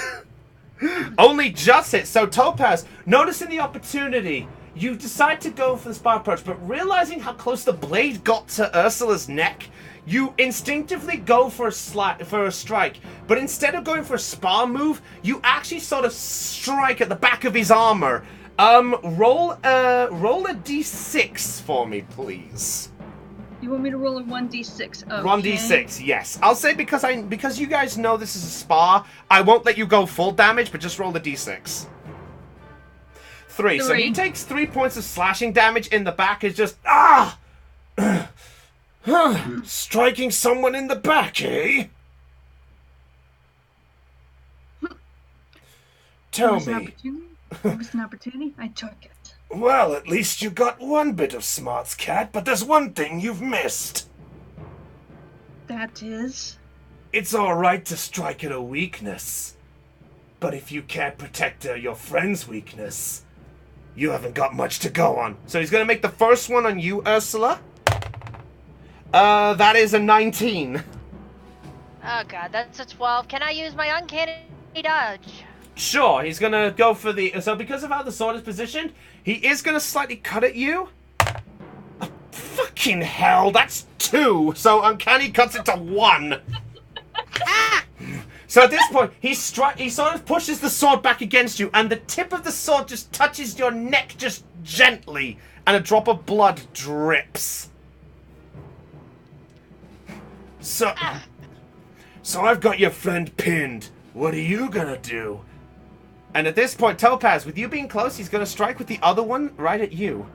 Only just hit. So Topaz, noticing the opportunity, you decide to go for the spark approach, but realizing how close the blade got to Ursula's neck, you instinctively go for a strike. But instead of going for a spar move, you actually sort of strike at the back of his armor. Roll a d6 for me, please. You want me to roll a 1d6? Okay. 1d6, yes. I'll say because you guys know this is a spar, I won't let you go full damage, but just roll the d6. 3. So he takes 3 points of slashing damage in the back. Is just striking someone in the back, eh? Tell me. It was an opportunity. I took it. Well, at least you got one bit of smarts, Cat, but there's one thing you've missed. That is? It's alright to strike at a weakness, but if you can't protect your friend's weakness, you haven't got much to go on. So he's gonna make the first one on you, Ursula. That is a 19. Oh god, that's a 12. Can I use my uncanny dodge? Sure, he's gonna go for the... So because of how the sword is positioned, he is gonna slightly cut at you. Oh, fucking hell, that's 2. So Uncanny cuts it to 1. So at this point, he sort of pushes the sword back against you, and the tip of the sword just touches your neck just gently, and a drop of blood drips. So I've got your friend pinned. What are you gonna do? And at this point, Topaz, with you being close, he's going to strike with the other one right at you.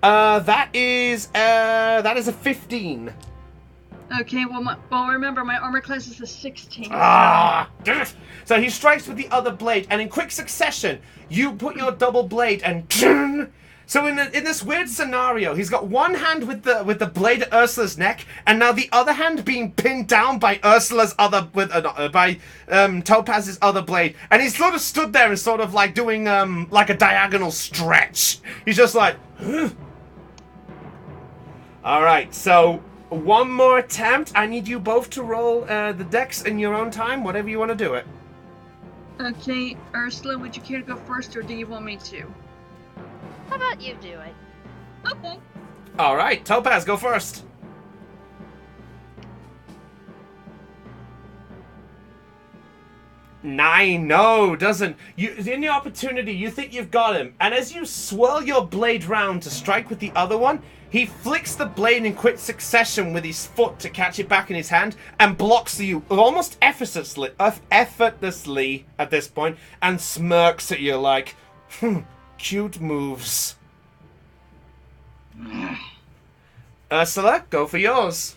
That is a 15. Okay, well, remember, my armor class is a 16. So he strikes with the other blade, and in quick succession, you put your double blade and... So in this weird scenario, he's got one hand with the blade at Ursula's neck, and now the other hand being pinned down by Ursula's by Topaz's other blade, and he's sort of stood there and sort of like doing like a diagonal stretch. He's just like, all right. So one more attempt. I need you both to roll the dex in your own time, whatever you want to do it. Okay, Ursula, would you care to go first, or do you want me to? How about you do it? Okay. All right, Topaz, go first. 9, no, doesn't. In the opportunity, you think you've got him, and as you swirl your blade round to strike with the other one, he flicks the blade in quick succession with his foot to catch it back in his hand, and blocks you almost effortlessly at this point, and smirks at you like, cute moves. Ursula, go for yours.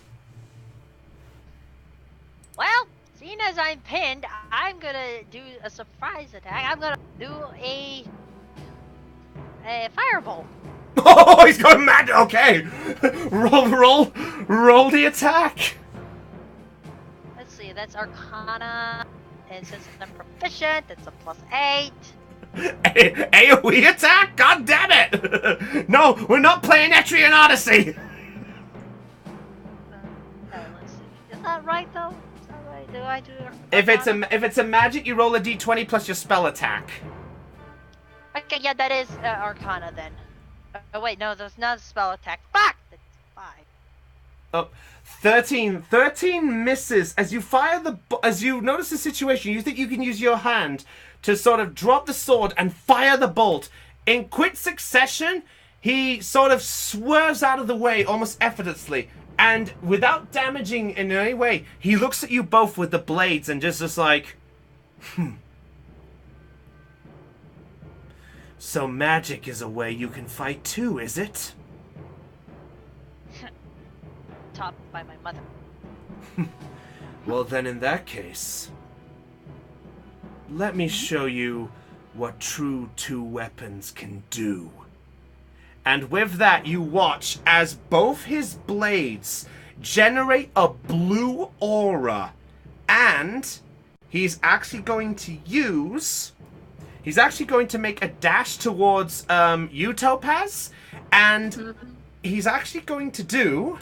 Well, seeing as I'm pinned, I'm gonna do a surprise attack. I'm gonna do a firebolt. Oh, he's going mad. Okay, roll the attack. Let's see, that's Arcana, and since I'm proficient, it's a +8. AoE attack? God damn it! No, we're not playing Etrian Odyssey. Let's see. Is that right though? Is that right? Do I do? If it's a magic, you roll a d20 plus your spell attack. Okay, yeah, that is Arcana then. Oh wait, no, that's not a spell attack. Fuck! That's 5. Oh, 13. 13 misses. As you notice the situation, you think you can use your hand to sort of drop the sword and fire the bolt. In quick succession, he sort of swerves out of the way almost effortlessly. And without damaging in any way, he looks at you both with the blades and just like, So magic is a way you can fight too, is it? Taught by my mother. Well then in that case, let me show you what true two weapons can do. And with that, you watch as both his blades generate a blue aura. And he's actually going to make a dash towards you, Topaz. And he's actually going to do...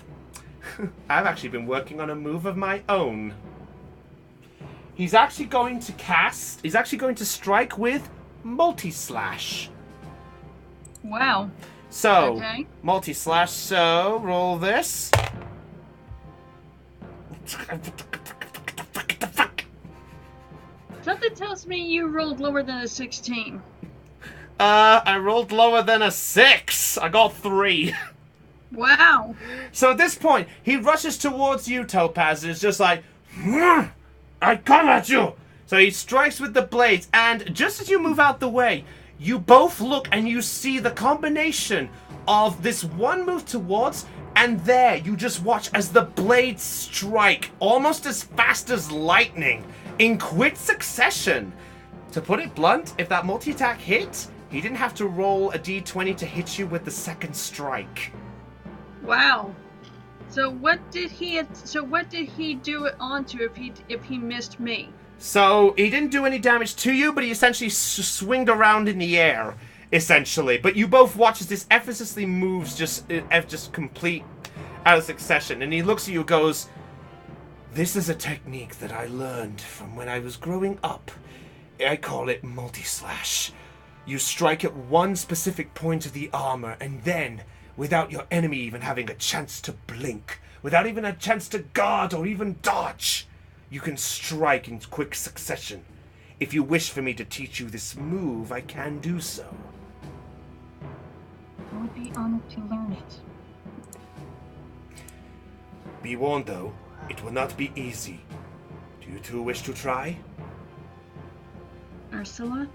I've actually been working on a move of my own. He's actually going to strike with multi-slash. Wow. So, Okay. multi-slash, so roll this. Something tells me you rolled lower than a 16. I rolled lower than a 6. I got 3. Wow. So at this point, he rushes towards you, Topaz, and is just like, I come at you! So he strikes with the blades, and just as you move out the way, you both look and you see the combination of this one move towards, and there you just watch as the blades strike almost as fast as lightning in quick succession. To put it blunt, if that multi-attack hit, he didn't have to roll a d20 to hit you with the second strike. Wow. So what did he do it onto if he missed me? So he didn't do any damage to you, but he essentially swinged around in the air, essentially. But you both watch as this effortlessly moves just complete out of succession. And he looks at you and goes, this is a technique that I learned from when I was growing up. I call it multi-slash. You strike at one specific point of the armor, and then, without your enemy even having a chance to blink, without even a chance to guard or even dodge, you can strike in quick succession. If you wish for me to teach you this move, I can do so. I would be honored to learn it. Be warned, though, it will not be easy. Do you two wish to try? Ursula?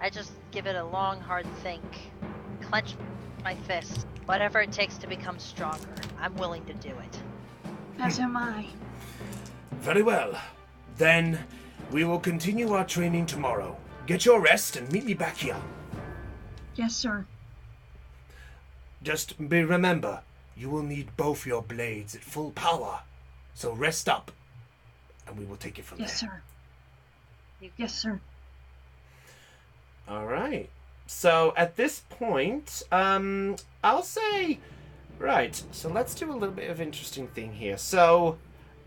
I just give it a long, hard think. Clench my fist. Whatever it takes to become stronger, I'm willing to do it. As am I. Very well. Then, we will continue our training tomorrow. Get your rest and meet me back here. Yes, sir. Just remember, you will need both your blades at full power. So rest up, and we will take it from there. Yes, sir. Yes, sir. All right. So at this point, I'll say, right. So let's do a little bit of interesting thing here. So,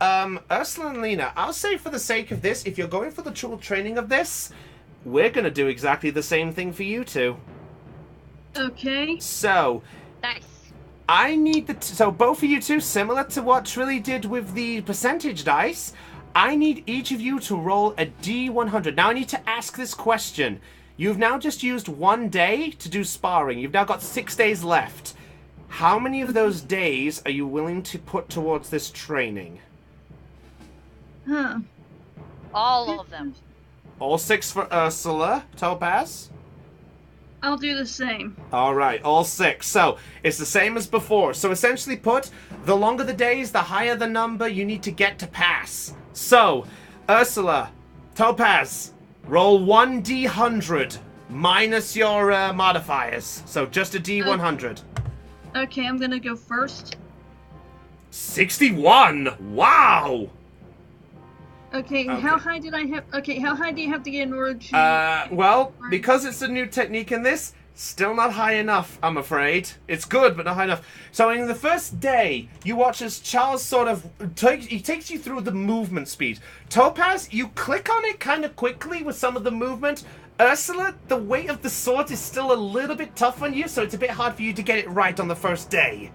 Ursula and Lena, I'll say for the sake of this, if you're going for the tool training of this, we're gonna do exactly the same thing for you two. Okay. So, Nice. I need so both of you two, similar to what Trilly did with the percentage dice, I need each of you to roll a D100. Now I need to ask this question. You've now just used 1 day to do sparring. You've now got 6 days left. How many of those days are you willing to put towards this training? Huh. All of them. All 6 for Ursula, Topaz? I'll do the same. All right, all 6. So it's the same as before. So essentially put, the longer the days, the higher the number you need to get to pass. So, Ursula, Topaz, roll 1d100 minus your modifiers. So just a d100. Okay, I'm gonna go first. 61! Wow! Okay, Okay. how high did I have? Okay, how high do you have to get in order to? Well, because it's a new technique in this, still not high enough, I'm afraid. It's good, but not high enough. So in the first day, you watch as Charles sort of he takes you through the movement speed. Topaz, you click on it kind of quickly with some of the movement. Ursula, the weight of the sword is still a little bit tough on you, so it's a bit hard for you to get it right on the first day.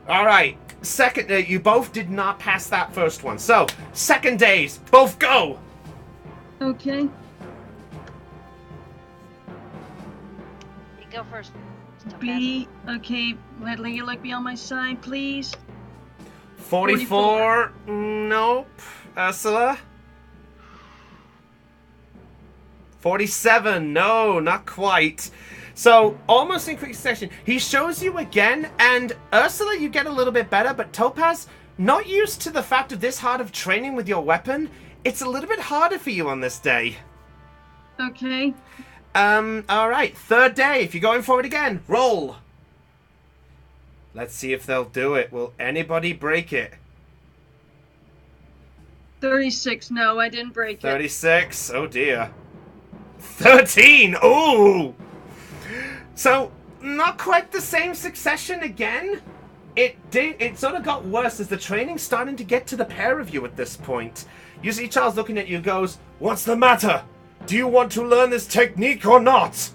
All right. Second day, you both did not pass that first one. So, second days, both go! Okay. You go first. be okay. Let you look be on my side, please. 44. Nope. Ursula. 47. No, not quite. So, almost in quick succession, he shows you again, and Ursula, you get a little bit better, but Topaz, not used to the fact of this hard of training with your weapon, it's a little bit harder for you on this day. Okay. Alright, third day. If you're going for it again, roll. Let's see if they'll do it. Will anybody break it? 36. No, I didn't break it. 36. Oh dear. 13. Ooh. So, not quite the same succession again. It sort of got worse as the training's starting to get to the pair of you at this point. You see Charles looking at you and goes, "What's the matter? Do you want to learn this technique or not?"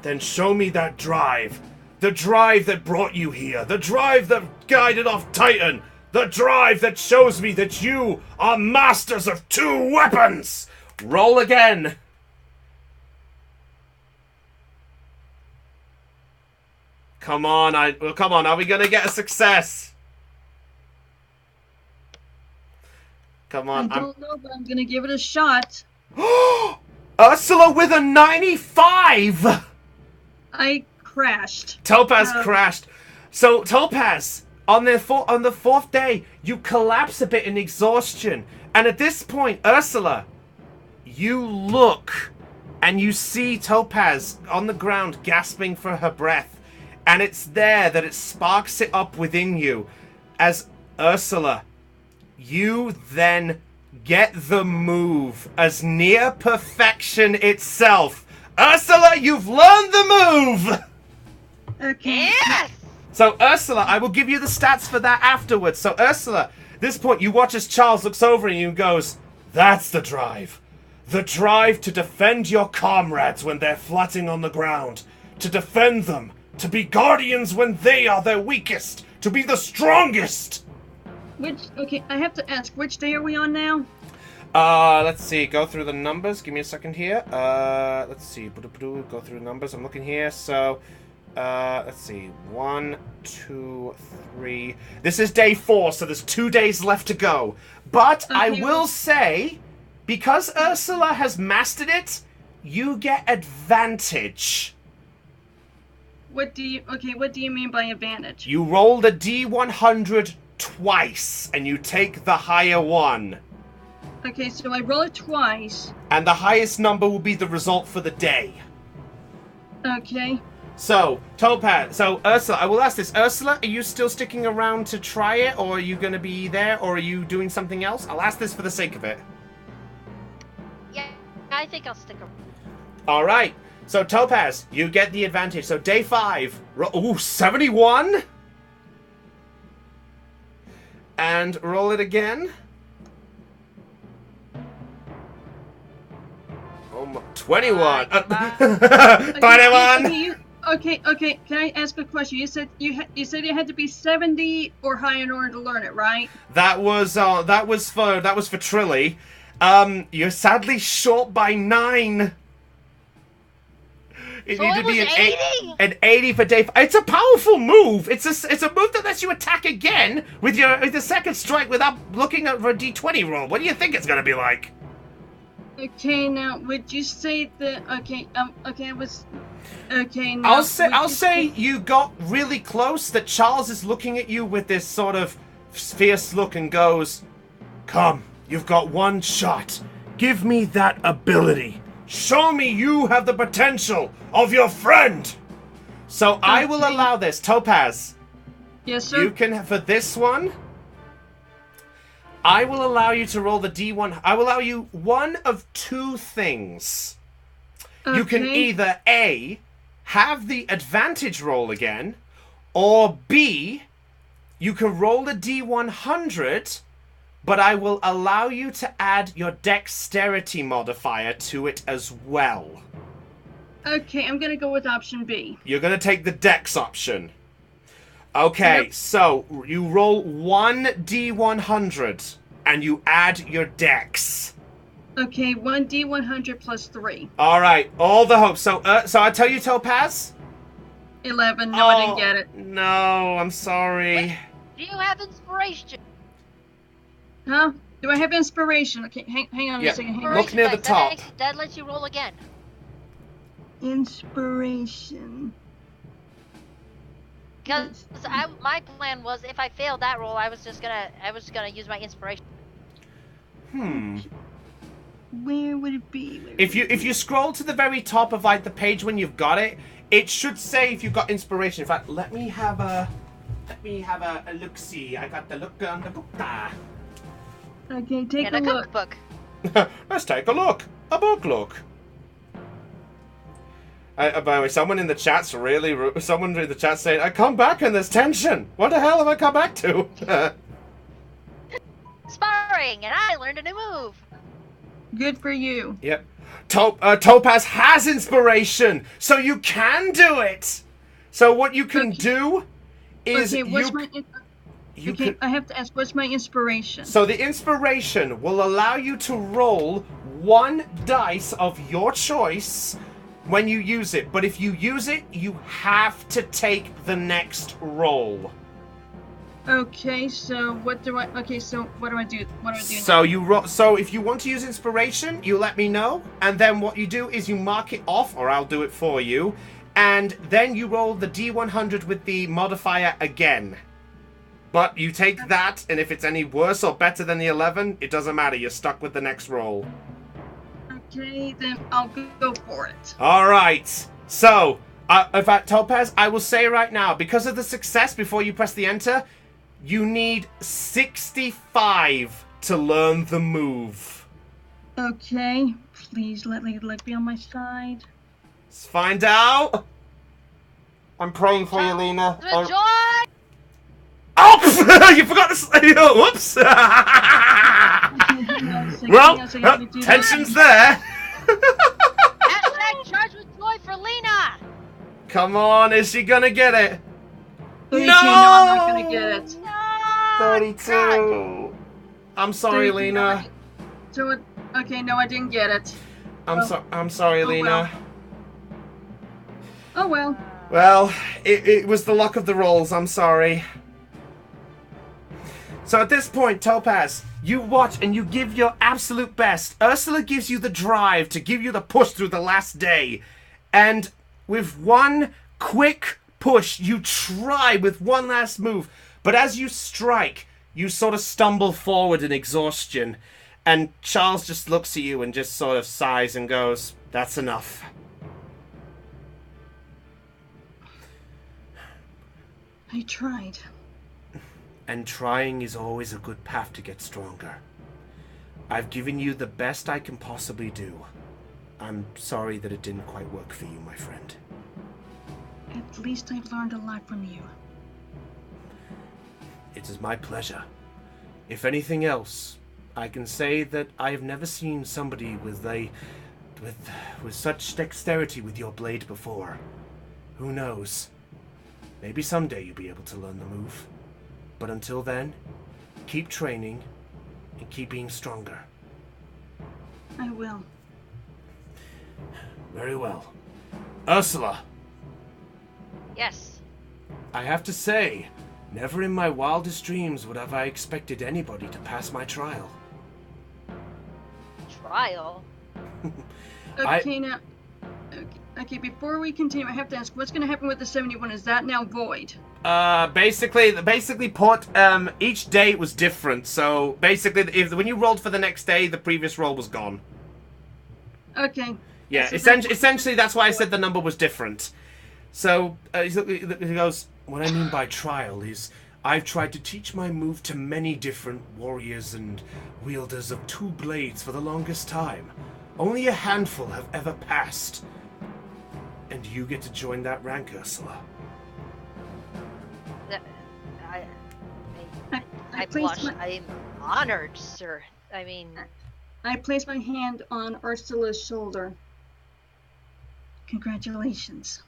Then show me that drive. The drive that brought you here. The drive that guided off Titan. The drive that shows me that you are masters of 2 weapons. Roll again. Come on, come on, are we gonna get a success? Come on, I don't know, but I'm gonna give it a shot. Ursula with a 95! I crashed. Topaz crashed. So, Topaz, on the 4th day, you collapse a bit in exhaustion. And at this point, Ursula, you look and you see Topaz on the ground gasping for her breath. And it's there that it sparks it up within you. As Ursula, you then get the move as near perfection itself. Ursula, you've learned the move! Okay. Yes! So, Ursula, I will give you the stats for that afterwards. So, Ursula, at this point, you watch as Charles looks over at you and goes, "That's the drive. The drive to defend your comrades when they're flatting on the ground. To defend them. To be guardians when they are their weakest. To be the strongest." Okay, I have to ask, which day are we on now? Let's see. Go through the numbers. Give me a second here. Let's see. Go through the numbers. I'm looking here. So, let's see. 1, 2, 3. This is day 4, so there's 2 days left to go. But I will say, because Ursula has mastered it, you get advantage. What do you mean by advantage? You roll the D100 twice, and you take the higher one. Okay, so I roll it twice. And the highest number will be the result for the day. Okay. So, Ursula, I will ask this. Ursula, are you still sticking around to try it, or are you going to be there, or are you doing something else? I'll ask this for the sake of it. Yeah, I think I'll stick around. All right. So, Topaz, you get the advantage. So, day 5. Ooh, 71. And roll it again. 21. 21. Okay. Can I ask a question? You said you had to be 70 or higher in order to learn it, right? That was for Trilly. You're sadly short by 9. It So needed it to be was 80? an 80 for day 5. It's a powerful move. It's a move that lets you attack again with the second strike without looking at a D20 roll. What do you think it's gonna be like? Okay, now would you say that? Okay, now, I'll say you got really close. That Charles is looking at you with this sort of fierce look and goes, "Come, you've got one shot. Give me that ability. Show me you have the potential of your friend." So I will allow this, Topaz. Yes, sir. You can, for this one, I will allow you to roll the D1. I will allow you one of 2 things. Okay. You can either A, have the advantage roll again, or B, you can roll the D100, but I will allow you to add your dexterity modifier to it as well. Okay, I'm gonna go with option B. You're going to take the dex option. Okay, Yep. so you roll 1 D100 and you add your dex. Okay, 1d100 plus 3. All right, all the hope. So I tell you, Topaz. 11. No, I didn't get it. No, I'm sorry. Do you have inspiration? Huh? Do I have inspiration? Okay, hang on Yeah. a second. Hang Look on. near the top. That lets you roll again. Inspiration. Because my plan was, if I failed that roll, I was gonna use my inspiration. Where would it be? If you scroll to the very top of like the page when you've got it, it should say if you've got inspiration. In fact, let me have a look. See, I got the look on the book. Okay, take And a a look. cookbook. Let's take a look. A book look. By the way, someone in the chat's someone in the chat saying, "I come back and there's tension. What the hell have I come back to?" Sparring, and I learned a new move. Good for you. Yep. Topaz has inspiration, so you can do it. So what you can do is Okay, what's you okay, can. I have to ask, what's my inspiration? So the inspiration will allow you to roll 1 dice of your choice when you use it. But if you use it, you have to take the next roll. Okay, so what do I? Okay, so what do I do? What do I do? So if you want to use inspiration, you let me know, and then what you do is you mark it off, or I'll do it for you, and then you roll the D100 with the modifier again. But you take that, and if it's any worse or better than the 11, it doesn't matter. You're stuck with the next roll. Okay, then I'll go for it. All right. So, in fact, Topaz, I will say right now, because of the success before you press the enter, you need 65 to learn the move. Okay, please let me be on my side. Let's find out. I'm praying for you, Lena. The joy! Oh, you forgot to say. Whoops. Well, tension's there. Hashtag charge with joy for Lena! Come on, is she gonna get it? 32, No! I'm not gonna get it. No! 32. I'm sorry, 32, Lena. So okay, no, I didn't get it. I'm sorry, Lena. Oh well. Well, it was the luck of the rolls. I'm sorry. So at this point, Topaz, you watch and you give your absolute best. Ursula gives you the drive to give you the push through the last day. And with one quick push, you try with one last move. But as you strike, you sort of stumble forward in exhaustion. And Charles just looks at you and just sort of sighs and goes, "That's enough." I tried. And trying is always a good path to get stronger. I've given you the best I can possibly do. I'm sorry that it didn't quite work for you, my friend. At least I've learned a lot from you. It is my pleasure. If anything else, I can say that I have never seen somebody with such dexterity with your blade before. Who knows? Maybe someday you'll be able to learn the move. But until then, keep training and keep being stronger. I will. Very well. Ursula, Yes. I have to say, never in my wildest dreams would have I expected anybody to pass my trial. Trial? Okay, now. Okay, before we continue, I have to ask, what's going to happen with the 71? Is that now void? Basically put, each day was different. So basically, when you rolled for the next day, the previous roll was gone. Okay. Yeah, So essentially that's why I said the number was different. So, he goes, what I mean by trial is, I've tried to teach my move to many different warriors and wielders of two blades for the longest time. Only a handful have ever passed. And you get to join that rank, Ursula. I blush. I'm honored, sir. I mean... I place my hand on Ursula's shoulder. Congratulations.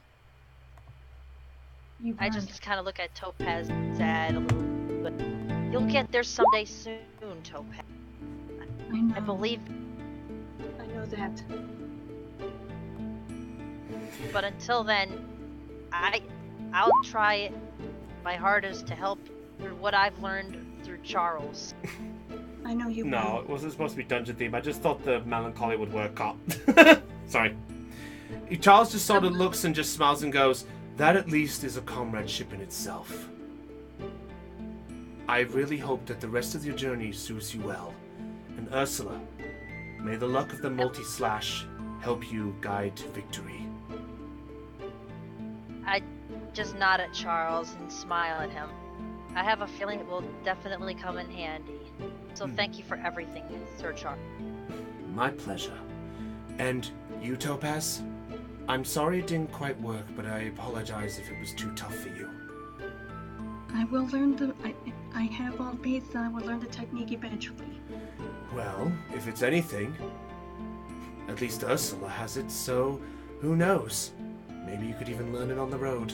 I just kind of look at Topaz sad a little bit. You'll get there someday soon, Topaz. I know. I believe. know that. But until then, I'll try my hardest to help through what I've learned through Charles. I know you No, will. it wasn't supposed to be dungeon theme. I just thought the melancholy would work out. Sorry. Charles just sort of looks and just smiles and goes, "That at least is a comradeship in itself. I really hope that the rest of your journey suits you well. And Ursula, may the luck of the multi-slash help you guide to victory." I just nod at Charles and smile at him. I have a feeling it will definitely come in handy. So thank you for everything, Sir Charles. My pleasure. And you, Topaz? I'm sorry it didn't quite work, but I apologize if it was too tough for you. I will learn I have all faith that I will learn the technique eventually. Well, if it's anything, at least Ursula has it, so who knows? Maybe you could even learn it on the road.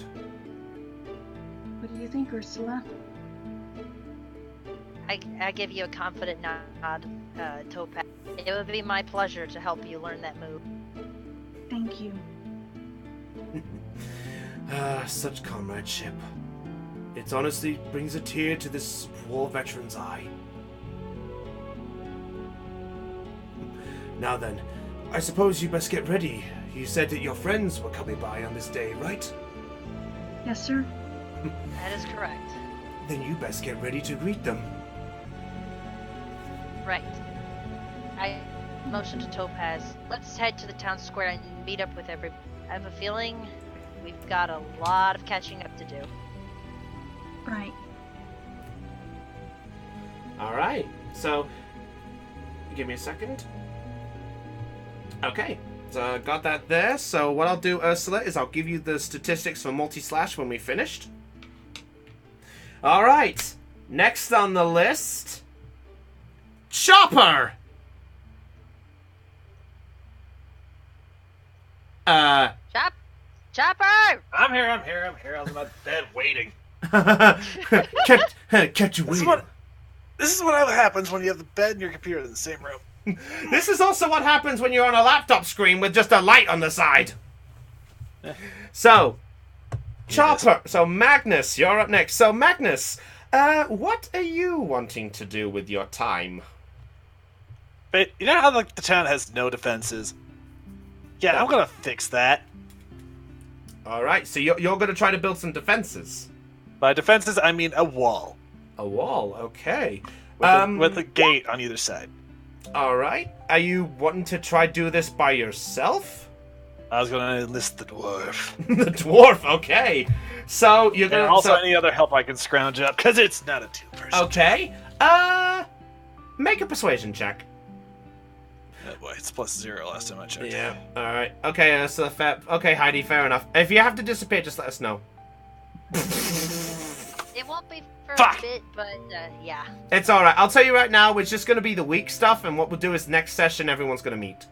What do you think, Ursula? I give you a confident nod, Topaz. It would be my pleasure to help you learn that move. Thank you. Such comradeship. It honestly brings a tear to this war veteran's eye. Now then, I suppose you best get ready. You said that your friends were coming by on this day, right? Yes, sir. That is correct. Then you best get ready to greet them. Right. I motion to Topaz. Let's head to the town square and meet up with everybody. I have a feeling we've got a lot of catching up to do. Right. Alright, so give me a second. Okay, so got that there. So what I'll do, Ursula, is I'll give you the statistics for multi-slash when we finished. Alright, next on the list, Chopper! Chopper! I'm here. I was in my bed waiting. kept you waiting. This is what happens when you have the bed and your computer in the same room. This is also what happens when you're on a laptop screen with just a light on the side. So, Chopper. So, Magnus, you're up next. So, Magnus, what are you wanting to do with your time? But you know how the town has no defenses? Yeah, I'm gonna fix that. Alright, so you're going to try to build some defenses. By defenses, I mean a wall. A wall, okay. With a gate on either side. Alright. Are you wanting to try do this by yourself? I was gonna enlist the dwarf. The dwarf, okay. So you're And gonna also any other help I can scrounge up, because it's not a two-person. Okay. Make a persuasion check. Oh boy, it's +0 last time I checked. Yeah. Alright. Okay, so okay, Heidi, fair enough. If you have to disappear, just let us know. It won't be for Fuck. a bit, but yeah. It's alright. I'll tell you right now, it's just gonna be the weak stuff, and what we'll do is next session everyone's gonna meet.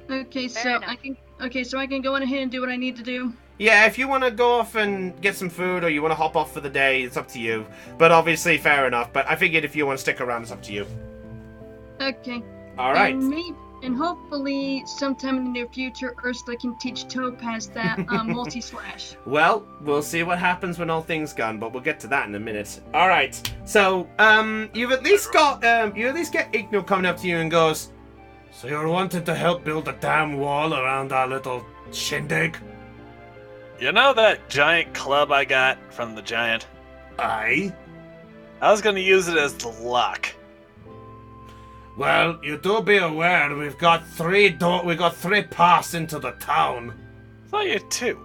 Okay, Fair so enough. I can go on ahead and do what I need to do. Yeah, if you want to go off and get some food, or you want to hop off for the day, it's up to you. But obviously, fair enough. But I figured if you want to stick around, it's up to you. Okay. Alright. And hopefully, sometime in the near future, Ursula can teach Topaz that multi-slash. Well, we'll see what happens when all things gone, but we'll get to that in a minute. All right. So, you've at least got you at least get Igno coming up to you and goes, "So you're wanting to help build a damn wall around our little shindig?" You know that giant club I got from the giant? Aye. I was gonna use it as the lock. Well, you do be aware we've got three paths into the town. I thought you had 2.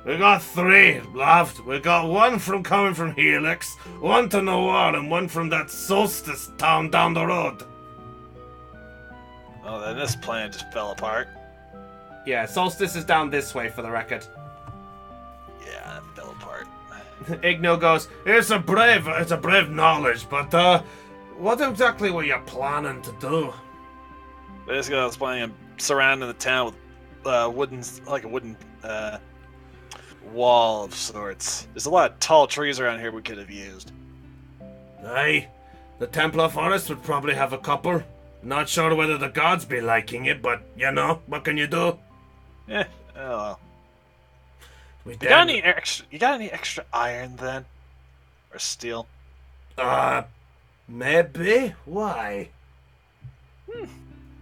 We got 3, love. We got one from coming from Helix, one to Noir, and one from that Solstice town down the road. Oh, then this plan just fell apart. Yeah, Solstice is down this way for the record. Yeah, it fell apart. Igno goes, it's a brave knowledge, but what exactly were you planning to do? Basically, I was planning on surrounding the town with a wooden wall of sorts. There's a lot of tall trees around here we could have used. Aye, the Templar Forest would probably have a couple. Not sure whether the gods be liking it, but, you know, what can you do? Yeah. Oh well. We You got any extra iron then? Or steel? Maybe? Why?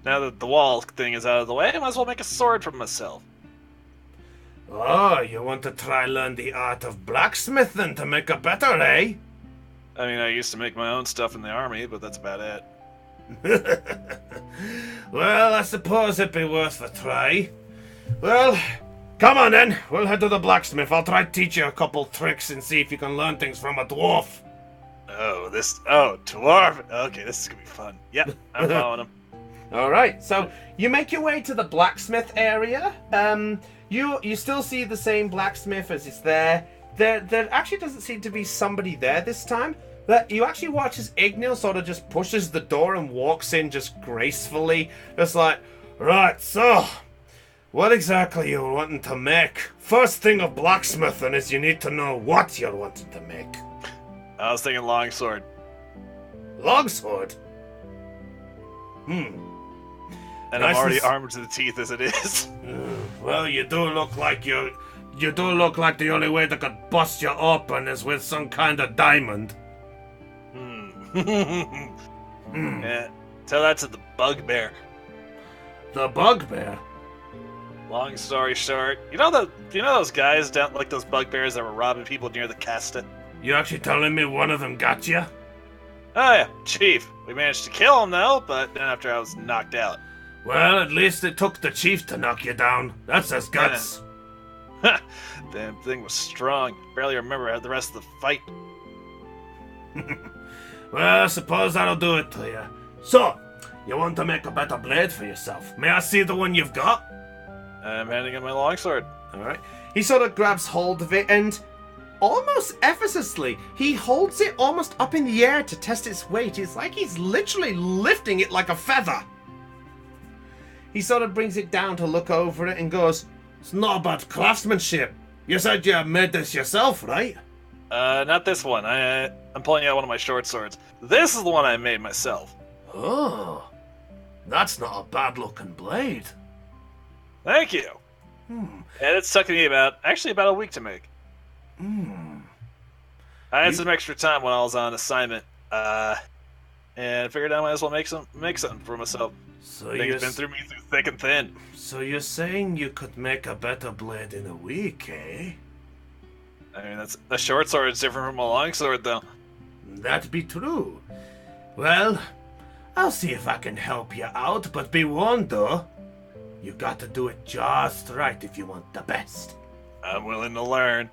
Now that the wall thing is out of the way, I might as well make a sword for myself. Oh, you want to try learn the art of blacksmithing to make a better, eh? I mean, I used to make my own stuff in the army, but that's about it. Well, I suppose it'd be worth a try. Well, come on then. We'll head to the blacksmith. I'll try to teach you a couple tricks and see if you can learn things from a dwarf. Dwarf. Okay, this is gonna be fun. Yep, I'm following him. Alright, so you make your way to the blacksmith area. You still see the same blacksmith as is there. There actually doesn't seem to be somebody there this time. But you actually watch as Ignil sort of just pushes the door and walks in just gracefully. Just like, right, so, what exactly you wanting to make? First thing of blacksmithing is you need to know what you're wanting to make. I was thinking longsword. Longsword? And Nice I'm already and armed to the teeth as it is. Well, you do look like the only way that could bust you open is with some kind of diamond. Yeah, tell that to the bugbear. The bugbear? Long story short, you know those guys down like those bugbears that were robbing people near the Casta? You actually telling me one of them got you? Oh yeah, Chief. We managed to kill him though, but then after I was knocked out. Well, at least it took the chief to knock you down. That's his guts. Damn thing was strong. Barely remember the rest of the fight. Well, I suppose that'll do it to you. So, you want to make a better blade for yourself? May I see the one you've got? I'm handing him my longsword. Alright. He sort of grabs hold of it and almost effortlessly, he holds it almost up in the air to test its weight. It's like he's literally lifting it like a feather. He sort of brings it down to look over it and goes, "It's not about craftsmanship. You said you made this yourself, right?" Not this one. I'm pulling out one of my short swords. This is the one I made myself. Oh, that's not a bad-looking blade. Thank you. And it took me about a week to make. I had some extra time when I was on assignment, and I figured I might as well make something for myself. So Things been through me through thick and thin. So you're saying you could make a better blade in a week, eh? I mean, that's a short sword is different from a long sword, though. That be true. Well, I'll see if I can help you out, but be warned though, you got to do it just right if you want the best. I'm willing to learn.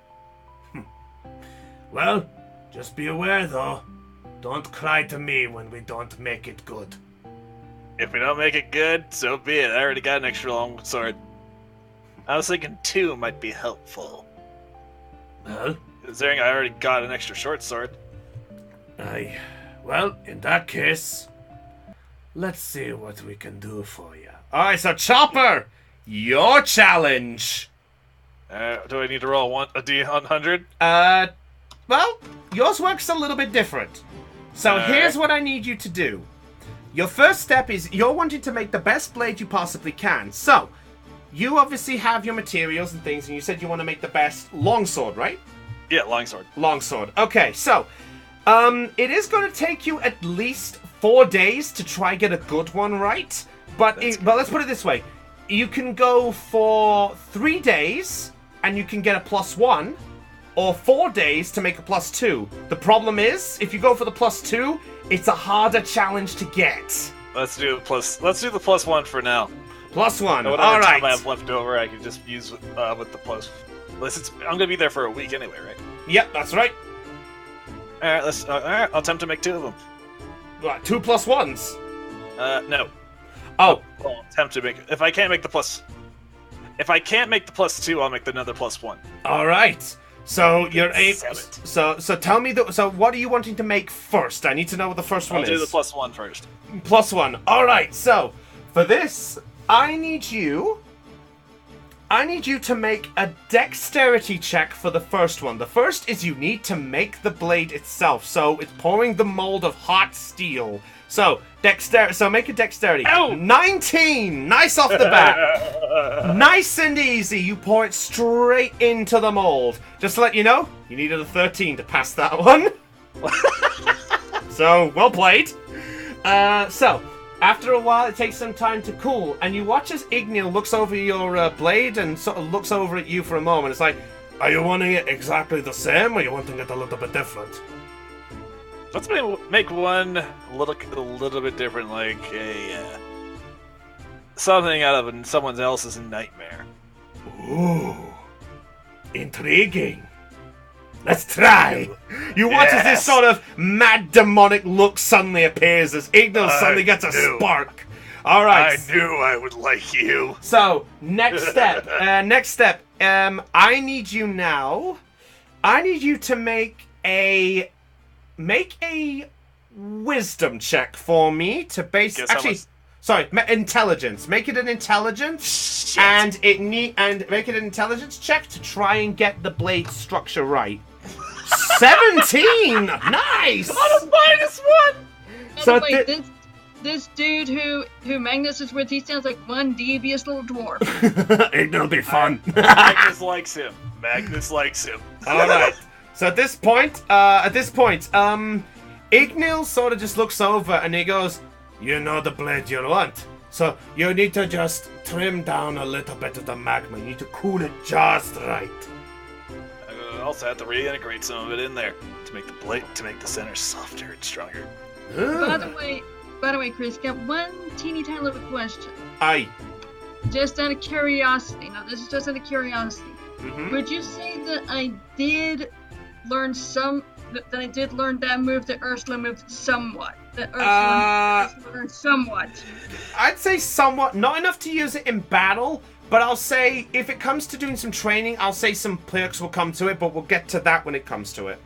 Well, just be aware though, don't cry to me when we don't make it good. If we don't make it good, so be it. I already got an extra long sword. I was thinking 2 might be helpful. Well, Considering I already got an extra short sword. Well, in that case, let's see what we can do for you. Alright, so Chopper, your challenge. Do I need to roll a D100? Well, yours works a little bit different. So here's what I need you to do. Your first step is you're wanting to make the best blade you possibly can. So, you obviously have your materials and things, and you said you want to make the best longsword, right? Yeah, longsword. Longsword. Okay, so, it is going to take you at least 4 days to try get a good one right. But let's put it this way. You can go for 3 days, and you can get a +1, or 4 days to make a +2. The problem is, if you go for the +2, it's a harder challenge to get. Let's do the +1 for now. +1. Whatever All right. time I have left over, I can just use with the plus. I'm gonna be there for a week anyway, right? Yep, that's right. All right, I'll attempt to make 2 of them. What, 2 +1s? No. Oh. I'll attempt to make. If I can't make the +2, I'll make another +1. All right. So you're Sell able. it. So tell me So what are you wanting to make first? I need to know what the first one I'll do is. the +1 first. +1. All right. So for this, I need you I need you to make a dexterity check for the first one. The first is you need to make the blade itself. So it's pouring the mold of hot steel. So make a dexterity. Ow! 19! Nice off the bat. Nice and easy. You pour it straight into the mold. Just to let you know, you needed a 13 to pass that one. So, well played. So, after a while, it takes some time to cool, and you watch as Ignil looks over your blade and sort of looks over at you for a moment. It's like, are you wanting it exactly the same, or are you wanting it a little bit different? Let's make one a little bit different, like a something out of someone else's nightmare. Ooh, intriguing. Let's try. You watch as this sort of mad demonic look suddenly appears as Ignil suddenly gets a spark. All right. I knew I would like you. So next step. I need you now. I need you to make a wisdom check for me to base. Intelligence. Make it an intelligence, Shit. and make it an intelligence check to try and get the blade structure right. 17. Nice. On a -1. So By the way, this dude who Magnus is with, he sounds like one devious little dwarf. It'll be fun. Magnus likes him. Magnus likes him. All right. So at this point, Ignil sort of just looks over and he goes, "You know the blade you want, so you need to just trim down a little bit of the magma. You need to cool it just right." I also have to reintegrate some of it in there to make the center softer and stronger. By the way, Chris, got one teeny tiny little question. Aye. Just out of curiosity. Now, this is just out of curiosity. Mm-hmm. Would you say that I did learn that move that Ursula moved somewhat? That Ursula learned somewhat. I'd say somewhat, not enough to use it in battle, but I'll say if it comes to doing some training, I'll say some perks will come to it, but we'll get to that when it comes to it.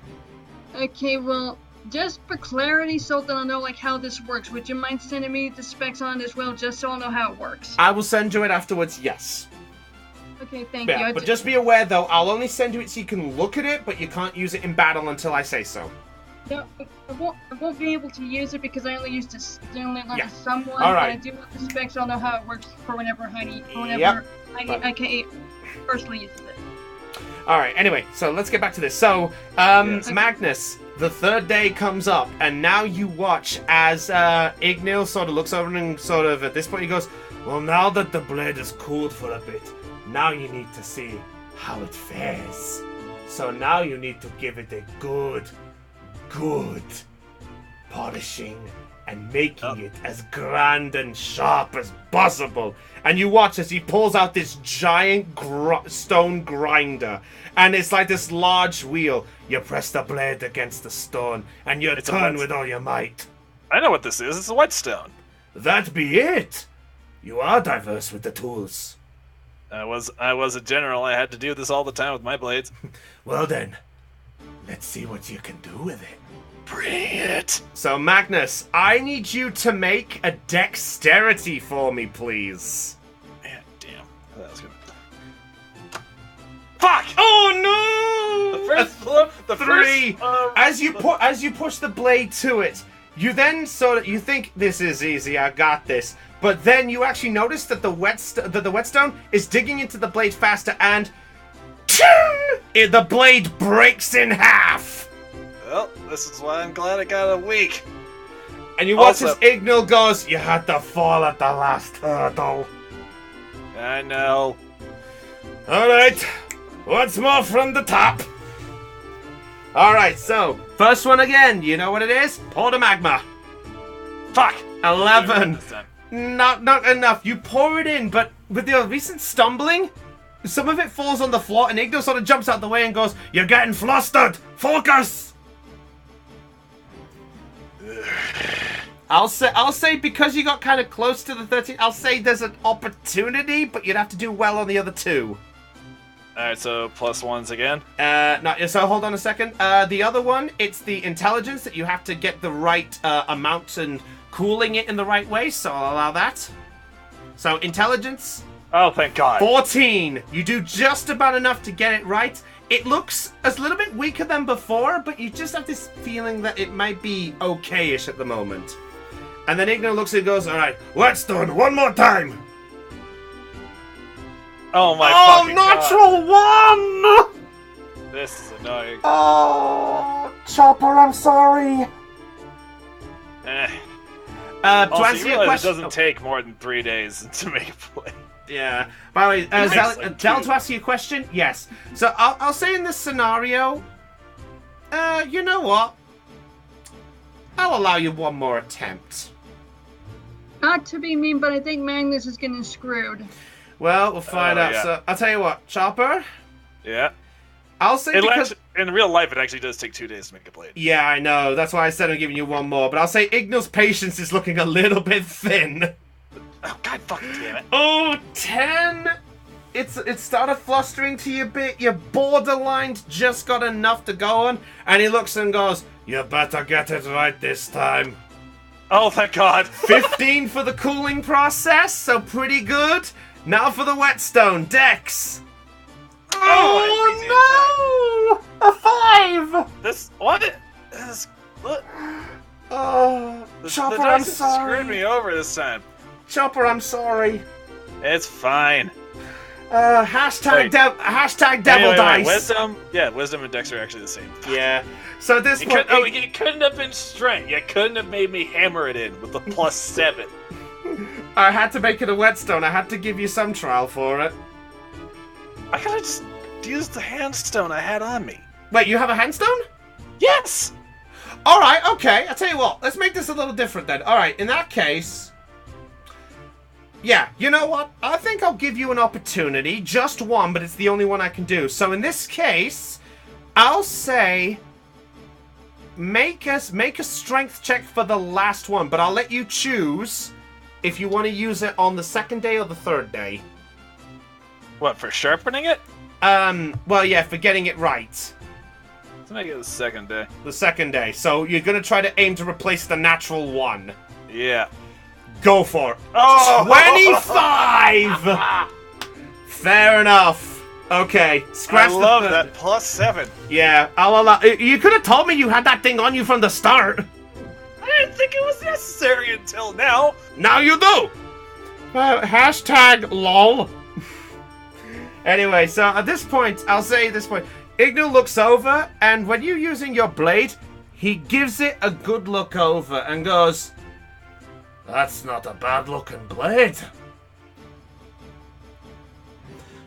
Okay, well, just for clarity, so that I know how this works, would you mind sending me the specs on it as well, just so I know how it works? I will send you it afterwards, yes. Okay, thank Yeah, you. but just be aware though, I'll only send you it so you can look at it, but you can't use it in battle until I say so. No, I won't be able to use it because I only used it somewhat. All right. But I do want the specs, so I'll know how it works for whenever I personally use it. Alright, anyway, so let's get back to this. So, Magnus, the third day comes up, and now you watch as Ignil sort of looks over and sort of, at this point he goes, "Well, now that the blade is cooled for a bit, now you need to see how it fares. So now you need to give it a good polishing and making it as grand and sharp as possible." And you watch as he pulls out this giant stone grinder, and it's like this large wheel. You press the blade against the stone, and you turn with all your might. I know what this is. It's a whetstone. That be it. You are diverse with the tools. I was a general. I had to do this all the time with my blades. Well then, let's see what you can do with it. Bring it. So Magnus, I need you to make a dexterity for me, please. Man, damn. That was good. Fuck! Oh no! The three. First, As you push the blade to it, you then you think this is easy. I got this. But then you actually notice that the whetstone is digging into the blade faster, and the blade breaks in half. Well, this is why I'm glad I got a week. And you watch as Ignil goes, "You had to fall at the last hurdle." I know. Alright, once more from the top. Alright, so, first one again, you know what it is? Pour the magma. Fuck, 11. Not enough. You pour it in, but with the recent stumbling, some of it falls on the floor, and Ignil sort of jumps out the way and goes, "You're getting flustered! Focus!" I'll say because you got kind of close to the 13, I'll say there's an opportunity, but you'd have to do well on the other two. Alright, so +1s again? So hold on a second. The other one, it's the intelligence that you have to get the right amount and cooling it in the right way, so I'll allow that. So intelligence, Oh, thank God. 14. You do just about enough to get it right. It looks a little bit weaker than before, but you just have this feeling that it might be okay-ish at the moment. And then Igno looks and goes, all right, Whetstone, one more time. Oh my fucking natural God. 1! This is annoying. Oh, Chopper, I'm sorry. Eh. To Also, answer you your realize question... it doesn't take more than 3 days to make a play. Yeah. By the way, It Zal, takes like Zal, two. to ask you a question, yes. So I'll say in this scenario, you know what? I'll allow you one more attempt. Not to be mean, but I think Magnus is getting screwed. Well, we'll find out. yeah. So I'll tell you what, Chopper. Yeah. I'll say because in real life, it actually does take 2 days to make a blade. yeah, I know. That's why I said I'm giving you one more. But I'll say Igno's patience is looking a little bit thin. Oh, God fucking damn it. Oh, 10. It started flustering to you a bit. Your borderline just got enough to go on, and he looks and goes, "You better get it right this time." Oh, thank God. 15 for the cooling process, so pretty good. Now for the whetstone, Dex. Oh no! A 5. This what? This what? Oh, The Chopper, dice I'm has sorry. screwed me over this time. Chopper, I'm sorry. It's fine. Hashtag devil Wait, dice. Wisdom and Dex are actually the same. Yeah. So at this You, point, you couldn't have been strength. You couldn't have made me hammer it in with the +7. I had to make it a whetstone. I had to give you some trial for it. I could have just used the handstone I had on me. Wait, you have a handstone? Yes. All right. Okay. I'll tell you what. Let's make this a little different then. All right. In that case. Yeah, you know what? I think I'll give you an opportunity. Just one, but it's the only one I can do. So in this case, I'll say make a strength check for the last one, but I'll let you choose if you want to use it on the second day or the third day. What, for sharpening it? Well, yeah, for getting it right. Let's make it the second day. The second day. So you're going to try to aim to replace the natural one. Yeah. Go for it. Oh! 25! Fair enough. Okay, scratch I the love third. that +7. Yeah, I'll allow. You could have told me you had that thing on you from the start. I didn't think it was necessary until now. Now you do. Hashtag lol. Anyway, so at this point, I'll say at this point, Igno looks over, and when you're using your blade, he gives it a good look over and goes, "That's not a bad-looking blade.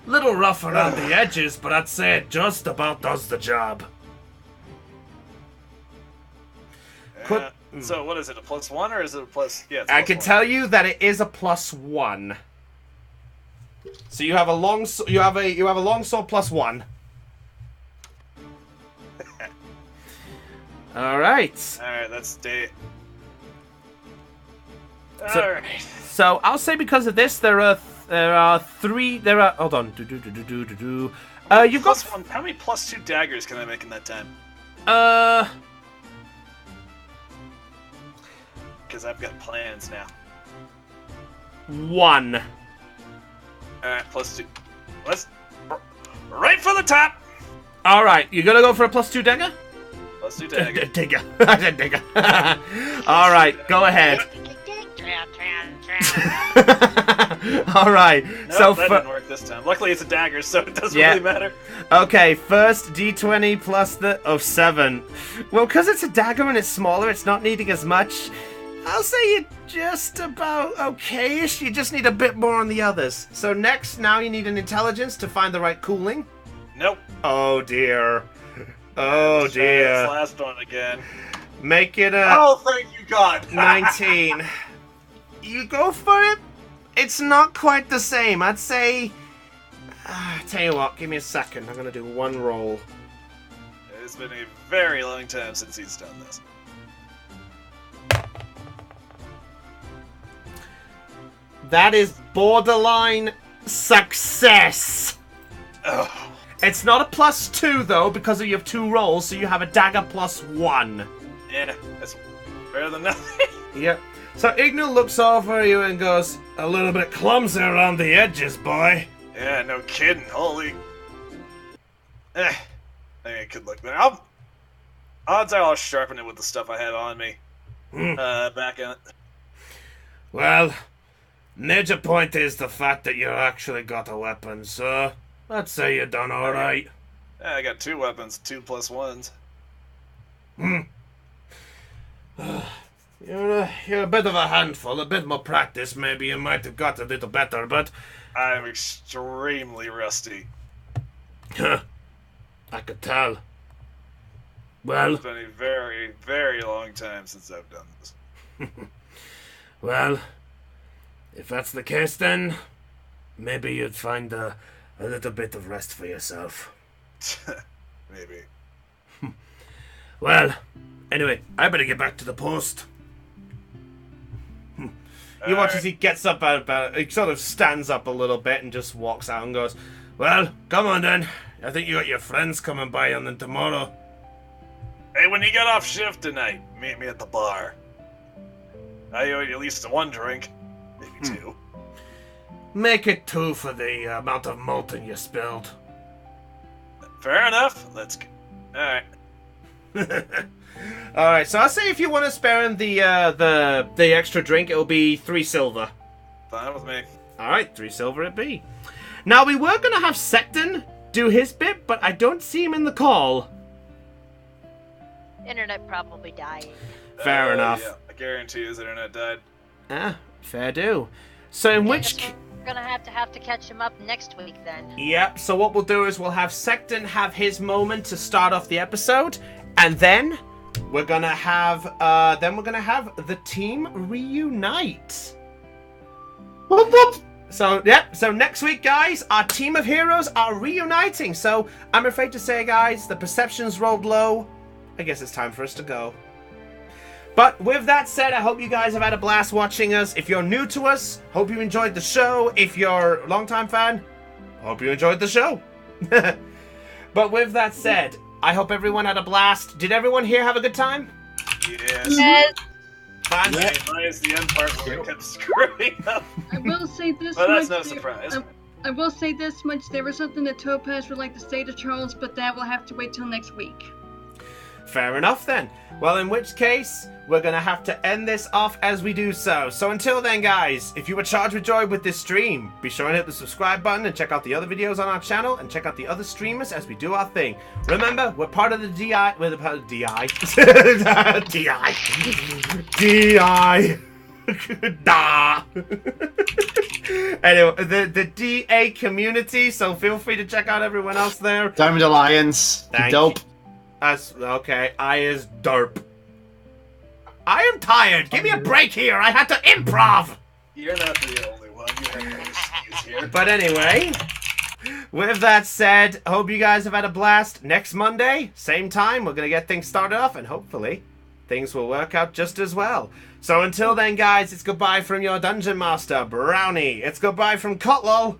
Little rough around the edges, but I'd say it just about does the job." So what is it, a +1 or is it a plus? Yeah, it's I +1. can tell you that it is a +1. So you have a long sword +1. All right. All right, that's day. So- All right. So I'll say because of this, there are three. Hold on. You've got +1. How many +2 daggers can I make in that time? Because I've got plans now. 1. All right, +2. Let's right for the top. All right, you're gonna go for a +2 dagger. +2 dagger. Digger. I said digger. All right, go ahead. All right. Nope, So that didn't work this time. Luckily, it's a dagger, so it doesn't Yeah. really matter. okay, first d20 plus the 7. Well, because it's a dagger and it's smaller, it's not needing as much. I'll say you're just about okay-ish. You just need a bit more on the others. So next, now you need an intelligence to find the right cooling. Nope. Oh dear. Oh Let's try this dear. last one again. Make it a Oh, thank you, God. 19. You go for it. It's not quite the same. I'd say. Tell you what, give me a second. I'm gonna do one roll. It's been a very long time since he's done this. That is borderline success. Oh. It's not a +2 though because you have 2 rolls, so you have a dagger +1. Yeah, that's better than nothing. Yep. So Ignal looks over you and goes, a little bit clumsy around the edges, boy. Yeah, no kidding. Holy. I think I could look better. I'll sharpen it with the stuff I have on me. Back in it. Well, major point is the fact that you actually got a weapon, so I'd say you done alright. Yeah, I got 2 weapons, 2 plus 1s. You're a bit of a handful. A bit more practice, maybe you might have got a little better, but... I'm extremely rusty. I could tell. Well... It's been a very, very long time since I've done this. Well, if that's the case then, maybe you'd find a little bit of rest for yourself. Maybe. Well, anyway, I better get back to the post. You watch as he gets up he sort of stands up a little bit and just walks out and goes, well, come on then. I think you got your friends coming by on them tomorrow. Hey, when you get off shift tonight, meet me at the bar. I owe you at least 1 drink. Maybe 2. Make it 2 for the amount of molten you spilled. Fair enough. Let's go. Alright. Alright, so I'll say if you want to spare him the extra drink, it'll be 3 silver. Fine with me. Alright, 3 silver it be. Now, we were going to have Secton do his bit, but I don't see him in the call. Internet probably dying. Fair enough. Yeah, I guarantee his internet died. Ah, fair do. So in which... We're gonna have to catch him up next week then. Yep, so what we'll do is we'll have Secton have his moment to start off the episode, and then we're gonna have the team reunite. Whoop, whoop. So next week, guys, our team of heroes are reuniting. So I'm afraid to say, guys, the perception's rolled low. I guess it's time for us to go. But with that said, I hope you guys have had a blast watching us. If you're new to us, hope you enjoyed the show. If you're a longtime fan, hope you enjoyed the show. But with that said, I hope everyone had a blast. Did everyone here have a good time? Yes. Minus the end part where we kept screwing up. I will say this Well, much. that's no surprise. I will say this much. There was something that Topaz would like to say to Charles, but that will have to wait till next week. Fair enough then. Well, in which case, we're going to have to end this off as we do so. So until then, guys, if you were charged with joy with this stream, be sure and hit the subscribe button and check out the other videos on our channel and check out the other streamers as we do our thing. Remember, we're part of the DI... We're the part of DI. DI. DI. Da. Anyway, the DA community, so feel free to check out everyone else there. Diamond Alliance. Dope. Okay, I is derp. I am tired. Give me a break here. I had to improv. You're not the only one. You have no excuse here. But anyway, with that said, hope you guys have had a blast. Next Monday, same time, we're going to get things started off, and hopefully things will work out just as well. So until then, guys, it's goodbye from your Dungeon Master, Brownie. It's goodbye from Cotlol.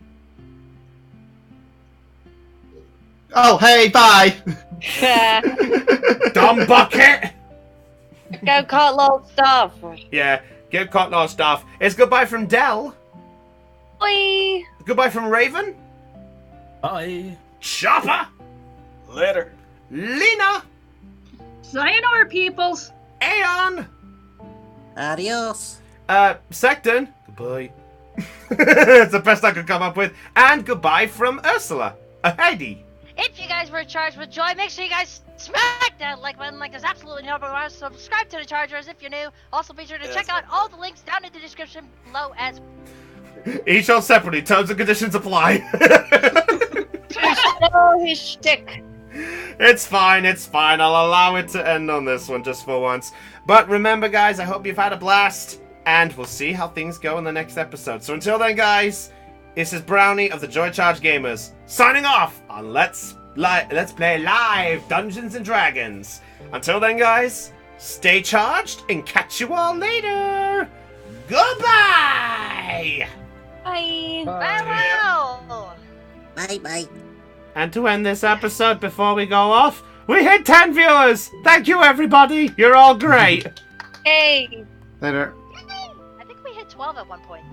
Oh, hey, bye. Dumb bucket. Go Cotlol stuff. Yeah, give Cotlol stuff. It's goodbye from Dell. Bye. Goodbye from Raven. Bye. Chopper. Later. Lena. Sayonara, peoples. Aeon. Adios. Secton. Goodbye. It's the best I could come up with. And goodbye from Ursula. Heidi. If you guys were charged with joy, make sure you guys smack that like button like there's absolutely no one. Subscribe to the Chargers if you're new. Also be sure to check out all the links down in the description below as Each show separately. Terms and conditions apply. Oh, his shtick. It's fine, it's fine. I'll allow it to end on this one just for once. But remember, guys, I hope you've had a blast. And we'll see how things go in the next episode. So until then, guys, this is Brownie of the Joy Charge Gamers, signing off on Let's Play Live Dungeons and Dragons. Until then, guys, stay charged and catch you all later. Goodbye! Bye. farewell. Bye-bye. And to end this episode before we go off, we hit 10 viewers! Thank you, everybody! You're all great! Hey. Later. 12 at one point.